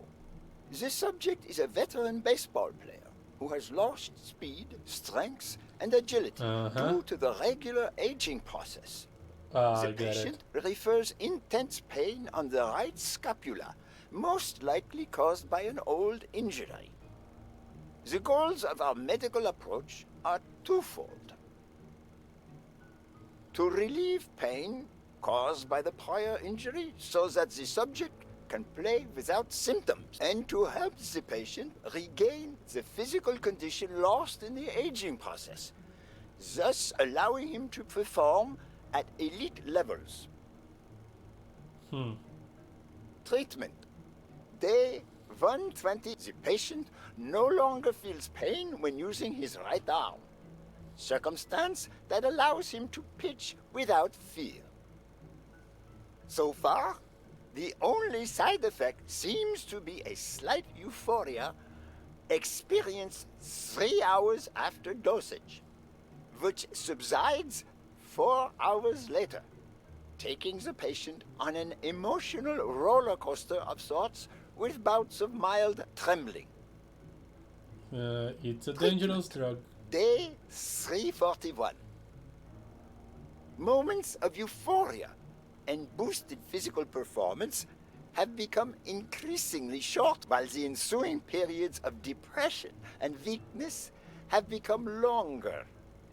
[SPEAKER 14] The subject is a veteran baseball player who has lost speed, strength, and agility due to the regular aging process. The patient refers intense pain on the right scapula, most likely caused by an old injury. The goals of our medical approach are twofold: to relieve pain caused by the prior injury so that the subject can play without symptoms, and to help the patient regain the physical condition lost in the aging process, thus allowing him to perform at elite levels. Treatment: Day 120. The patient no longer feels pain when using his right arm, circumstance that allows him to pitch without fear. So far, the only side effect seems to be a slight euphoria experienced 3 hours after dosage, which subsides 4 hours later, taking the patient on an emotional roller coaster of sorts with bouts of mild trembling.
[SPEAKER 1] It's a dangerous drug.
[SPEAKER 14] Day 341. Moments of euphoria and boosted physical performance have become increasingly short, while the ensuing periods of depression and weakness have become longer,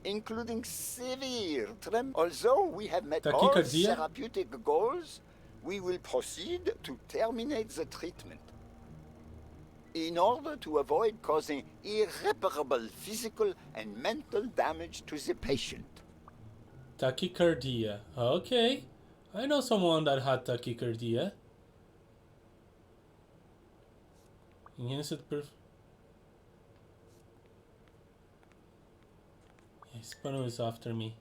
[SPEAKER 14] including severe tremor. Although we have met all therapeutic goals, we will proceed to terminate the treatment in order to avoid causing irreparable physical and mental damage to the patient.
[SPEAKER 1] Tachycardia. Okay. I know someone that had tachycardia. Enhanced perf. Yeah, Spano is after me.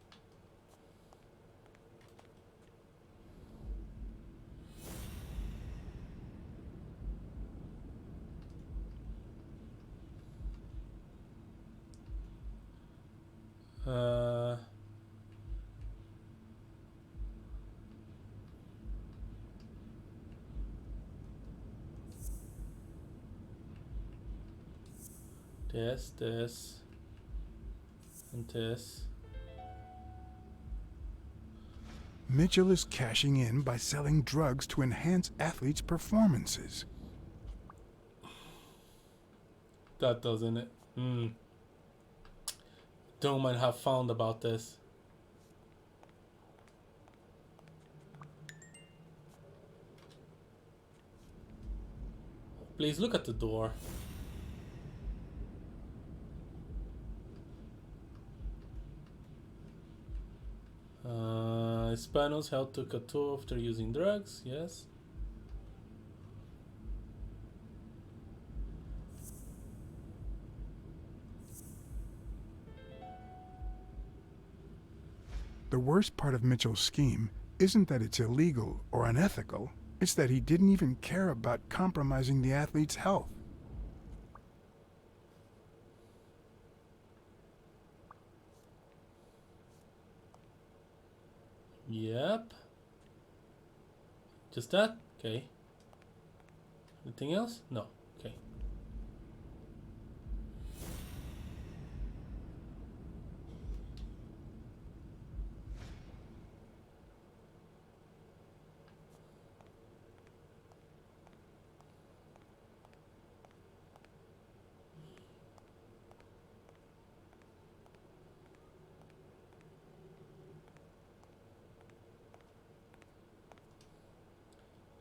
[SPEAKER 1] This, and this.
[SPEAKER 3] Mitchell is cashing in by selling drugs to enhance athletes' performances.
[SPEAKER 1] That doesn't it? Don't mind have found about this. Please look at the door. Hispanos held to Cato after using drugs, yes.
[SPEAKER 3] The worst part of Mitchell's scheme isn't that it's illegal or unethical, it's that he didn't even care about compromising the athlete's health.
[SPEAKER 1] Yep. Just that? Okay. Anything else? No. Okay.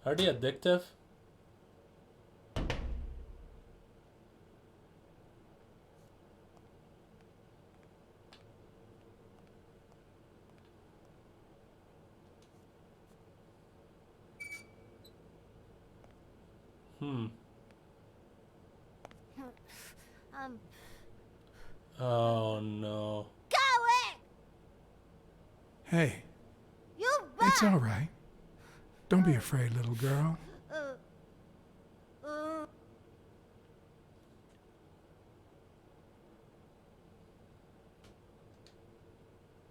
[SPEAKER 1] Are they addictive? Oh no.
[SPEAKER 7] Go in!
[SPEAKER 3] Hey,
[SPEAKER 7] You
[SPEAKER 3] it's all right. Don't be afraid, little girl.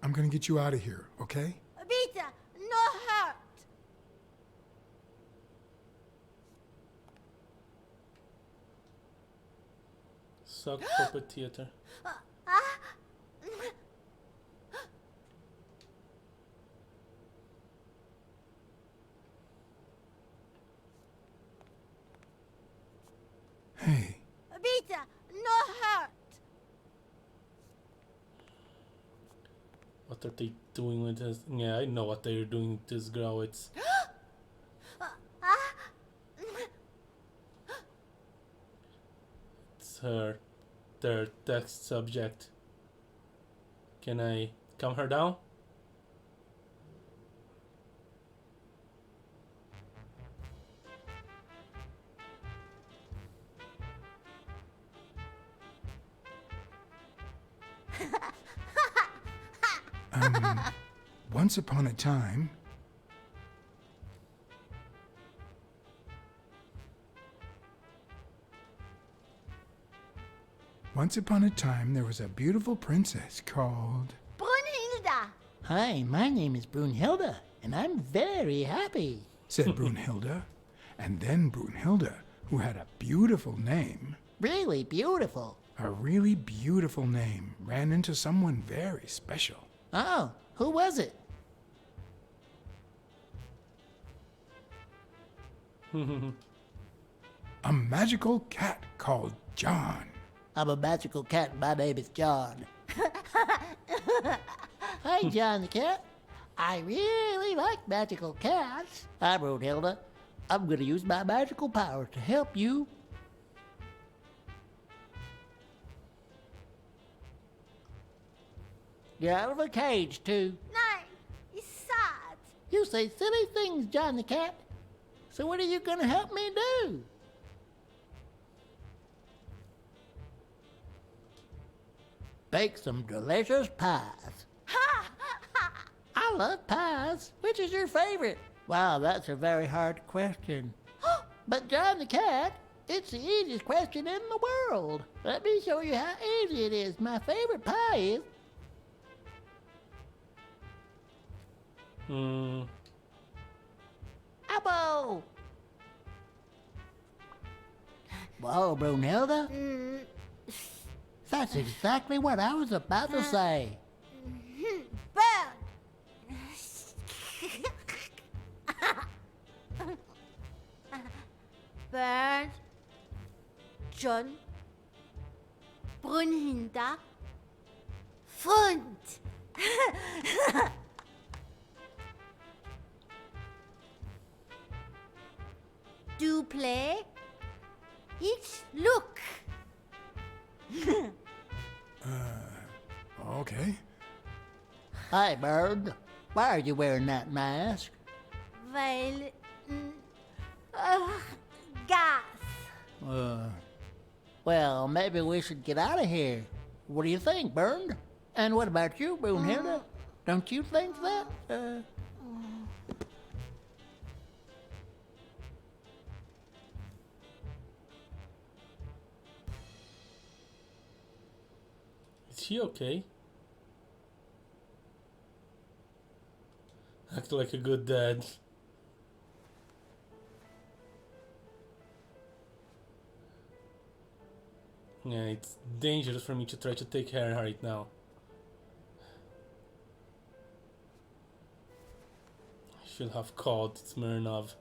[SPEAKER 3] I'm gonna get you out of here, okay?
[SPEAKER 7] Vita, no hurt.
[SPEAKER 1] Suck puppet theater.
[SPEAKER 3] Hey,
[SPEAKER 7] Vita, no hurt.
[SPEAKER 1] What are they doing with this? Yeah, I know what they're doing with this girl. It's their text subject. Can I calm her down?
[SPEAKER 3] Once upon a time, there was a beautiful princess called...
[SPEAKER 7] Brunhilda.
[SPEAKER 12] Hi, my name is Brunhilda, and I'm very happy,
[SPEAKER 3] said Brunhilda. And then Brunhilda, who had a beautiful name...
[SPEAKER 12] Really beautiful.
[SPEAKER 3] A really beautiful name, ran into someone very special.
[SPEAKER 12] Oh, who was it?
[SPEAKER 3] A magical cat called John.
[SPEAKER 12] I'm a magical cat, and my name is John. Hi, John the cat. I really like magical cats. Hi, Brunhilda. I'm gonna use my magical power to help you. You're out of a cage, too.
[SPEAKER 7] Nein, it's sad.
[SPEAKER 12] You say silly things, John the cat. So what are you gonna help me do? Bake some delicious pies. I love pies. Which is your favorite? Wow, that's a very hard question. But John the cat, it's the easiest question in the world. Let me show you how easy it is. My favorite pie is... Apple! Whoa, Brunhilda. That's exactly what I was about to say.
[SPEAKER 7] Burn! Burn. John. Brunhilda. Freund. Do play. Ich look.
[SPEAKER 3] Okay.
[SPEAKER 12] Hi, Bird. Why are you wearing that mask?
[SPEAKER 7] Weil. Gas.
[SPEAKER 12] Well, maybe we should get out of here. What do you think, Bird? And what about you, Brunhilde? Don't you think that?
[SPEAKER 1] Is he okay? Act like a good dad. Yeah, it's dangerous for me to try to take care of her right now. I should have called Smirnov.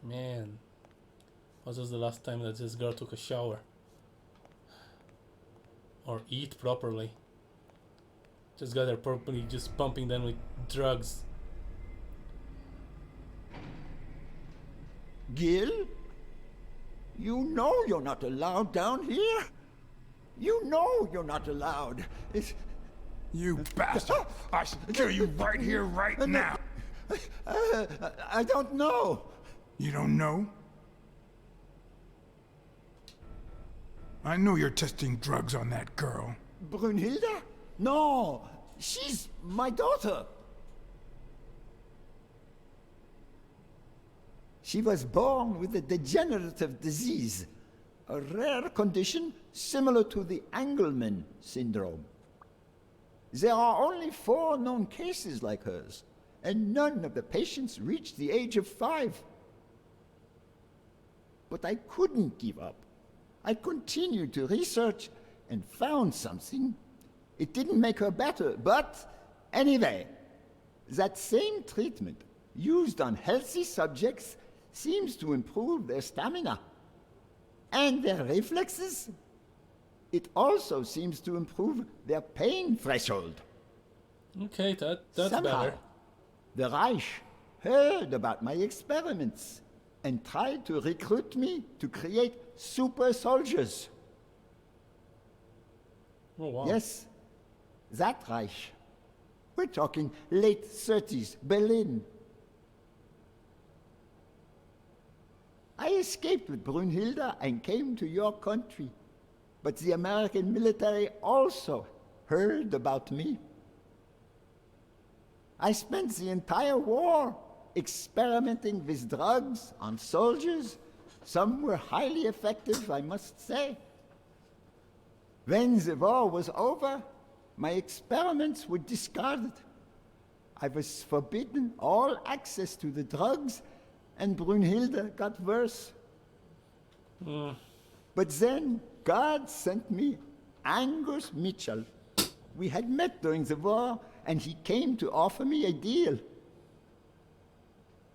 [SPEAKER 1] Man, when was the last time that this girl took a shower? Or eat properly? Just got her properly, just pumping them with drugs.
[SPEAKER 14] Gil? You know you're not allowed down here. You know you're not allowed.
[SPEAKER 3] You bastard! I should kill you right here, right now!
[SPEAKER 14] I don't know.
[SPEAKER 3] You don't know? I know you're testing drugs on that girl.
[SPEAKER 14] Brunhilde? No, she's my daughter. She was born with a degenerative disease, a rare condition similar to the Angelman syndrome. There are only 4 known cases like hers, and none of the patients reached the age of 5. But I couldn't give up. I continued to research and found something. It didn't make her better, but anyway, that same treatment used on healthy subjects seems to improve their stamina and their reflexes. It also seems to improve their pain threshold.
[SPEAKER 1] Okay, that's
[SPEAKER 14] Somehow,
[SPEAKER 1] better.
[SPEAKER 14] the Reich heard about my experiments and tried to recruit me to create super soldiers.
[SPEAKER 1] Oh, wow.
[SPEAKER 14] Yes, that Reich. We're talking late 30s, Berlin. I escaped with Brunhilde and came to your country. But the American military also heard about me. I spent the entire war experimenting with drugs on soldiers. Some were highly effective, I must say. When the war was over, my experiments were discarded. I was forbidden all access to the drugs, and Brunhilde got worse. But then God sent me Angus Mitchell. We had met during the war, and he came to offer me a deal.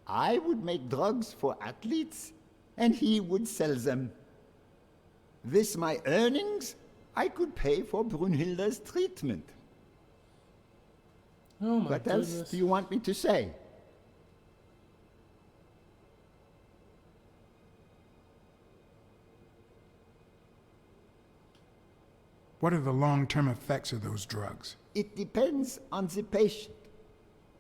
[SPEAKER 14] I would make drugs for athletes, and he would sell them. With my earnings, I could pay for Brunhilde's treatment.
[SPEAKER 1] Oh my
[SPEAKER 14] What
[SPEAKER 1] goodness.
[SPEAKER 14] else do you want me to say?
[SPEAKER 3] What are the long-term effects of those drugs?
[SPEAKER 14] It depends on the patient,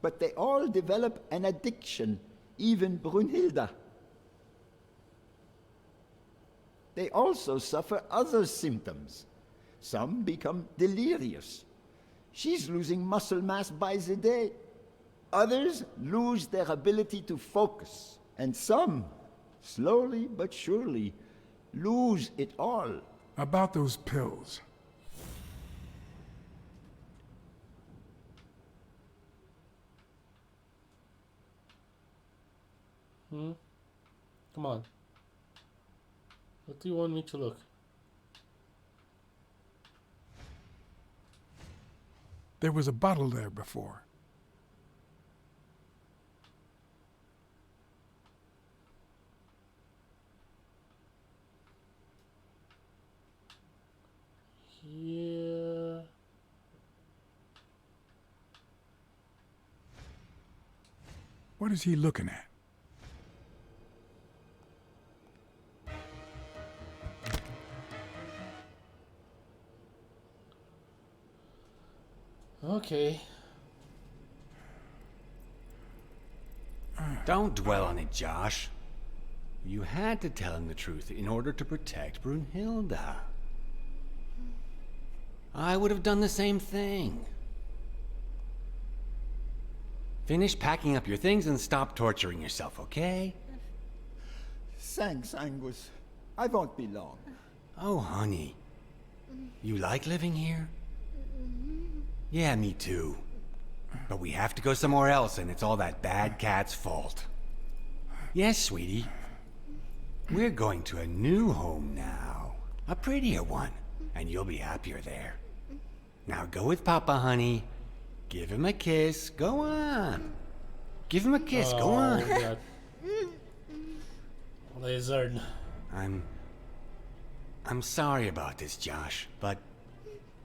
[SPEAKER 14] but they all develop an addiction, even Brunhilde. They also suffer other symptoms. Some become delirious. She's losing muscle mass by the day. Others lose their ability to focus. And some, slowly but surely, lose it all.
[SPEAKER 3] About those pills.
[SPEAKER 1] Come on. What do you want me to look?
[SPEAKER 3] There was a bottle there before.
[SPEAKER 1] Yeah.
[SPEAKER 3] What is he looking at?
[SPEAKER 1] Okay.
[SPEAKER 13] Don't dwell on it, Josh. You had to tell him the truth in order to protect Brunhilde. I would have done the same thing. Finish packing up your things and stop torturing yourself, okay?
[SPEAKER 14] Thanks, Angus. I won't be long.
[SPEAKER 13] Oh, honey. You like living here? Yeah, me too. But we have to go somewhere else, and it's all that bad cat's fault. Yes, sweetie. We're going to a new home now. A prettier one. And you'll be happier there. Now go with Papa, honey. Give him a kiss. Go on. Give him a kiss. Go on.
[SPEAKER 1] That lizard.
[SPEAKER 13] I'm sorry about this, Josh, but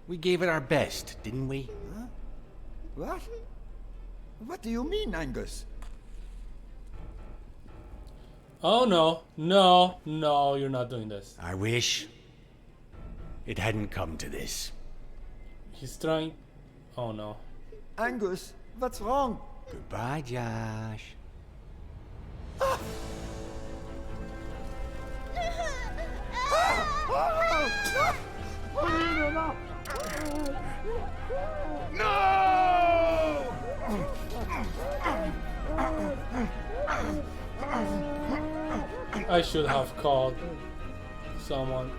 [SPEAKER 13] we gave it our best, didn't we?
[SPEAKER 14] Huh? What? What do you mean, Angus?
[SPEAKER 1] Oh no, no, no, you're not doing this.
[SPEAKER 13] I wish it hadn't come to this.
[SPEAKER 1] He's trying. Oh no.
[SPEAKER 14] Angus, what's wrong?
[SPEAKER 13] Goodbye, Josh.
[SPEAKER 1] I should have called someone.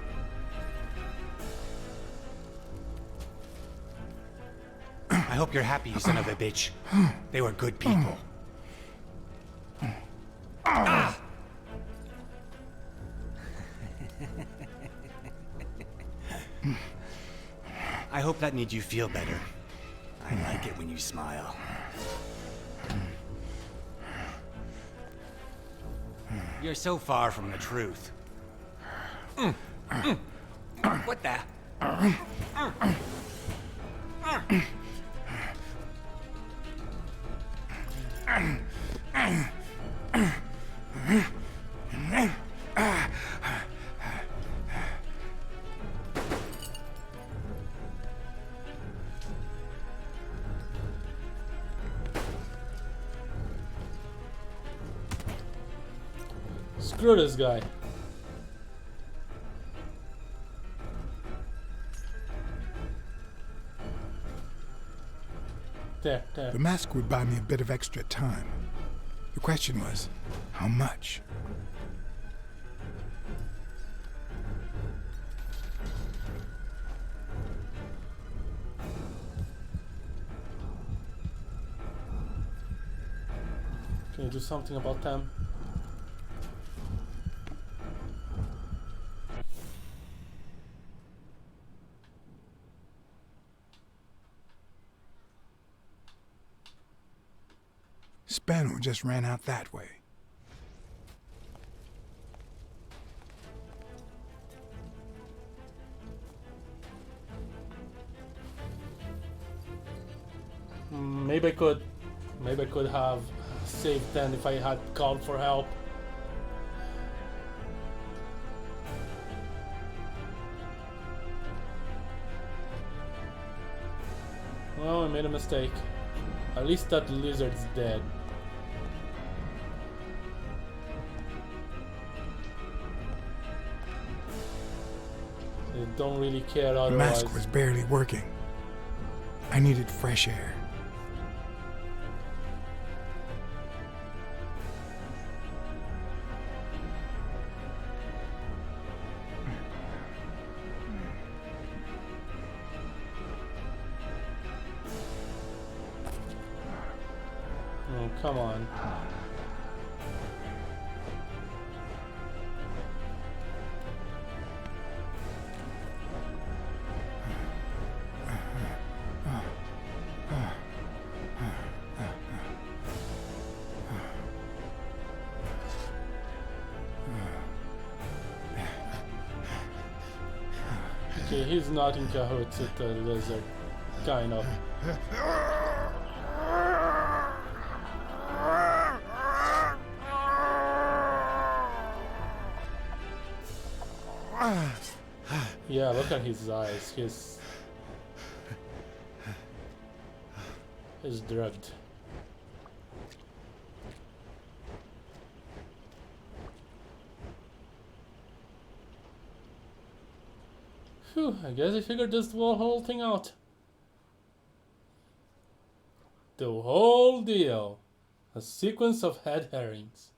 [SPEAKER 13] I hope you're happy, you son of a bitch. They were good people. Ah! I hope that made you feel better. I like it when you smile. You're so far from the truth. What the?
[SPEAKER 1] Screw this guy. There.
[SPEAKER 3] The mask would buy me a bit of extra time. The question was, how much?
[SPEAKER 1] Can you do something about them?
[SPEAKER 3] Spano just ran out that way.
[SPEAKER 1] Maybe I could have saved them if I had called for help. Well, I made a mistake. At least that lizard's dead. They don't really care
[SPEAKER 3] The
[SPEAKER 1] otherwise.
[SPEAKER 3] mask was barely working. I needed fresh air.
[SPEAKER 1] Oh, come on. Okay, he's not in cahoots with the lizard. Kind of. Yeah, look at his eyes. He's drugged. Phew, I guess I figured this whole thing out. The whole deal. A sequence of head herrings.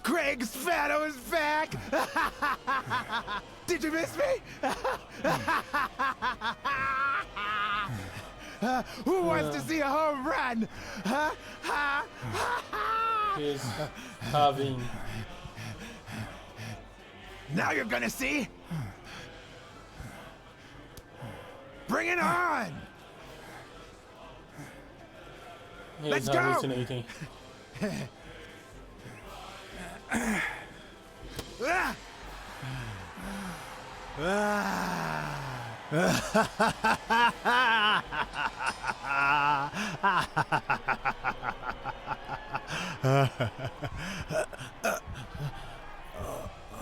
[SPEAKER 8] Craig's Fatto is back! Did you miss me? Who wants to see a home run?
[SPEAKER 1] He's having...
[SPEAKER 8] Now you're gonna see! Bring it on!
[SPEAKER 1] He's
[SPEAKER 8] Let's go!
[SPEAKER 1] hallucinating.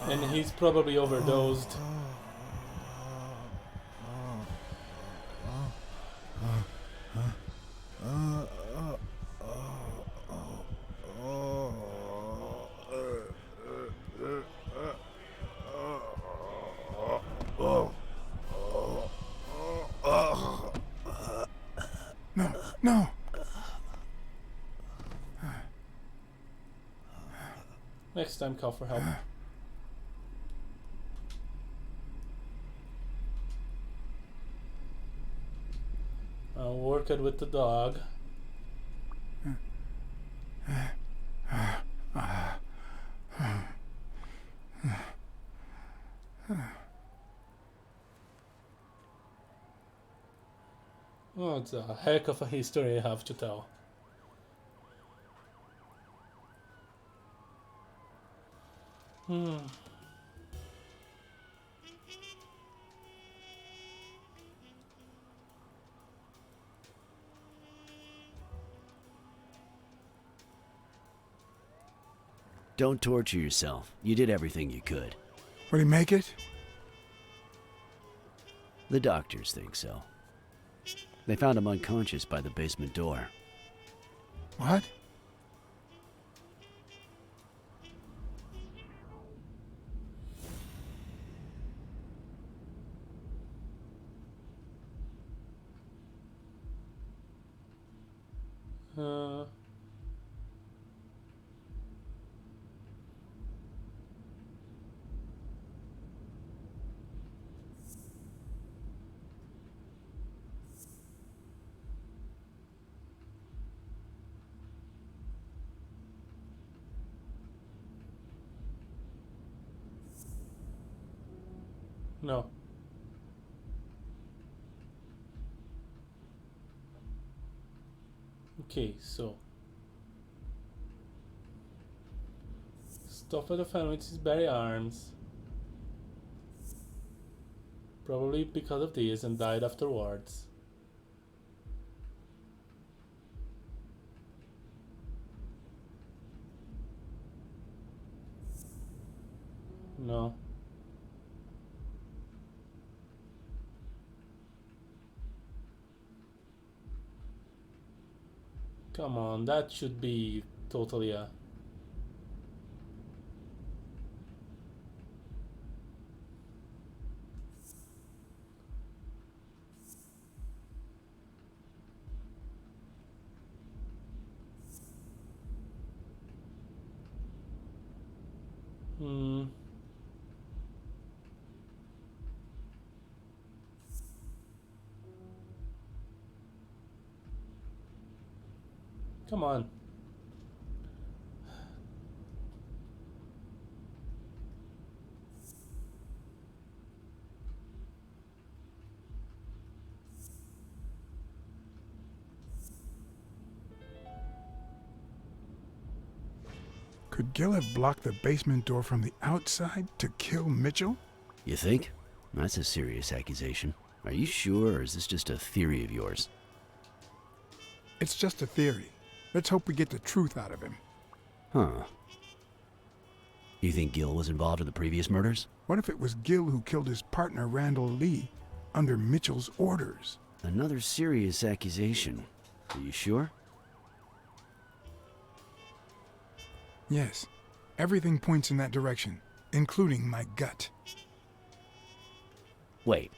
[SPEAKER 1] And he's probably overdosed.
[SPEAKER 3] No.
[SPEAKER 1] Next time, call for help. I'll work it with the dog. Oh, it's a heck of a history I have to tell.
[SPEAKER 6] Don't torture yourself. You did everything you could.
[SPEAKER 3] Will he make it?
[SPEAKER 6] The doctors think so. They found him unconscious by the basement door.
[SPEAKER 3] What?
[SPEAKER 1] No. Okay, so stuff at the fan with his bare arms. Probably because of this, and died afterwards. No. Come on, that should be totally a... Come on.
[SPEAKER 3] Could Gil have blocked the basement door from the outside to kill Mitchell?
[SPEAKER 6] You think? That's a serious accusation. Are you sure, or is this just a theory of yours?
[SPEAKER 3] It's just a theory. Let's hope we get the truth out of him.
[SPEAKER 6] Huh. You think Gil was involved in the previous murders?
[SPEAKER 3] What if it was Gil who killed his partner Randall Lee under Mitchell's orders?
[SPEAKER 6] Another serious accusation. Are you sure?
[SPEAKER 3] Yes. Everything points in that direction, including my gut.
[SPEAKER 6] Wait.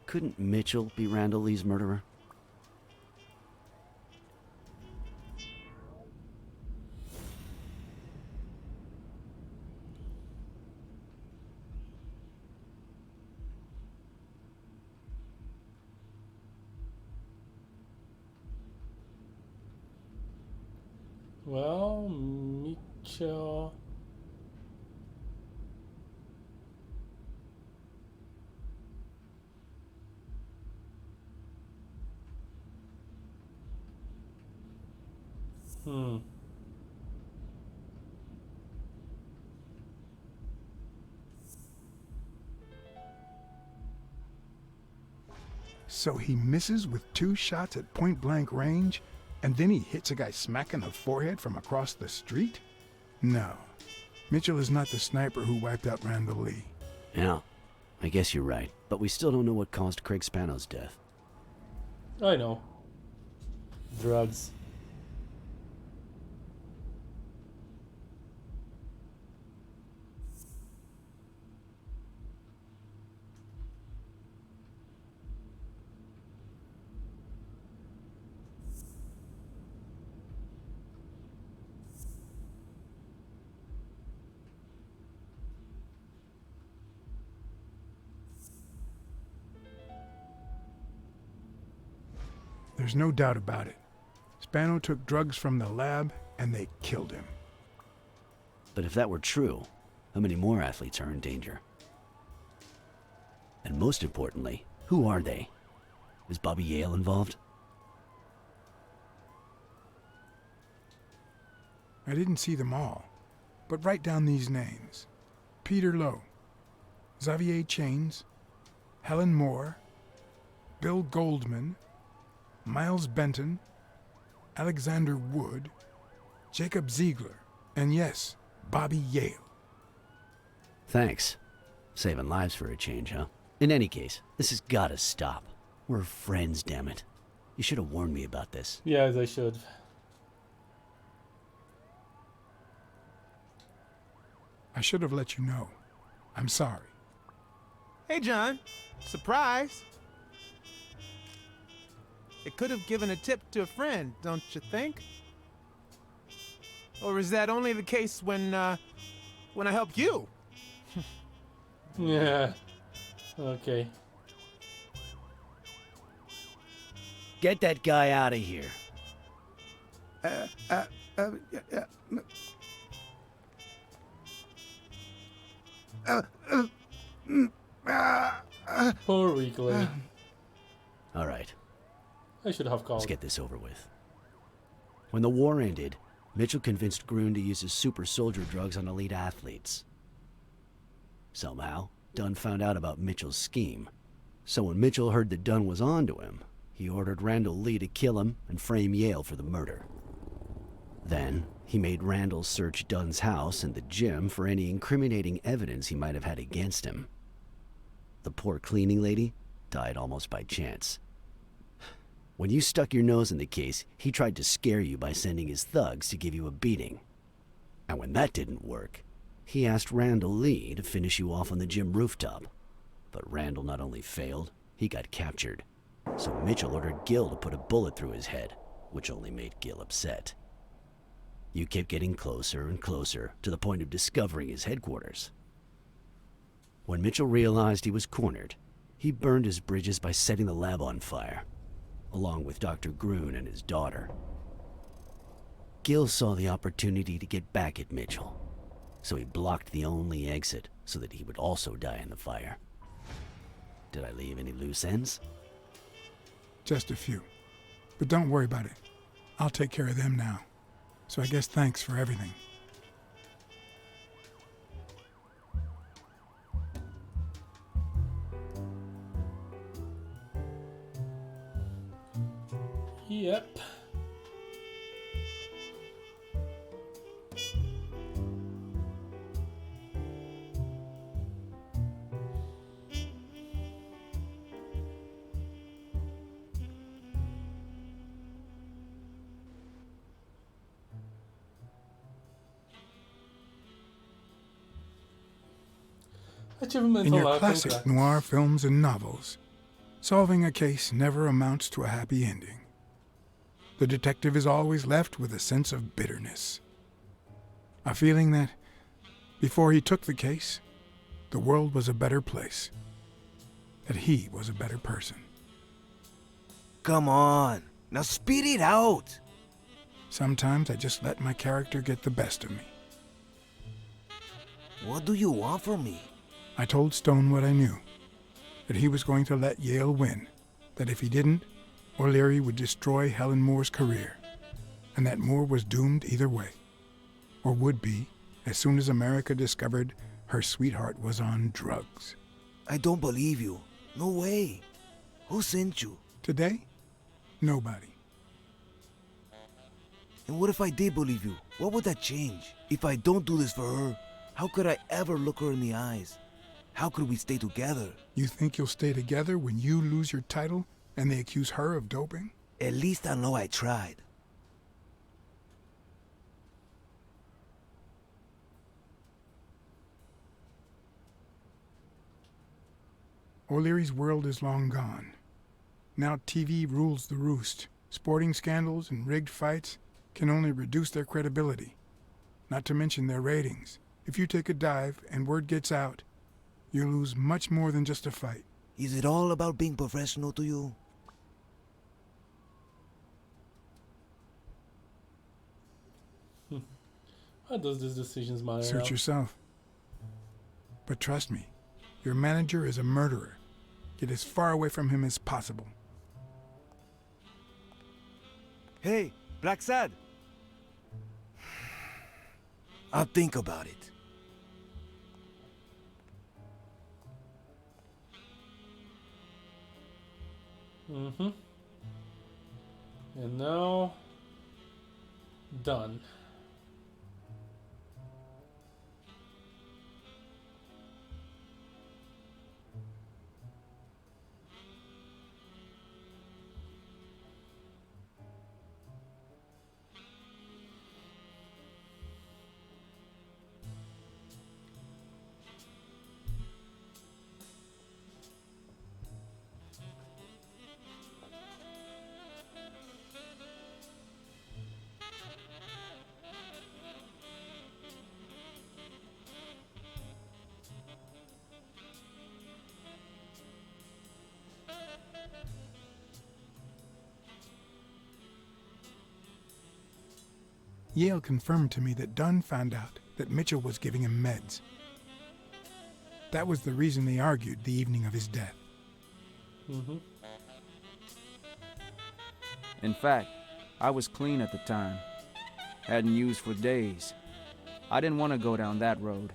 [SPEAKER 6] Couldn't Mitchell be Randall Lee's murderer?
[SPEAKER 1] Well, Mitchell.
[SPEAKER 3] So he misses with 2 shots at point-blank range, and then he hits a guy smack in the forehead from across the street? No. Mitchell is not the sniper who wiped out Randall Lee.
[SPEAKER 6] Yeah, I guess you're right. But we still don't know what caused Craig Spano's death.
[SPEAKER 1] I know. Drugs.
[SPEAKER 3] There's no doubt about it. Spano took drugs from the lab, and they killed him.
[SPEAKER 6] But if that were true, how many more athletes are in danger? And most importantly, who are they? Is Bobby Yale involved?
[SPEAKER 3] I didn't see them all, but write down these names. Peter Lowe, Xavier Chains, Helen Moore, Bill Goldman, Miles Benton, Alexander Wood, Jacob Ziegler, and yes, Bobby Yale.
[SPEAKER 6] Thanks. Saving lives for a change, huh? In any case, this has gotta stop. We're friends, damn it. You should have warned me about this.
[SPEAKER 1] Yes, I should.
[SPEAKER 3] I should have let you know. I'm sorry.
[SPEAKER 8] Hey, John. Surprise. It could have given a tip to a friend, don't you think? Or is that only the case when I help you?
[SPEAKER 1] Yeah. Okay.
[SPEAKER 6] Get that guy out of here.
[SPEAKER 1] Poor weakling.
[SPEAKER 6] All right.
[SPEAKER 1] I should have called.
[SPEAKER 6] Let's get this over with. When the war ended, Mitchell convinced Grun to use his super soldier drugs on elite athletes. Somehow, Dunn found out about Mitchell's scheme. So when Mitchell heard that Dunn was onto him, he ordered Randall Lee to kill him and frame Yale for the murder. Then, he made Randall search Dunn's house and the gym for any incriminating evidence he might have had against him. The poor cleaning lady died almost by chance. When you stuck your nose in the case, he tried to scare you by sending his thugs to give you a beating. And when that didn't work, he asked Randall Lee to finish you off on the gym rooftop. But Randall not only failed, he got captured. So Mitchell ordered Gil to put a bullet through his head, which only made Gil upset. You kept getting closer and closer to the point of discovering his headquarters. When Mitchell realized he was cornered, he burned his bridges by setting the lab on fire, along with Dr. Grun and his daughter. Gil saw the opportunity to get back at Mitchell, so he blocked the only exit so that he would also die in the fire. Did I leave any loose ends?
[SPEAKER 3] Just a few. But don't worry about it. I'll take care of them now. So I guess thanks for everything.
[SPEAKER 1] Yep. Achievement
[SPEAKER 3] In your
[SPEAKER 1] unlocked,
[SPEAKER 3] classic
[SPEAKER 1] congrats.
[SPEAKER 3] noir films and novels, solving a case never amounts to a happy ending. The detective is always left with a sense of bitterness. A feeling that, before he took the case, the world was a better place. That he was a better person.
[SPEAKER 10] Come on, now spit it out.
[SPEAKER 3] Sometimes I just let my character get the best of me.
[SPEAKER 10] What do you want from me?
[SPEAKER 3] I told Stone what I knew. That he was going to let Yale win. That if he didn't, O'Leary would destroy Helen Moore's career, and that Moore was doomed either way, or would be as soon as America discovered her sweetheart was on drugs.
[SPEAKER 10] I don't believe you. No way. Who sent you?
[SPEAKER 3] Today? Nobody.
[SPEAKER 10] And what if I did believe you? What would that change? If I don't do this for her, how could I ever look her in the eyes? How could we stay together?
[SPEAKER 3] You think you'll stay together when you lose your title and they accuse her of doping?
[SPEAKER 10] At least I know I tried.
[SPEAKER 3] O'Leary's world is long gone. Now TV rules the roost. Sporting scandals and rigged fights can only reduce their credibility, not to mention their ratings. If you take a dive and word gets out, you lose much more than just a fight.
[SPEAKER 10] Is it all about being professional to you?
[SPEAKER 1] How does these decisions matter?
[SPEAKER 3] Suit yourself. But trust me, your manager is a murderer. Get as far away from him as possible.
[SPEAKER 10] Hey, Blacksad. I'll think about it.
[SPEAKER 1] And now, done.
[SPEAKER 3] Yale confirmed to me that Dunn found out that Mitchell was giving him meds. That was the reason they argued the evening of his death.
[SPEAKER 15] In fact, I was clean at the time. Hadn't used for days. I didn't want to go down that road.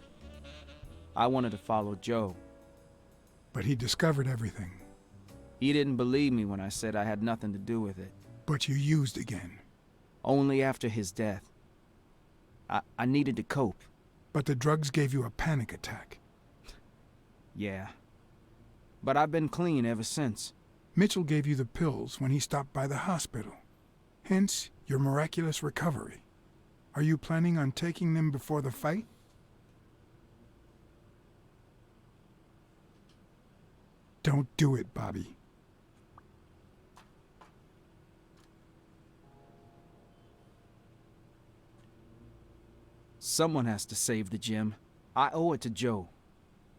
[SPEAKER 15] I wanted to follow Joe.
[SPEAKER 3] But he discovered everything.
[SPEAKER 15] He didn't believe me when I said I had nothing to do with it.
[SPEAKER 3] But you used again.
[SPEAKER 15] Only after his death. I needed to cope.
[SPEAKER 3] But the drugs gave you a panic attack.
[SPEAKER 15] Yeah. But I've been clean ever since.
[SPEAKER 3] Mitchell gave you the pills when he stopped by the hospital. Hence, your miraculous recovery. Are you planning on taking them before the fight? Don't do it, Bobby.
[SPEAKER 15] Someone has to save the gym. I owe it to Joe.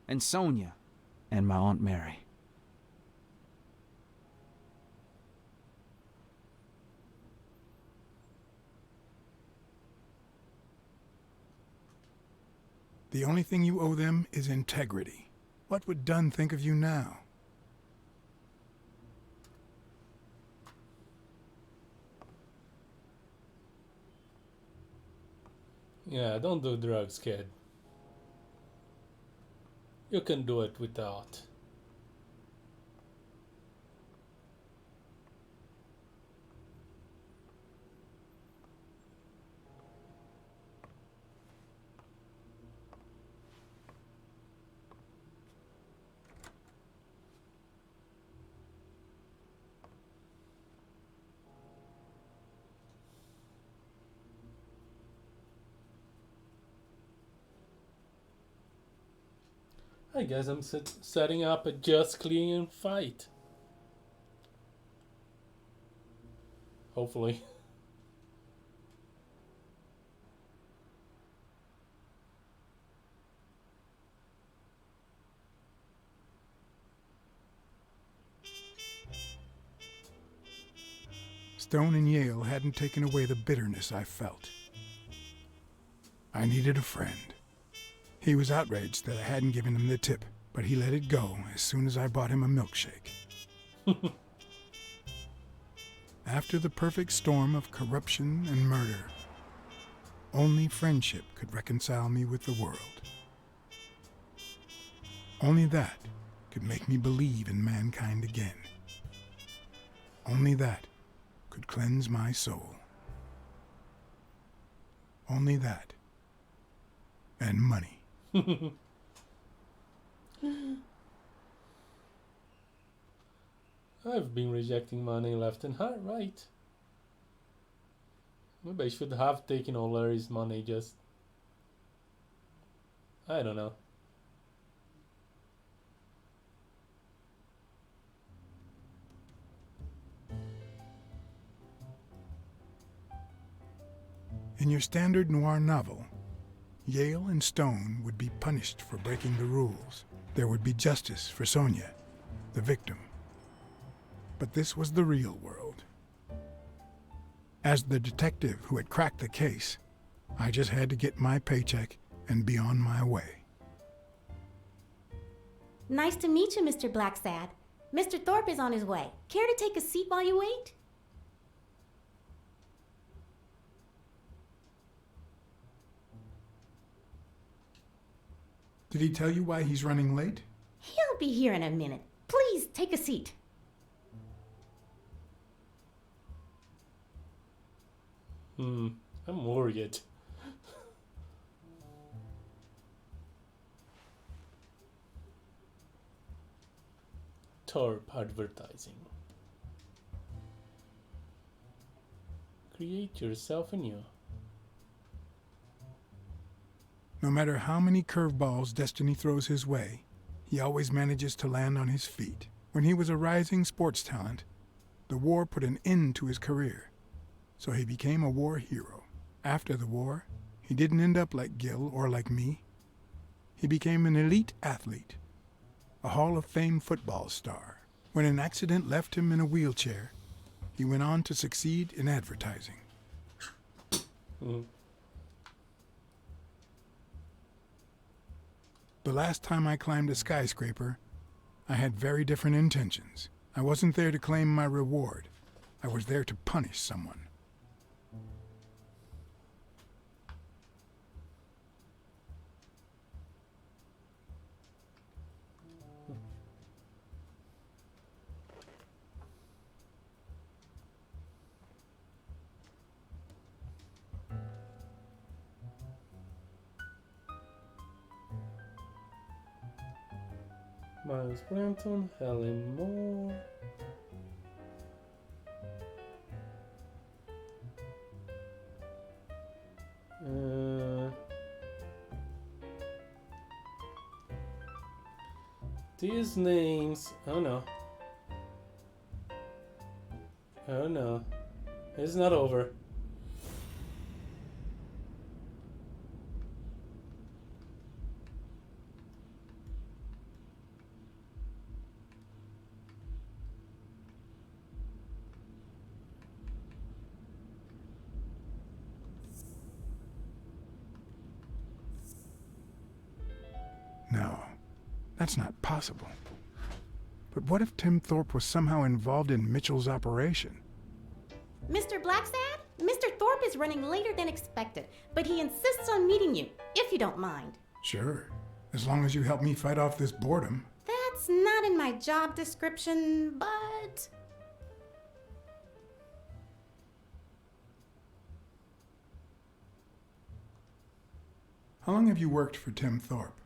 [SPEAKER 15] And Sonia. And my Aunt Mary.
[SPEAKER 3] The only thing you owe them is integrity. What would Dunn think of you now?
[SPEAKER 1] Yeah, don't do drugs, kid. You can do it without. I guess I'm setting up a just clean fight. Hopefully.
[SPEAKER 3] Stone and Yale hadn't taken away the bitterness I felt. I needed a friend. He was outraged that I hadn't given him the tip, but he let it go as soon as I bought him a milkshake. After the perfect storm of corruption and murder, only friendship could reconcile me with the world. Only that could make me believe in mankind again. Only that could cleanse my soul. Only that. And money.
[SPEAKER 1] I've been rejecting money left and right. Maybe I should have taken all Larry's money, just... I don't know.
[SPEAKER 3] In your standard noir novel, Yale and Stone would be punished for breaking the rules. There would be justice for Sonia, the victim. But this was the real world. As the detective who had cracked the case, I just had to get my paycheck and be on my way.
[SPEAKER 16] Nice to meet you, Mr. Blacksad. Mr. Thorpe is on his way. Care to take a seat while you wait?
[SPEAKER 3] Did he tell you why he's running late?
[SPEAKER 16] He'll be here in a minute. Please, take a seat.
[SPEAKER 1] I'm worried. Thorpe advertising. Create yourself anew.
[SPEAKER 3] No matter how many curveballs destiny throws his way, he always manages to land on his feet. When he was a rising sports talent, the war put an end to his career, so he became a war hero. After the war, he didn't end up like Gil or like me. He became an elite athlete, a Hall of Fame football star. When an accident left him in a wheelchair, he went on to succeed in advertising. The last time I climbed a skyscraper, I had very different intentions. I wasn't there to claim my reward. I was there to punish someone.
[SPEAKER 1] Miles Branton, Helen Moore. These names, oh no. Oh no. It's not over.
[SPEAKER 3] No, that's not possible. But what if Tim Thorpe was somehow involved in Mitchell's operation?
[SPEAKER 16] Mr. Blacksad? Mr. Thorpe is running later than expected, but he insists on meeting you, if you don't mind.
[SPEAKER 3] Sure, as long as you help me fight off this boredom.
[SPEAKER 16] That's not in my job description, but...
[SPEAKER 3] How long have you worked for Tim Thorpe?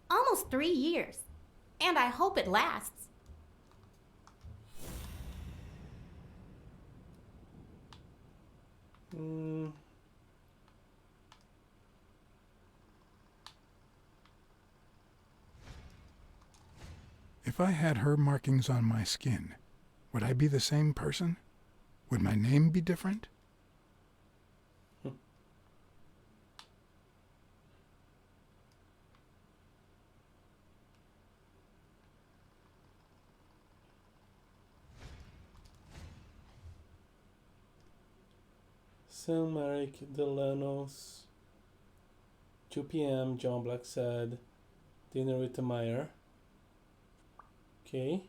[SPEAKER 16] Almost 3 years. And I hope it lasts.
[SPEAKER 3] If I had her markings on my skin, would I be the same person? Would my name be different?
[SPEAKER 1] Saint-Maric Delanos, 2 p.m. John Blacksad, dinner with the mayor. Okay.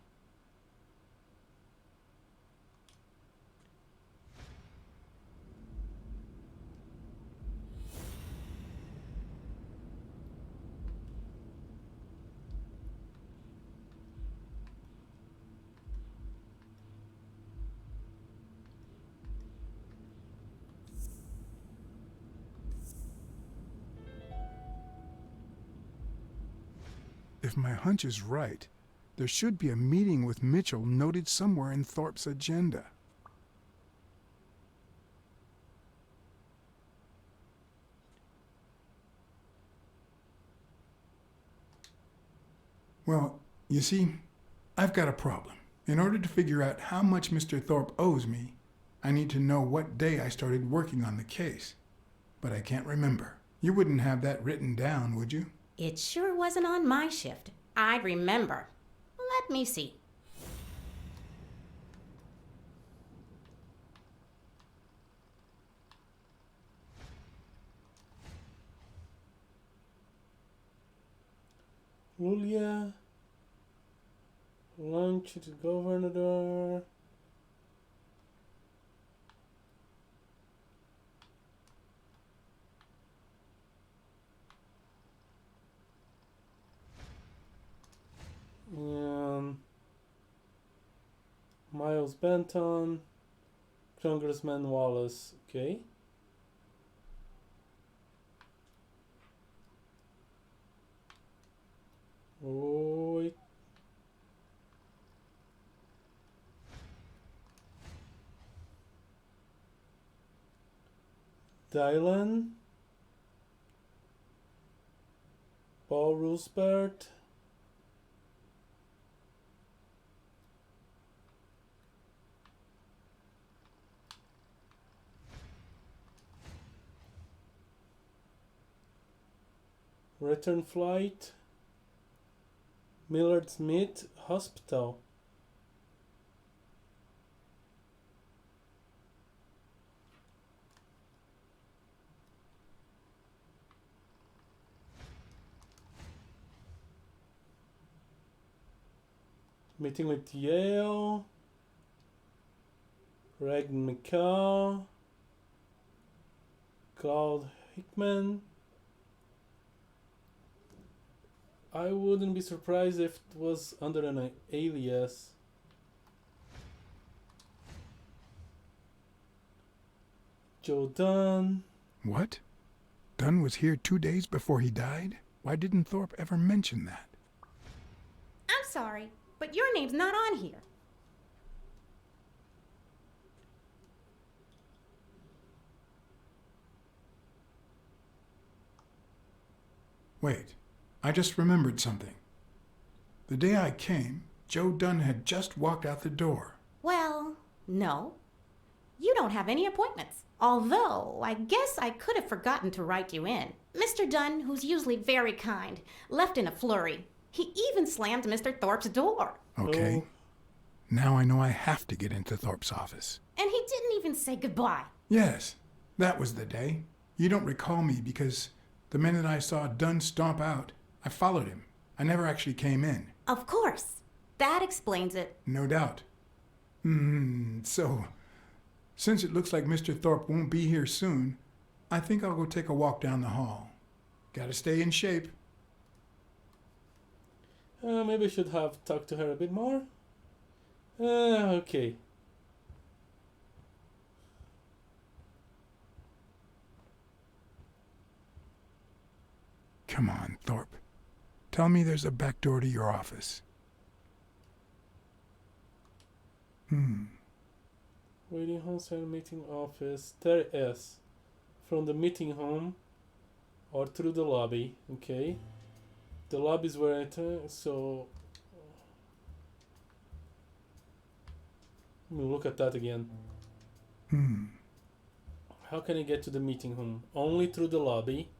[SPEAKER 3] If my hunch is right, there should be a meeting with Mitchell noted somewhere in Thorpe's agenda. Well, you see, I've got a problem. In order to figure out how much Mr. Thorpe owes me, I need to know what day I started working on the case. But I can't remember. You wouldn't have that written down, would you?
[SPEAKER 16] It sure wasn't on my shift. I'd remember. Let me see.
[SPEAKER 1] Julia, lunch to governor. Miles Benton, Congressman Wallace. Okay. Wait. Dylan, Paul Roosevelt, return flight, Millard Smith Hospital. Meeting with Yale, Greg McCall, Claude Hickman. I wouldn't be surprised if it was under an alias. Joe Dunn.
[SPEAKER 3] What? Dunn was here 2 days before he died? Why didn't Thorpe ever mention that?
[SPEAKER 16] I'm sorry, but your name's not on here.
[SPEAKER 3] Wait, I just remembered something. The day I came, Joe Dunn had just walked out the door.
[SPEAKER 16] Well, no. You don't have any appointments. Although, I guess I could have forgotten to write you in. Mr. Dunn, who's usually very kind, left in a flurry. He even slammed Mr. Thorpe's door.
[SPEAKER 3] Okay. Now I know I have to get into Thorpe's office.
[SPEAKER 16] And he didn't even say goodbye.
[SPEAKER 3] Yes, that was the day. You don't recall me because the minute I saw Dunn stomp out, I followed him. I never actually came in.
[SPEAKER 16] Of course. That explains it.
[SPEAKER 3] No doubt. So, since it looks like Mr. Thorpe won't be here soon, I think I'll go take a walk down the hall. Gotta stay in shape.
[SPEAKER 1] Maybe I should have talked to her a bit more. Okay.
[SPEAKER 3] Come on, Thorpe. Tell me there's a back door to your office.
[SPEAKER 1] Waiting home, cell meeting office. There is. From the meeting home or through the lobby. Okay. The lobby is where I enter, so let me look at that again. How can I get to the meeting home? Only through the lobby.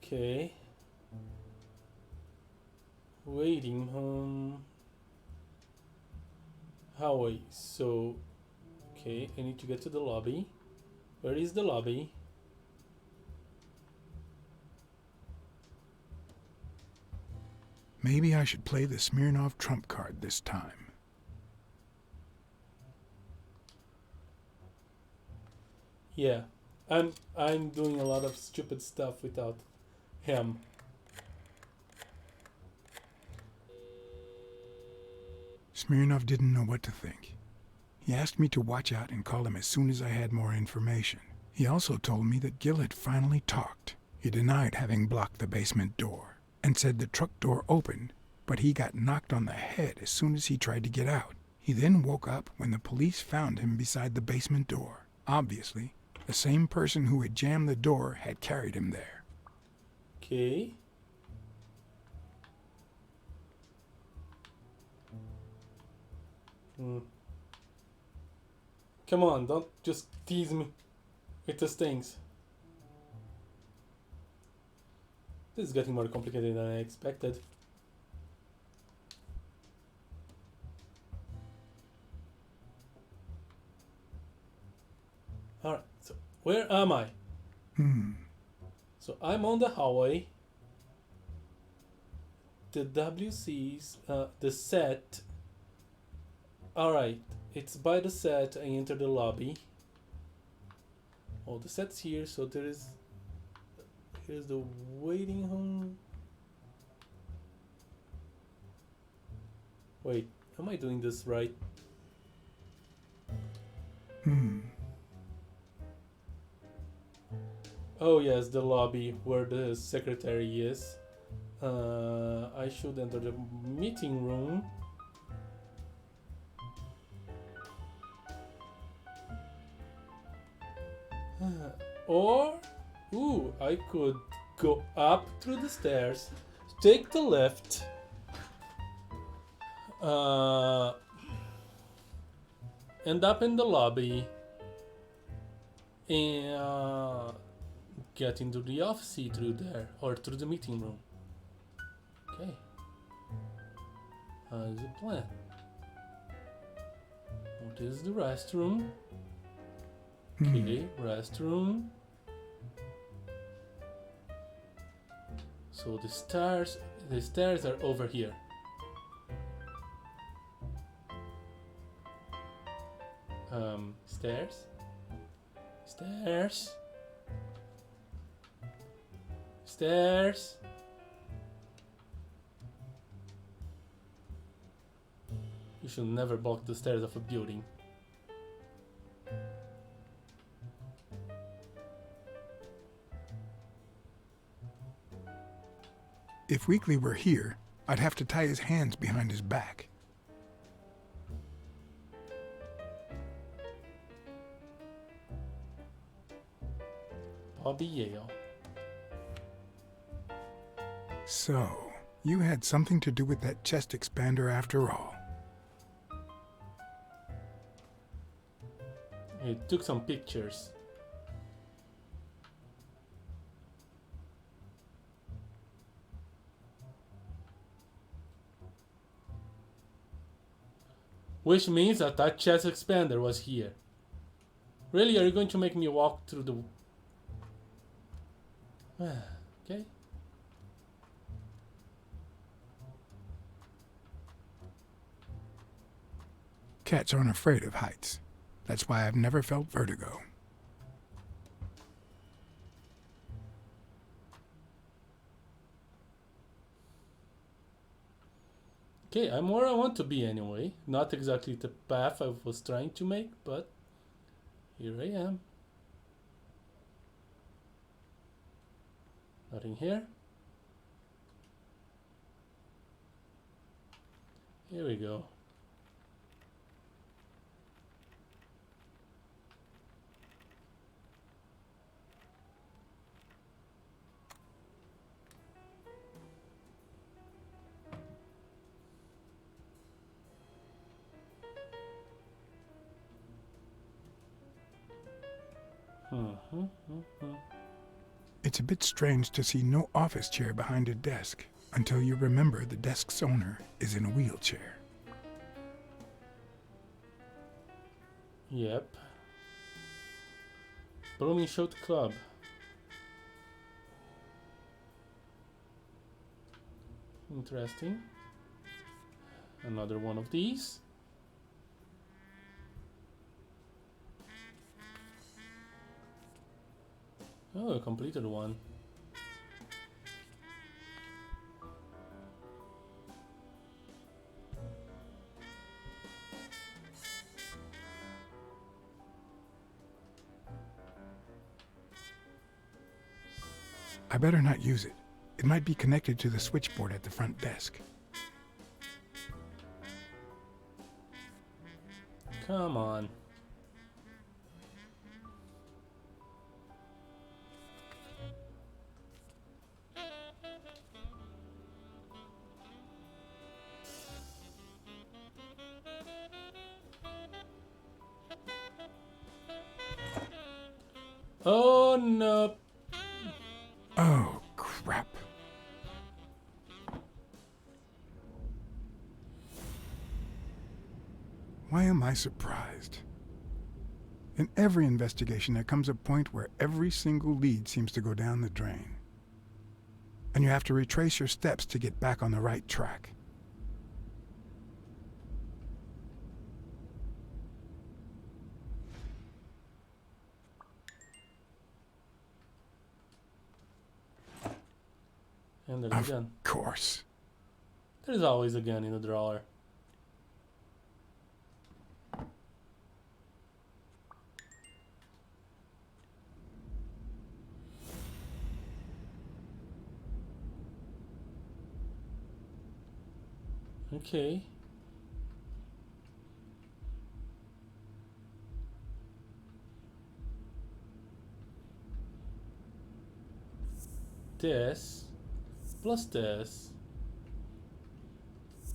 [SPEAKER 1] Okay. Waiting home. Hallway. So, okay, I need to get to the lobby. Where is the lobby?
[SPEAKER 3] Maybe I should play the Smirnov trump card this time.
[SPEAKER 1] Yeah, I'm doing a lot of stupid stuff without him.
[SPEAKER 3] Smirnov didn't know what to think. He asked me to watch out and call him as soon as I had more information. He also told me that Gil had finally talked. He denied having blocked the basement door and said the truck door opened, but he got knocked on the head as soon as he tried to get out. He then woke up when the police found him beside the basement door. Obviously, the same person who had jammed the door had carried him there.
[SPEAKER 1] Okay. Come on, don't just tease me with these things. This is getting more complicated than I expected. Alright, so where am I? So I'm on the hallway. The WC's, the set. Alright, it's by the set. I enter the lobby. Oh, the set's here, so here's the waiting hall. Wait, am I doing this right? Oh yes, the lobby where the secretary is. I should enter the meeting room. Or, I could go up through the stairs, take the left, end up in the lobby, and get into the office through there, or through the meeting room. Okay. How's the plan? What is the restroom? Okay, restroom. So the stairs are over here. Stairs. You should never block the stairs of a building.
[SPEAKER 3] If Weekly were here, I'd have to tie his hands behind his back.
[SPEAKER 1] Bobby Yale.
[SPEAKER 3] So, you had something to do with that chest expander after all.
[SPEAKER 1] He took some pictures. Which means that chest expander was here. Really, are you going to make me walk through the... Okay.
[SPEAKER 3] cats aren't afraid of heights. That's why I've never felt vertigo.
[SPEAKER 1] Okay, I'm where I want to be anyway. Not exactly the path I was trying to make, but here I am. Nothing here. Here we go.
[SPEAKER 3] It's a bit strange to see no office chair behind a desk until you remember the desk's owner is in a wheelchair.
[SPEAKER 1] Yep. Blooming Shot Club. Interesting. Another one of these. Oh, I completed one.
[SPEAKER 3] I better not use it. It might be connected to the switchboard at the front desk.
[SPEAKER 1] Come on. Oh no.
[SPEAKER 3] Oh, crap. Why am I surprised? In every investigation, there comes a point where every single lead seems to go down the drain. And you have to retrace your steps to get back on the right track.
[SPEAKER 1] And there's a gun.
[SPEAKER 3] Of course.
[SPEAKER 1] There's always a gun in the drawer. Okay. This plus this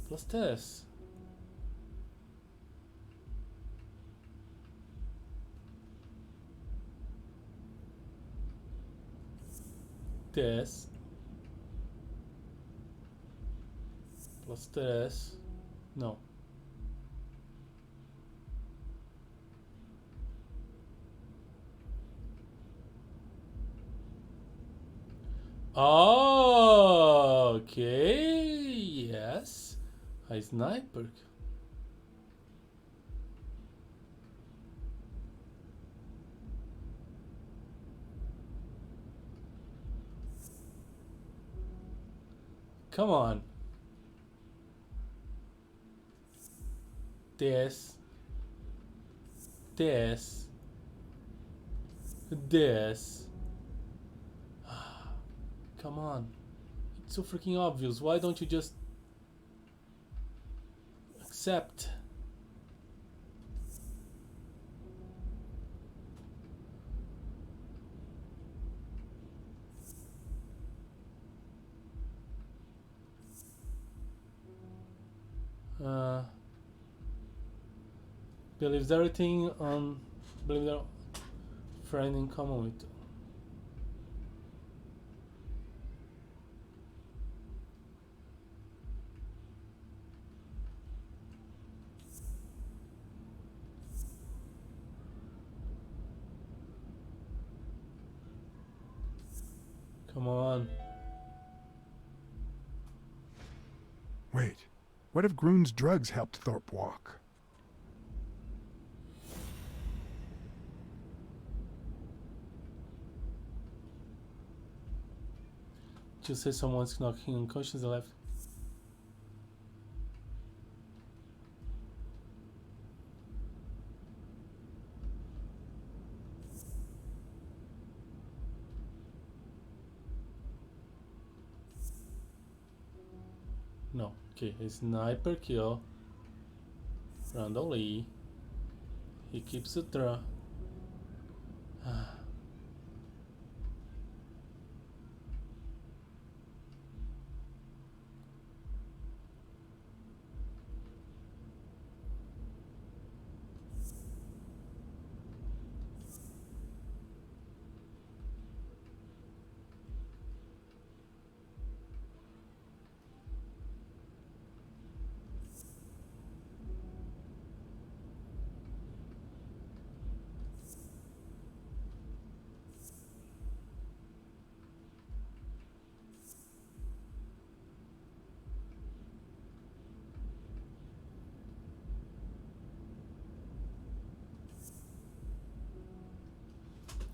[SPEAKER 1] plus this. This plus this. No. Oh, okay. Yes. A sniper. Come on. This. This. This. Come on. It's so freaking obvious. Why don't you just accept? Believes everything on believe their friend in common with. Come on.
[SPEAKER 3] Wait, what if Groon's drugs helped Thorpe walk?
[SPEAKER 1] You say someone's knocking unconscious left. No. Okay, a sniper kill. Randall Lee. He keeps the draw.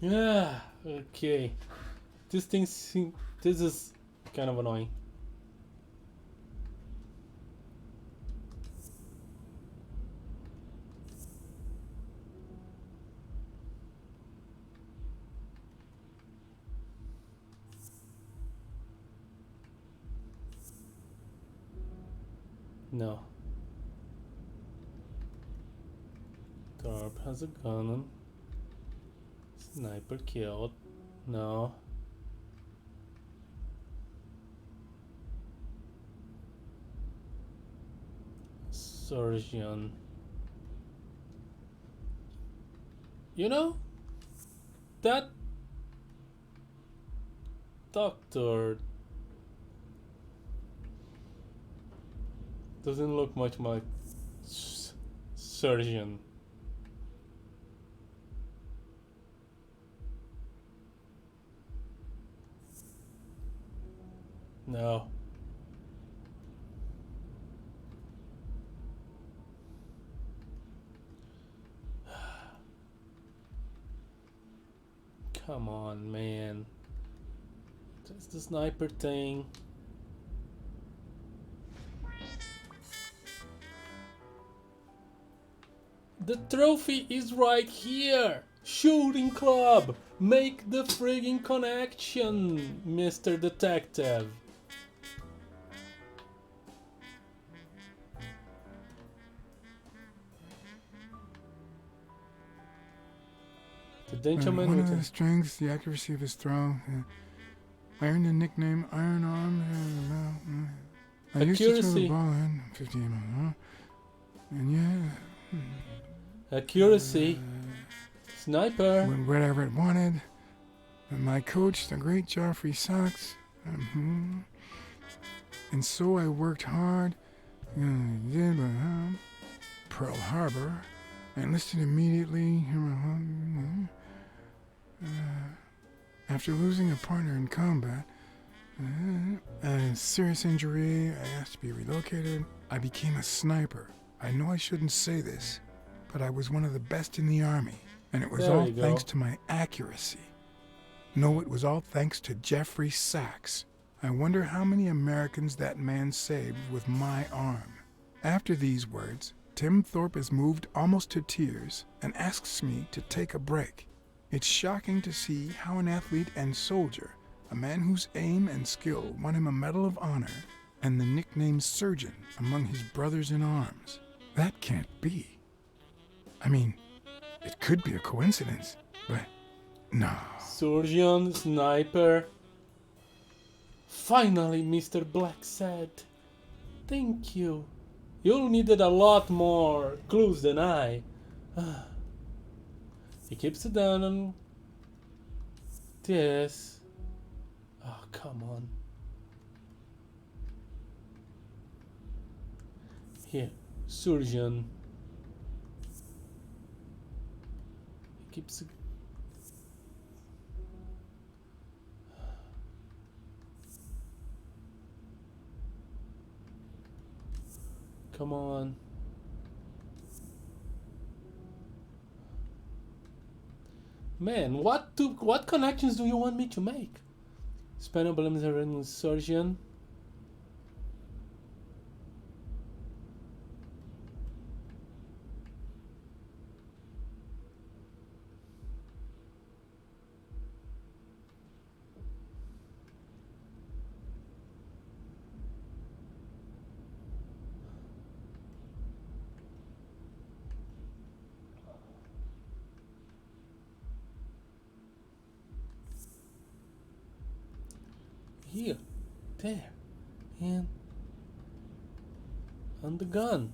[SPEAKER 1] Yeah, okay. This is kind of annoying. No. Thorpe has a gun on. Sniper killed. No. Surgeon. You know, that doctor doesn't look much like surgeon. No. Come on, man. Just the sniper thing. The trophy is right here! Shooting club! Make the friggin' connection, Mr. Detective! The gentleman
[SPEAKER 3] one
[SPEAKER 1] with
[SPEAKER 3] of the strengths, the accuracy of his throw. I earned the nickname Iron Arm. I used to throw the
[SPEAKER 1] accuracy.
[SPEAKER 3] ball in 50 and yeah.
[SPEAKER 1] Accuracy. Sniper.
[SPEAKER 3] Whatever it wanted. And my coach, the great Joffrey Sachs. And so I worked hard. Pearl Harbor. I enlisted immediately. After losing a partner in combat, a serious injury, I asked to be relocated. I became a sniper. I know I shouldn't say this, but I was one of the best in the army, and it was
[SPEAKER 1] There
[SPEAKER 3] all
[SPEAKER 1] you go.
[SPEAKER 3] thanks to my accuracy. No, it was all thanks to Jeffrey Sachs. I wonder how many Americans that man saved with my arm. After these words, Tim Thorpe is moved almost to tears and asks me to take a break. It's shocking to see how an athlete and soldier, a man whose aim and skill won him a Medal of Honor and the nickname Surgeon among his brothers in arms. That can't be. I mean, it could be a coincidence, but no.
[SPEAKER 1] Surgeon, sniper. Finally, Mr. Blacksad. Thank you. You needed a lot more clues than I. He keeps it down on this. Oh, come on. Here, surgeon. He keeps it. Come on. Man, what connections do you want me to make? panel blames a surgeon. Here, there, and on the gun.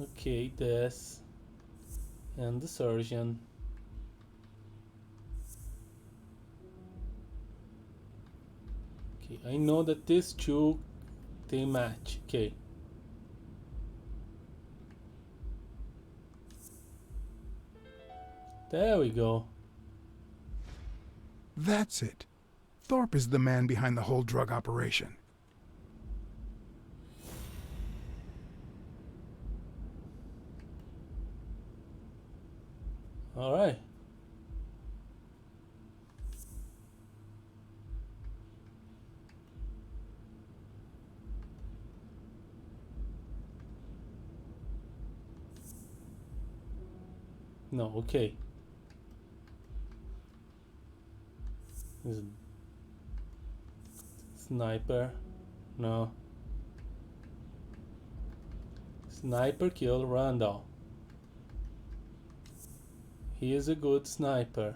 [SPEAKER 1] Okay, this and the surgeon. Okay, I know that these two they match. Okay. There we go.
[SPEAKER 3] That's it. Thorpe is the man behind the whole drug operation.
[SPEAKER 1] All right. No, okay. Is it sniper? No. Sniper killed Randall. He is a good sniper.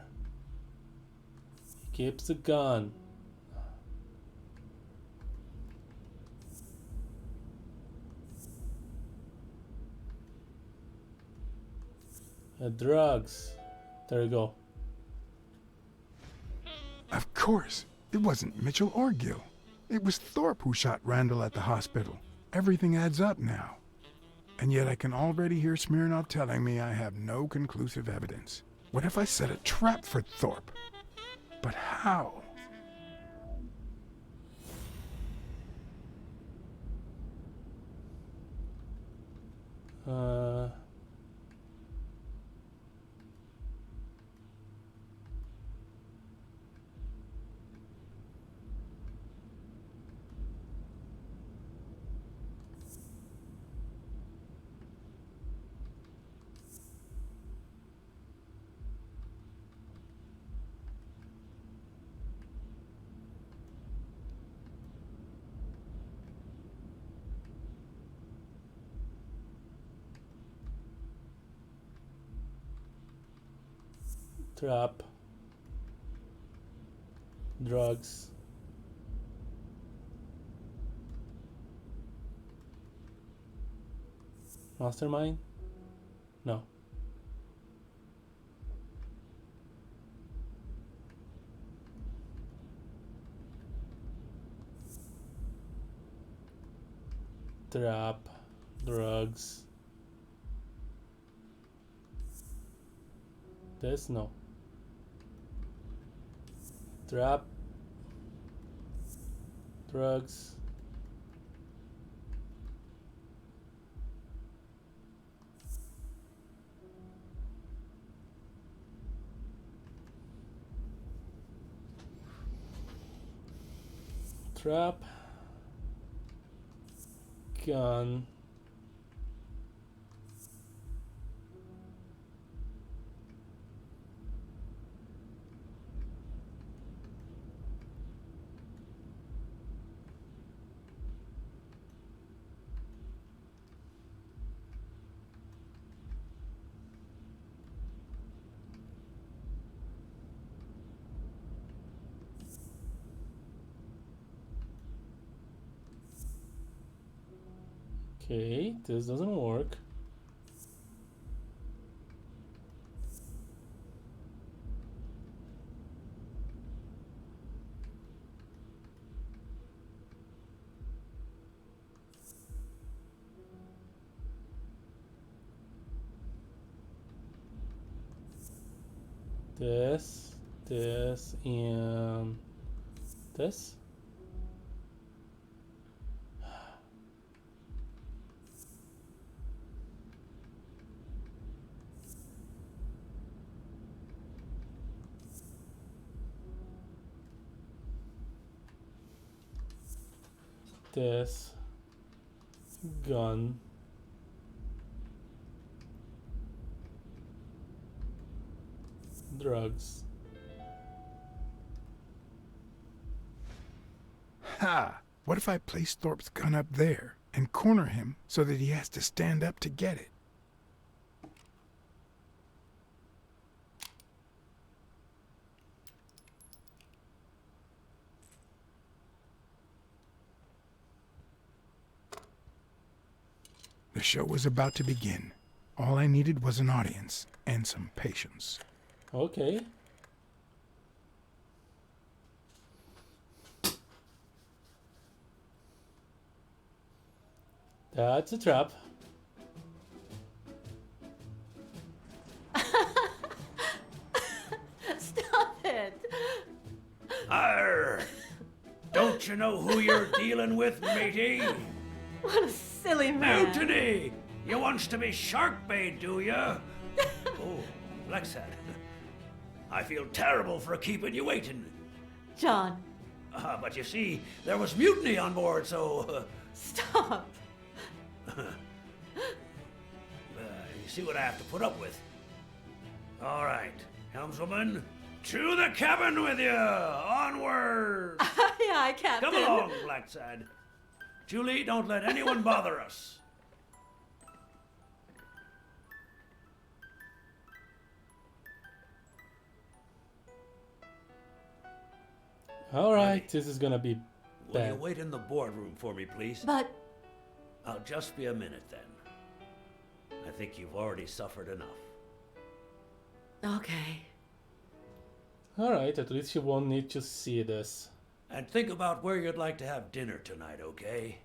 [SPEAKER 1] He keeps a gun. Drugs. There you go.
[SPEAKER 3] Of course. It wasn't Mitchell or Gill. It was Thorpe who shot Randall at the hospital. Everything adds up now. And yet I can already hear Smirnov telling me I have no conclusive evidence. What if I set a trap for Thorpe? But how? Trap. Drugs. Mastermind? No. Trap. Drugs. This? No. Trap. Drugs. Trap. Gun. Okay, this doesn't work. This, and this.
[SPEAKER 1] this. Gun. Drugs.
[SPEAKER 3] Ha! What if I place Thorpe's gun up there and corner him so that he has to stand up to get it? The show was about to begin. All I needed was an audience and some patience.
[SPEAKER 1] Okay. That's a trap.
[SPEAKER 16] Stop it!
[SPEAKER 4] Arr! Don't you know who you're dealing with, matey?
[SPEAKER 16] What a silly man.
[SPEAKER 4] Mutiny! You wants to be shark bait, do ya? Oh, Blacksad. I feel terrible for keeping you waiting.
[SPEAKER 16] John.
[SPEAKER 4] But you see, there was mutiny on board, so...
[SPEAKER 16] Stop.
[SPEAKER 4] You see what I have to put up with. All right, helmswoman, to the cabin with you! Onward!
[SPEAKER 16] Aye, aye, Captain.
[SPEAKER 4] Come along, Blacksad. Julie, don't let anyone bother us.
[SPEAKER 1] Alright, this is gonna be
[SPEAKER 4] Will you
[SPEAKER 1] bad.
[SPEAKER 4] wait in the boardroom for me, please?
[SPEAKER 16] But...
[SPEAKER 4] I'll just be a minute, then. I think you've already suffered enough.
[SPEAKER 16] Okay.
[SPEAKER 1] Alright, at least you won't need to see this.
[SPEAKER 4] And think about where you'd like to have dinner tonight, okay?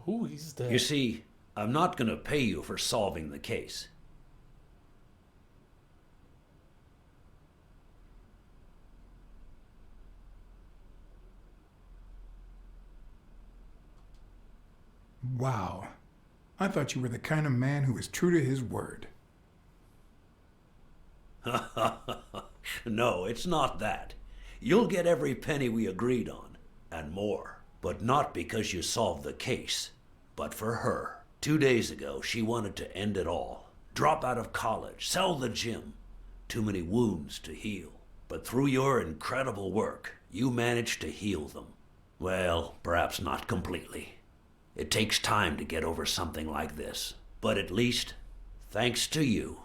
[SPEAKER 1] Who is that?
[SPEAKER 4] You see, I'm not gonna pay you for solving the case.
[SPEAKER 3] Wow. I thought you were the kind of man who was true to his word.
[SPEAKER 4] No, it's not that. You'll get every penny we agreed on, and more. But not because you solved the case, but for her. 2 days ago, she wanted to end it all. Drop out of college, sell the gym. Too many wounds to heal. But through your incredible work, you managed to heal them. Well, perhaps not completely. It takes time to get over something like this. But at least, thanks to you,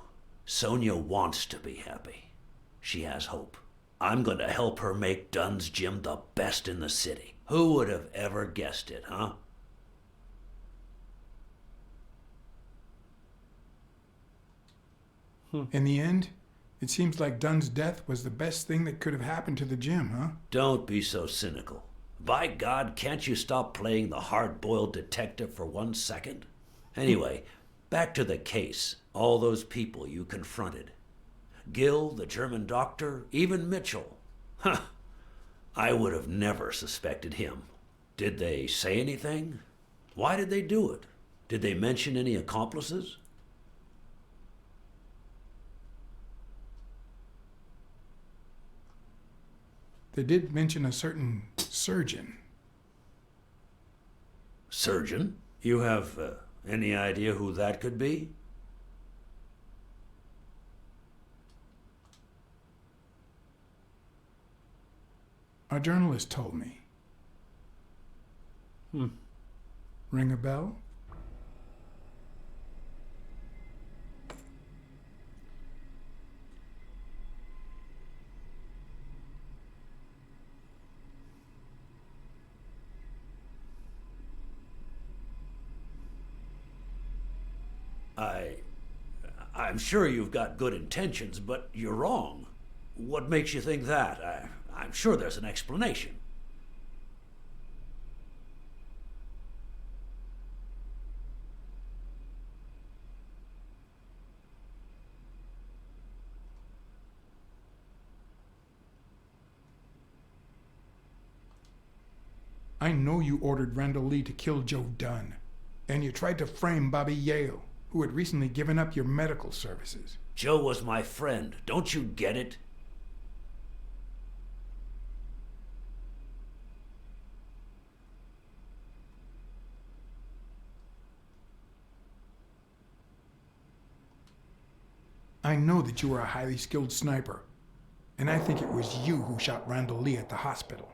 [SPEAKER 4] Sonia wants to be happy. She has hope. I'm going to help her make Dunn's gym the best in the city. Who would have ever guessed it, huh?
[SPEAKER 3] In the end, it seems like Dunn's death was the best thing that could have happened to the gym, huh?
[SPEAKER 4] Don't be so cynical. By God, can't you stop playing the hard-boiled detective for 1 second? Anyway, back to the case. All those people you confronted. Gill, the German doctor, even Mitchell. Huh. I would have never suspected him. Did they say anything? Why did they do it? Did they mention any accomplices?
[SPEAKER 3] They did mention a certain surgeon.
[SPEAKER 4] Surgeon? You have any idea who that could be?
[SPEAKER 3] A journalist told me. Ring a bell?
[SPEAKER 4] I'm sure you've got good intentions, but you're wrong. What makes you think that? I'm sure there's an explanation.
[SPEAKER 3] I know you ordered Randall Lee to kill Joe Dunn, and you tried to frame Bobby Yale, who had recently given up your medical services.
[SPEAKER 4] Joe was my friend. Don't you get it?
[SPEAKER 3] I know that you are a highly skilled sniper, and I think it was you who shot Randall Lee at the hospital.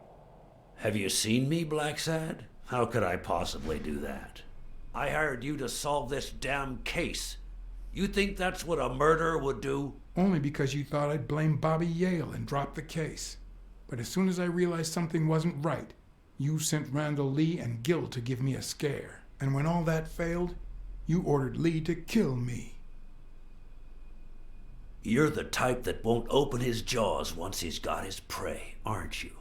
[SPEAKER 4] Have you seen me, Blacksad? How could I possibly do that? I hired you to solve this damn case. You think that's what a murderer would do?
[SPEAKER 3] Only because you thought I'd blame Bobby Yale and drop the case. But as soon as I realized something wasn't right, you sent Randall Lee and Gil to give me a scare. And when all that failed, you ordered Lee to kill me.
[SPEAKER 4] You're the type that won't open his jaws once he's got his prey, aren't you?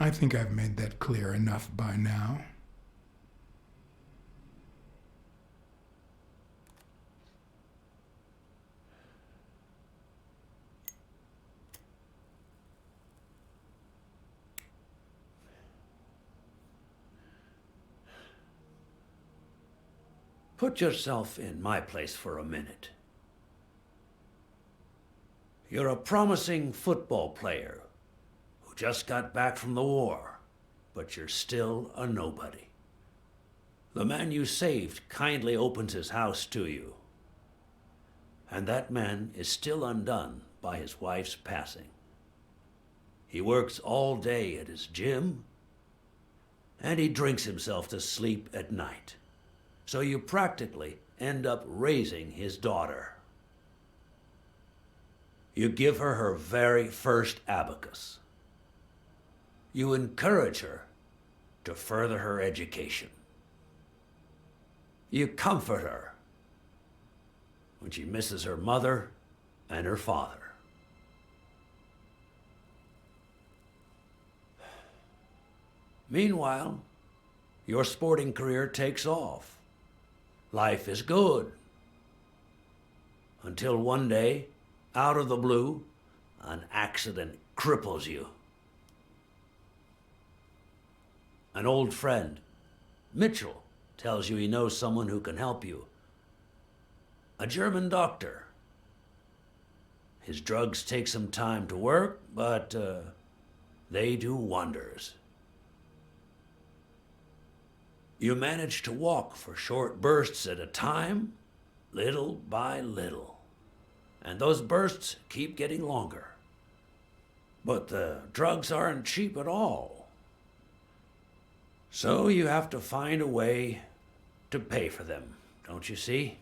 [SPEAKER 3] I think I've made that clear enough by now.
[SPEAKER 4] Put yourself in my place for a minute. You're a promising football player who just got back from the war, but you're still a nobody. The man you saved kindly opens his house to you, and that man is still undone by his wife's passing. He works all day at his gym, and he drinks himself to sleep at night. So you practically end up raising his daughter. You give her her very first abacus. You encourage her to further her education. You comfort her when she misses her mother and her father. Meanwhile, your sporting career takes off. Life is good. Until one day, out of the blue, an accident cripples you. An old friend, Mitchell, tells you he knows someone who can help you. A German doctor. His drugs take some time to work, but they do wonders. You manage to walk for short bursts at a time, little by little. And those bursts keep getting longer. But the drugs aren't cheap at all. So you have to find a way to pay for them, don't you see?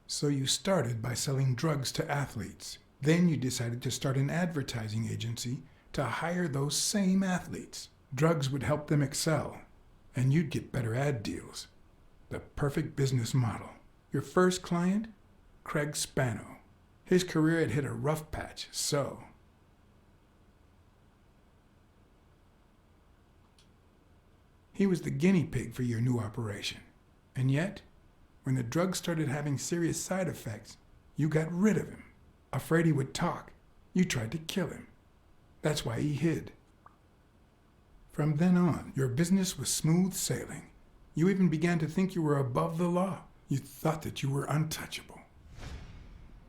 [SPEAKER 3] So you started by selling drugs to athletes. Then you decided to start an advertising agency to hire those same athletes. Drugs would help them excel, and you'd get better ad deals. The perfect business model. Your first client? Craig Spano. His career had hit a rough patch, so... He was the guinea pig for your new operation. And yet, when the drug started having serious side effects, you got rid of him. Afraid he would talk, you tried to kill him. That's why he hid. From then on, your business was smooth sailing. You even began to think you were above the law. You thought that you were untouchable.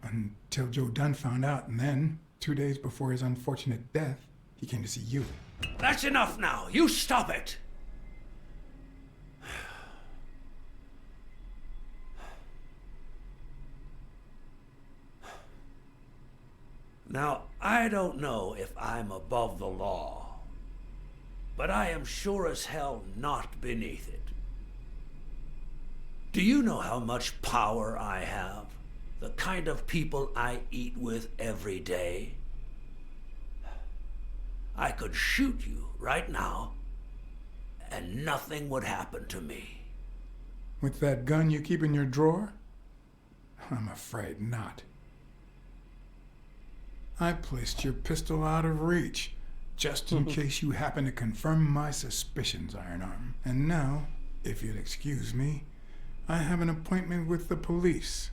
[SPEAKER 3] Until Joe Dunn found out, and then, 2 days before his unfortunate death, he came to see you.
[SPEAKER 4] That's enough now. You stop it. Now, I don't know if I'm above the law, but I am sure as hell not beneath it. Do you know how much power I have? The kind of people I eat with every day? I could shoot you right now, and nothing would happen to me.
[SPEAKER 3] With that gun you keep in your drawer? I'm afraid not. I placed your pistol out of reach, just in case you happen to confirm my suspicions, Ironarm. And now, if you'll excuse me, I have an appointment with the police.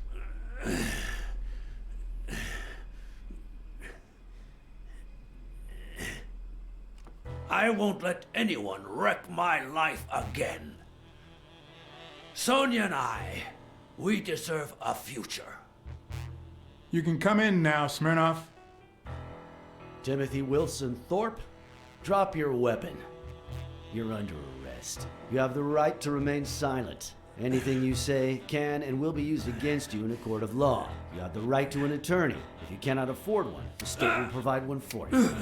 [SPEAKER 4] I won't let anyone wreck my life again. Sonia and I, we deserve a future.
[SPEAKER 3] You can come in now, Smirnoff.
[SPEAKER 6] Timothy Wilson Thorpe, drop your weapon. You're under arrest. You have the right to remain silent. Anything you say can and will be used against you in a court of law. You have the right to an attorney. If you cannot afford one, the state will provide one for you.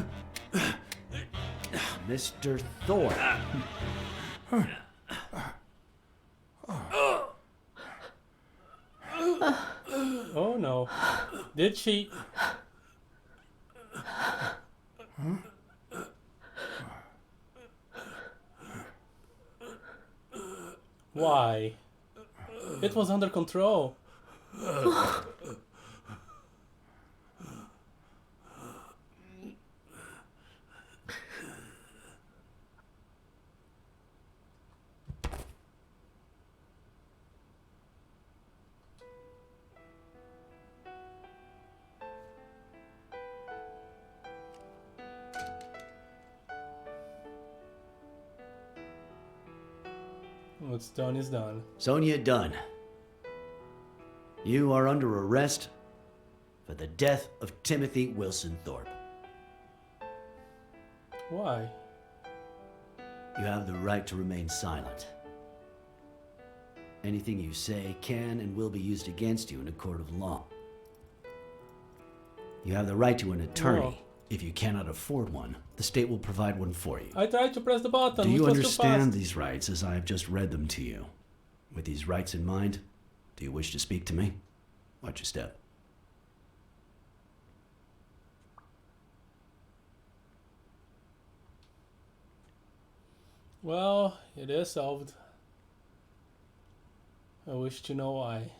[SPEAKER 6] Mr. Thorpe.
[SPEAKER 1] Oh no. Did she? Why? It was under control. What's done is done.
[SPEAKER 6] Sonia Dunn, you are under arrest for the death of Timothy Wilson Thorpe.
[SPEAKER 1] Why?
[SPEAKER 6] You have the right to remain silent. Anything you say can and will be used against you in a court of law. You have the right to an attorney.
[SPEAKER 1] No.
[SPEAKER 6] If you cannot afford one, the state will provide one for you.
[SPEAKER 1] I tried to press the button.
[SPEAKER 6] Do you
[SPEAKER 1] it was too
[SPEAKER 6] understand
[SPEAKER 1] fast.
[SPEAKER 6] these rights as I have just read them to you? With these rights in mind, do you wish to speak to me? Watch your step.
[SPEAKER 1] Well, it is solved. I wish to know why.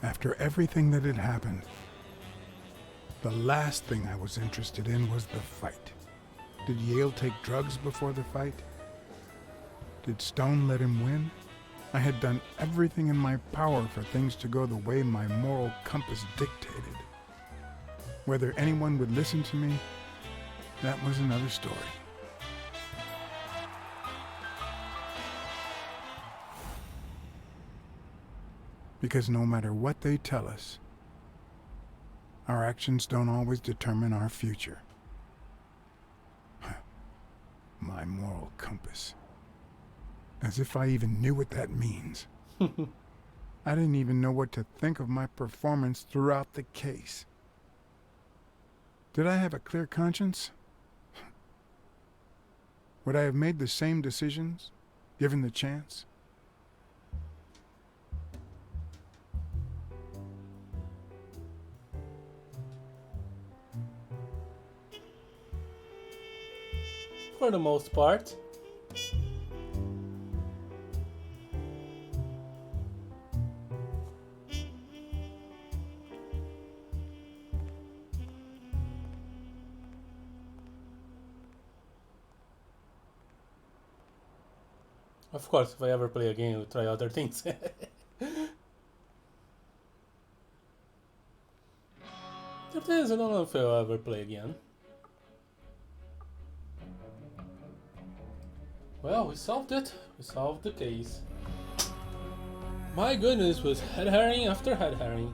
[SPEAKER 3] After everything that had happened, the last thing I was interested in was the fight. Did Yale take drugs before the fight? Did Stone let him win? I had done everything in my power for things to go the way my moral compass dictated. Whether anyone would listen to me, that was another story. Because no matter what they tell us, our actions don't always determine our future. My moral compass. As if I even knew what that means. I didn't even know what to think of my performance throughout the case. Did I have a clear conscience? Would I have made the same decisions, given the chance?
[SPEAKER 1] For the most part. Of course, if I ever play a game, I'll try other things. It is, I don't know if I'll ever play again. Well, we solved it. We solved the case. My goodness, was head herring after head herring.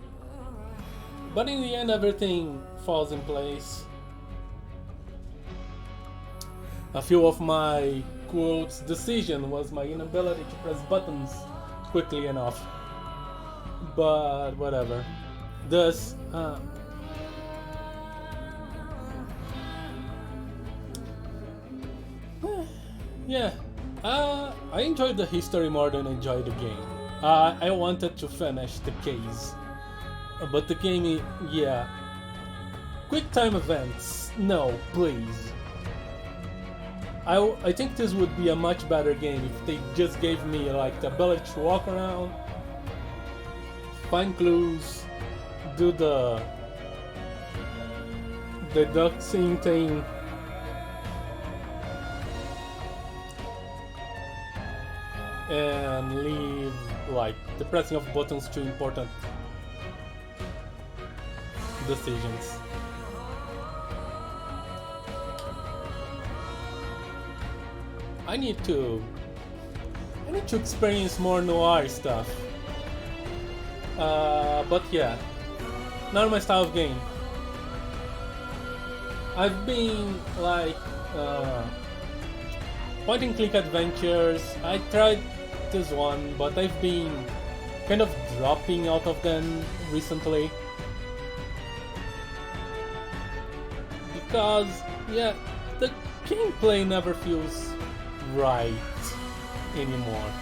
[SPEAKER 1] But in the end, everything falls in place. A few of my quotes decision was my inability to press buttons quickly enough. But whatever. Thus, yeah, I enjoyed the history more than I enjoyed the game. I wanted to finish the case, but the game, yeah. Quick time events, no, please. I think this would be a much better game if they just gave me like the ability to walk around, find clues, do the deducting thing. And leave like the pressing of buttons to important decisions. I need to experience more noir stuff. But yeah, not my style of game. I've been like point and click adventures. I tried this one, but I've been kind of dropping out of them recently. Because, yeah, the gameplay never feels right anymore.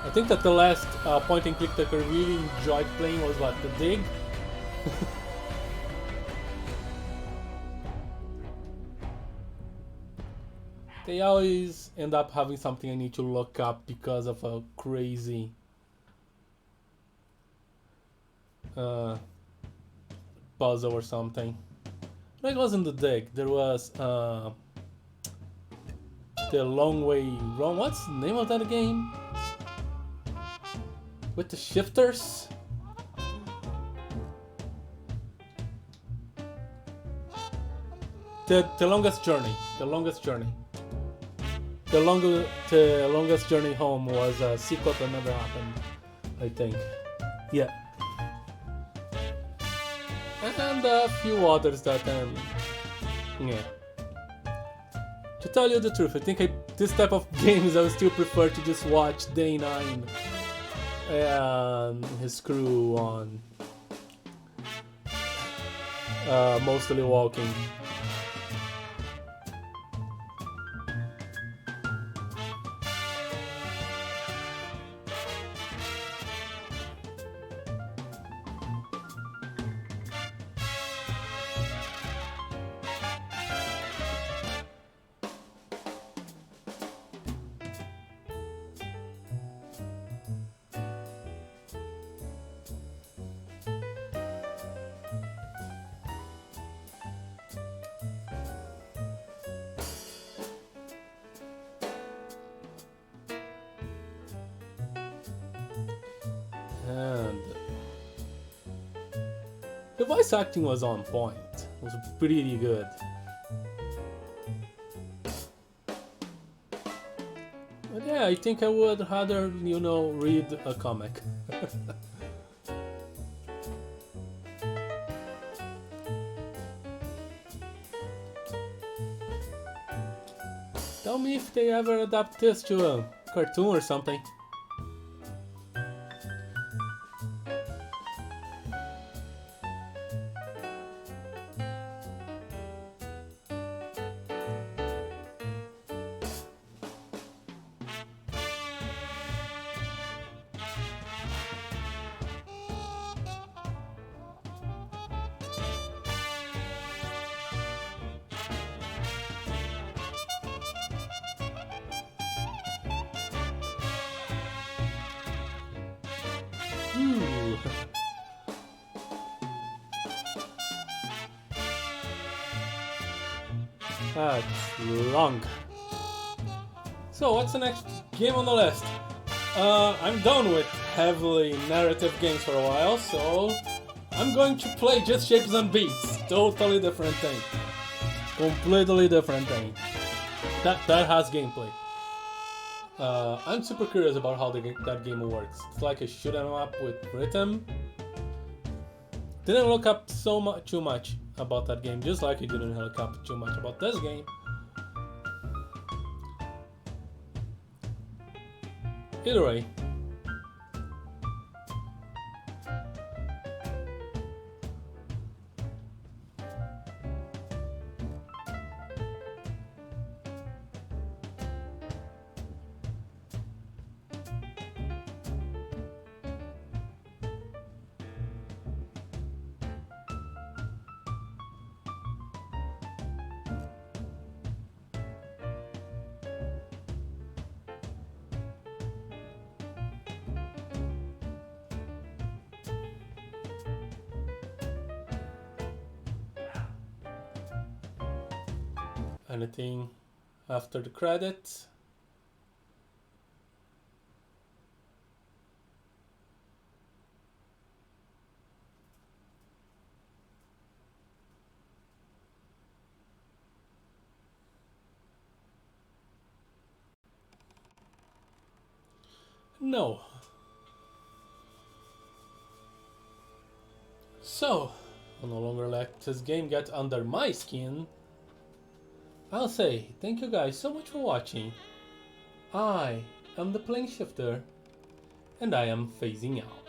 [SPEAKER 1] I think that the last point and click that I really enjoyed playing was what, The Dig? They always end up having something I need to look up because of a crazy puzzle or something. No, it wasn't The Dig. There was The Long Way Wrong. What's the name of that game? With the shifters? The Longest Journey. The Longest Journey. The Longest Journey Home was a sequel that never happened, I think. Yeah. And a few others that, yeah. To tell you the truth, I think this type of games I would still prefer to just watch Day 9 and his crew on Mostly Walking. And the voice acting was on point. It was pretty good. But yeah, I think I would rather, read a comic. Tell me if they ever adapt this to a cartoon or something. That's long. So what's the next game on the list. I'm done with heavily narrative games for a while, so I'm going to play Just Shapes and Beats. Totally different thing. Completely different thing. That has gameplay. I'm super curious about how that game works. It's like a shoot 'em up with rhythm. Didn't look up too much about that game, just like you didn't look up too much about this game. Either way. Anything after the credits? No. So, I'll no longer let this game get under my skin. I'll say thank you guys so much for watching. I am the Plane Shifter, and I am phasing out.